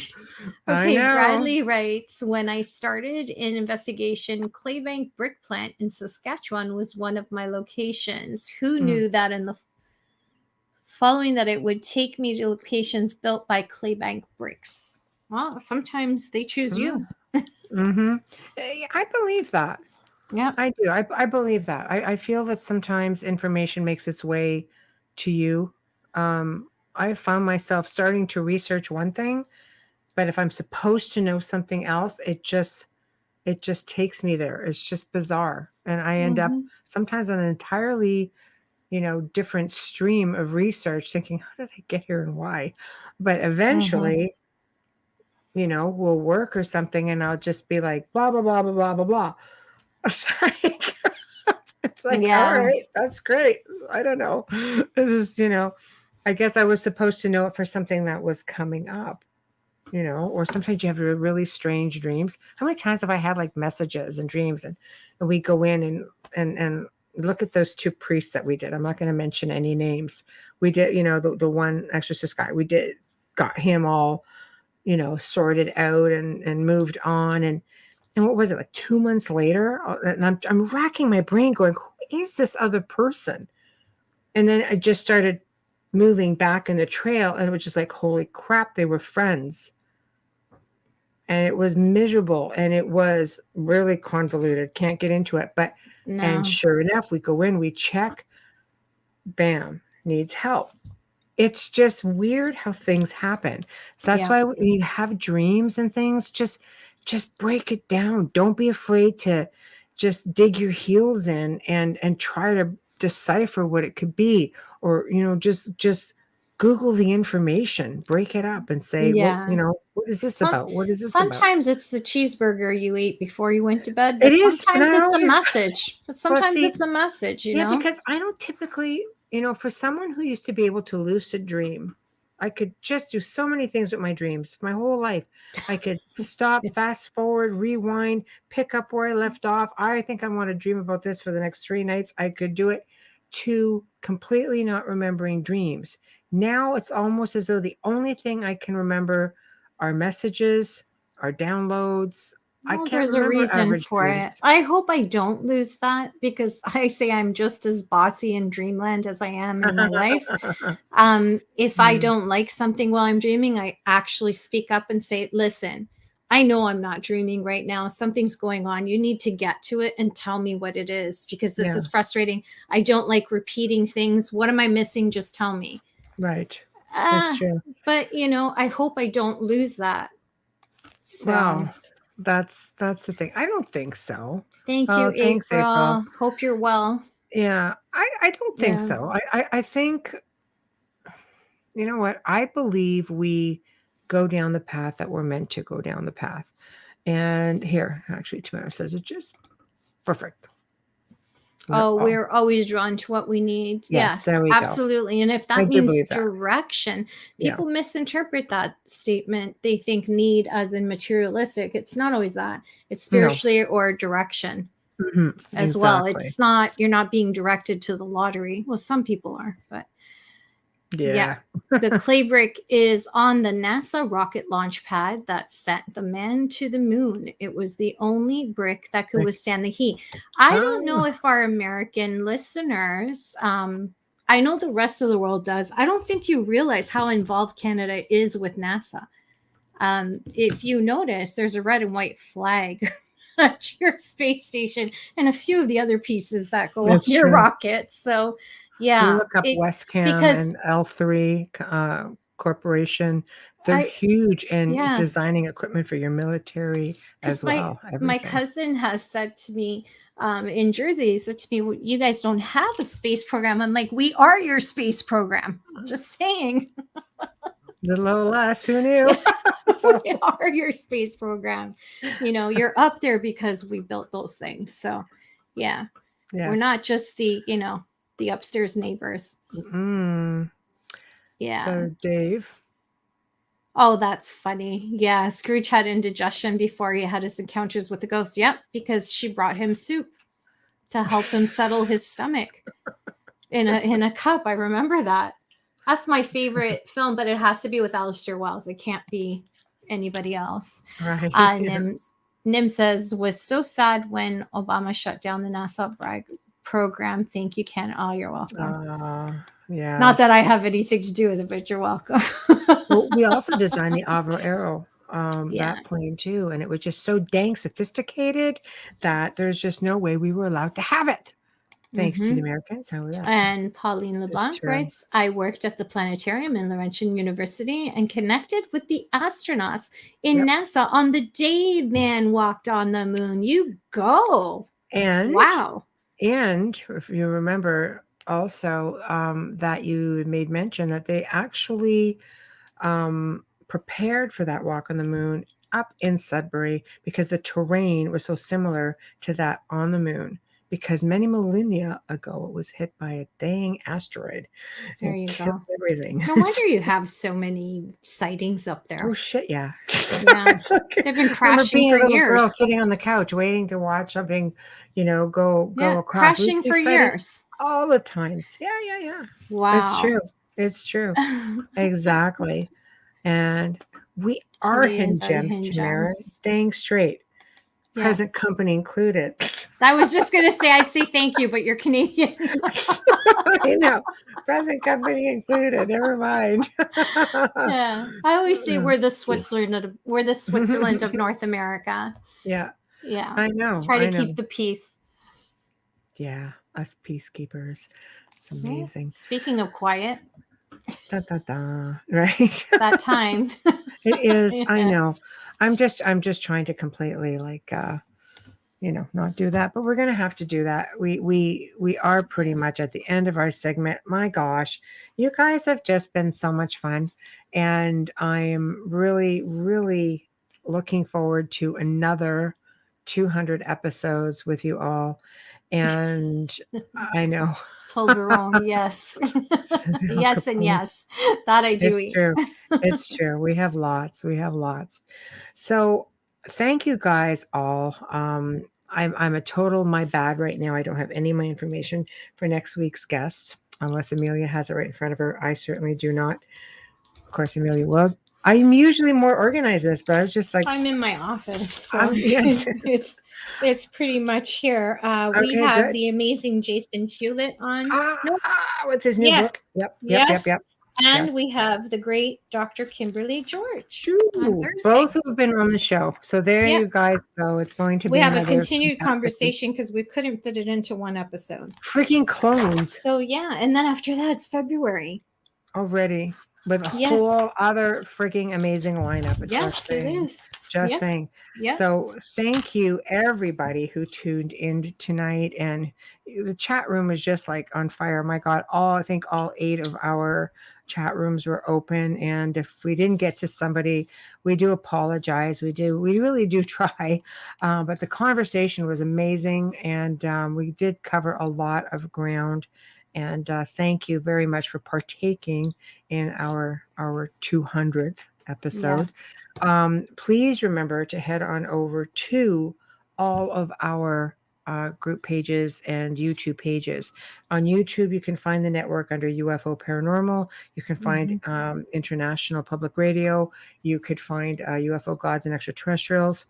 Speaker 2: okay,
Speaker 1: know.
Speaker 2: Bradley writes, when I started in investigation, Claybank Brick Plant in Saskatchewan was one of my locations. Who knew that in the following that it would take me to locations built by Claybank Bricks? Well, sometimes they choose you.
Speaker 1: I believe that.
Speaker 2: Yeah,
Speaker 1: I do. I believe that. I feel that sometimes information makes its way to you. I found myself starting to research one thing, but if I'm supposed to know something else, it just takes me there. It's just bizarre, and I end up sometimes on an entirely, different stream of research, thinking, how did I get here and why? But eventually, we'll work or something, and I'll just be like, blah blah blah blah blah blah blah. It's like, all right, that's great. I don't know. This is, I guess I was supposed to know it for something that was coming up, or sometimes you have really strange dreams. How many times have I had like messages and dreams and we go in and look at those two priests that we did. I'm not going to mention any names. We did, the one exorcist guy, got him all, sorted out and moved on. And what was it, like 2 months later? And I'm racking my brain going, who is this other person? And then I just started moving back in the trail and it was just like, holy crap, they were friends. And it was miserable and it was really convoluted. Can't get into it. And
Speaker 2: No.
Speaker 1: sure enough, we go in, we check, bam, needs help. It's just weird how things happen. So that's why when you have dreams and things, just break it down. Don't be afraid to just dig your heels in and try to decipher what it could be, or just Google the information, break it up and say, well,
Speaker 2: Yeah.
Speaker 1: what is this about? What is this about?
Speaker 2: Sometimes it's the cheeseburger you ate before you went to bed,
Speaker 1: It
Speaker 2: but
Speaker 1: is, but
Speaker 2: sometimes
Speaker 1: I
Speaker 2: it's a
Speaker 1: always
Speaker 2: message. But
Speaker 1: well,
Speaker 2: sometimes
Speaker 1: see,
Speaker 2: it's a message,
Speaker 1: yeah, because I don't typically, for someone who used to be able to lucid dream, I could just do so many things with my dreams my whole life. I could stop, fast forward, rewind, pick up where I left off. I think I want to dream about this for the next 3 nights. I could do it, to completely not remembering dreams. Now it's almost as though the only thing I can remember are messages, are downloads. I
Speaker 2: Well,
Speaker 1: can't
Speaker 2: there's a
Speaker 1: remember
Speaker 2: reason
Speaker 1: average
Speaker 2: for it.
Speaker 1: dreams.
Speaker 2: I hope I don't lose that because I say I'm just as bossy in dreamland as I am in my life. If I
Speaker 1: Mm,
Speaker 2: don't like something while I'm dreaming, I actually speak up and say, listen, I know I'm not dreaming right now. Something's going on. You need to get to it and tell me what it is because this
Speaker 1: yeah,
Speaker 2: is frustrating. I don't like repeating things. What am I missing? Just tell me.
Speaker 1: right. It's
Speaker 2: Ah,
Speaker 1: true.
Speaker 2: but I hope I don't lose that. So
Speaker 1: Well, that's the thing. I don't think so.
Speaker 2: thank
Speaker 1: Oh,
Speaker 2: you,
Speaker 1: thanks, April.
Speaker 2: April. Hope you're well.
Speaker 1: Yeah, I don't think
Speaker 2: Yeah.
Speaker 1: so. I think, you know what? I believe we go down the path that we're meant to go down the path. And here, actually, 2 hours says it just perfect. No,
Speaker 2: Oh,
Speaker 1: oh,
Speaker 2: we're always drawn to what we need.
Speaker 1: yes, there
Speaker 2: Yes,
Speaker 1: we go.
Speaker 2: absolutely. And if
Speaker 1: I
Speaker 2: that
Speaker 1: do
Speaker 2: means
Speaker 1: believe that.
Speaker 2: direction,
Speaker 1: Yeah.
Speaker 2: people misinterpret that statement. They think need as in materialistic. It's not always that. It's
Speaker 1: No.
Speaker 2: spiritually or direction as well.
Speaker 1: Exactly.
Speaker 2: It's not, you're not being directed to the lottery. Well, some people are, but yeah.
Speaker 1: Yeah.
Speaker 2: The clay brick is on the NASA rocket launch pad that sent the man to the moon. It was the only brick that could withstand the heat. I don't know
Speaker 1: Oh,
Speaker 2: if our American listeners, I know the rest of the world does. I don't think you realize how involved Canada is with NASA. If you notice, there's a red and white flag at your space station and a few of the other pieces that go on
Speaker 1: that's
Speaker 2: your
Speaker 1: true.
Speaker 2: rocket. So,
Speaker 1: You
Speaker 2: yeah,
Speaker 1: look up
Speaker 2: it
Speaker 1: Westcam
Speaker 2: because
Speaker 1: and L3 Corporation. They're
Speaker 2: I
Speaker 1: huge in
Speaker 2: yeah,
Speaker 1: designing equipment for your military
Speaker 2: because
Speaker 1: as
Speaker 2: my
Speaker 1: well,
Speaker 2: my
Speaker 1: everything.
Speaker 2: cousin has said to me in Jersey, he said to me, "Well, you guys don't have a space program." I'm like, "We are your space program." Just saying.
Speaker 1: Little old us, who knew? So,
Speaker 2: We are your space program. You're up there because we built those things. So, yeah, we're not
Speaker 1: yes.
Speaker 2: just the upstairs neighbors.
Speaker 1: Mm.
Speaker 2: Yeah.
Speaker 1: So, Dave,
Speaker 2: Oh, that's funny. Yeah, Scrooge had indigestion before he had his encounters with the ghost. Yep, because she brought him soup to help him settle his stomach in a cup. I remember that. That's my favorite film, but it has to be with Alistair Wells. It can't be anybody else.
Speaker 1: right?
Speaker 2: Nim says was so sad when Obama shut down the NASA program. Thank you, Ken. Oh, you're welcome. Not that I
Speaker 1: Yes.
Speaker 2: have anything to do with it, but you're welcome.
Speaker 1: Well, we also designed the Avro Arrow,
Speaker 2: Yeah.
Speaker 1: that plane too, and it was just so dang sophisticated that there's just no way we were allowed to have it. Thanks to the
Speaker 2: Hmm.
Speaker 1: Americans. How was that?
Speaker 2: And Pauline
Speaker 1: It's
Speaker 2: LeBlanc
Speaker 1: true.
Speaker 2: writes, I worked at the planetarium in Laurentian University and connected with the astronauts in
Speaker 1: Yep.
Speaker 2: NASA on the day man walked on the moon. You go.
Speaker 1: And
Speaker 2: Wow.
Speaker 1: if you remember also, that you made mention that they actually prepared for that walk on the moon up in Sudbury because the terrain was so similar to that on the moon. because many millennia ago it was hit by a dang asteroid
Speaker 2: There
Speaker 1: and
Speaker 2: you
Speaker 1: killed
Speaker 2: go.
Speaker 1: everything.
Speaker 2: No wonder you have so many sightings up
Speaker 1: Oh
Speaker 2: there.
Speaker 1: shit, yeah.
Speaker 2: Yeah.
Speaker 1: It's okay.
Speaker 2: They've been
Speaker 1: I remember
Speaker 2: crashing
Speaker 1: being a
Speaker 2: for
Speaker 1: little girl
Speaker 2: years.
Speaker 1: sitting on the couch waiting to watch something, go
Speaker 2: Yeah,
Speaker 1: across. We'd
Speaker 2: crashing
Speaker 1: see
Speaker 2: for
Speaker 1: sightings
Speaker 2: years.
Speaker 1: all the times. Yeah. It's
Speaker 2: Wow.
Speaker 1: true. It's true. Exactly. And we are hidden
Speaker 2: Canadians are the
Speaker 1: gems,
Speaker 2: hidden
Speaker 1: Tamara.
Speaker 2: gems.
Speaker 1: Dang straight.
Speaker 2: Yeah.
Speaker 1: Present company included.
Speaker 2: I was just going to say, I'd say thank you, but you're Canadian.
Speaker 1: I know. Present company included. Never mind.
Speaker 2: Yeah. I always say we're the Switzerland of North America.
Speaker 1: Yeah.
Speaker 2: Yeah.
Speaker 1: I know.
Speaker 2: Try to
Speaker 1: I know.
Speaker 2: keep the peace.
Speaker 1: Yeah. Us peacekeepers. It's amazing.
Speaker 2: Speaking of quiet,
Speaker 1: Da, da, da. Right.
Speaker 2: that time.
Speaker 1: It is.
Speaker 2: Yeah.
Speaker 1: I know. I'm just trying to completely not do that, but we're going to have to do that. We are pretty much at the end of our segment. My gosh, you guys have just been so much fun, and I am really, really looking forward to another 200 episodes with you all. And I know.
Speaker 2: Toblerone, yes. Yes and yes. That I do
Speaker 1: It's
Speaker 2: eat.
Speaker 1: true. It's true. We have lots. So thank you guys all. I'm a total my bad right now. I don't have any of my information for next week's guests unless Amelia has it right in front of her. I certainly do not. Of course, Amelia will. I'm usually more organized this, but I was just like,
Speaker 3: I'm in my office, so
Speaker 1: yes.
Speaker 3: it's pretty much here. We
Speaker 1: Okay,
Speaker 3: have
Speaker 1: good.
Speaker 3: the amazing Jason Hewlett on.
Speaker 1: With his new
Speaker 3: Yes.
Speaker 1: book. Yep.
Speaker 3: And
Speaker 1: Yes.
Speaker 3: we have the great Dr. Kimberly George on
Speaker 1: Ooh,
Speaker 3: Thursday.
Speaker 1: both have been on the show. So there
Speaker 3: Yep.
Speaker 1: you guys go. It's going to
Speaker 3: We
Speaker 1: be
Speaker 3: have a
Speaker 1: another
Speaker 3: continued
Speaker 1: fantastic
Speaker 3: conversation because we couldn't fit it into one episode.
Speaker 1: freaking clones
Speaker 3: So yeah, and then after that it's February.
Speaker 1: already with a
Speaker 3: Yes.
Speaker 1: whole other freaking amazing lineup.
Speaker 3: Yes, it is.
Speaker 1: Just
Speaker 3: Yep.
Speaker 1: saying.
Speaker 3: Yep.
Speaker 1: So thank you everybody who tuned in tonight, and the chat room is just like on fire. My God, I think all 8 of our chat rooms were open, and if we didn't get to somebody, we do apologize. We really do try, but the conversation was amazing, and we did cover a lot of ground. And thank you very much for partaking in our 200th episode.
Speaker 2: Yes.
Speaker 1: Please remember to head on over to all of our group pages and YouTube pages. On YouTube, you can find the network under UFO Paranormal. You can find International Public Radio. You could find UFO Gods and Extraterrestrials.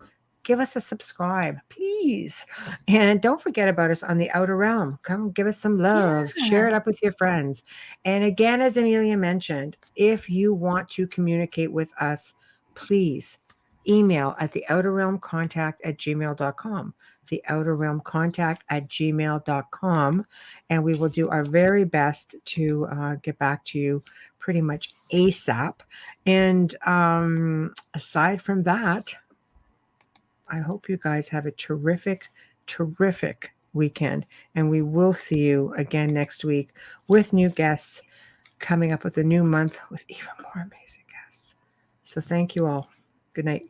Speaker 1: Give us a subscribe, please. And don't forget about us on the Outer Realm. Come give us some love. Share it up with your friends. And again, as Amelia mentioned, if you want to communicate with us, please email at theouterrealmcontact@gmail.com. Theouterrealmcontact@gmail.com. And we will do our very best to get back to you pretty much ASAP. And aside from that, I hope you guys have a terrific, terrific weekend. And we will see you again next week with new guests, coming up with a new month with even more amazing guests. So thank you all. Good night.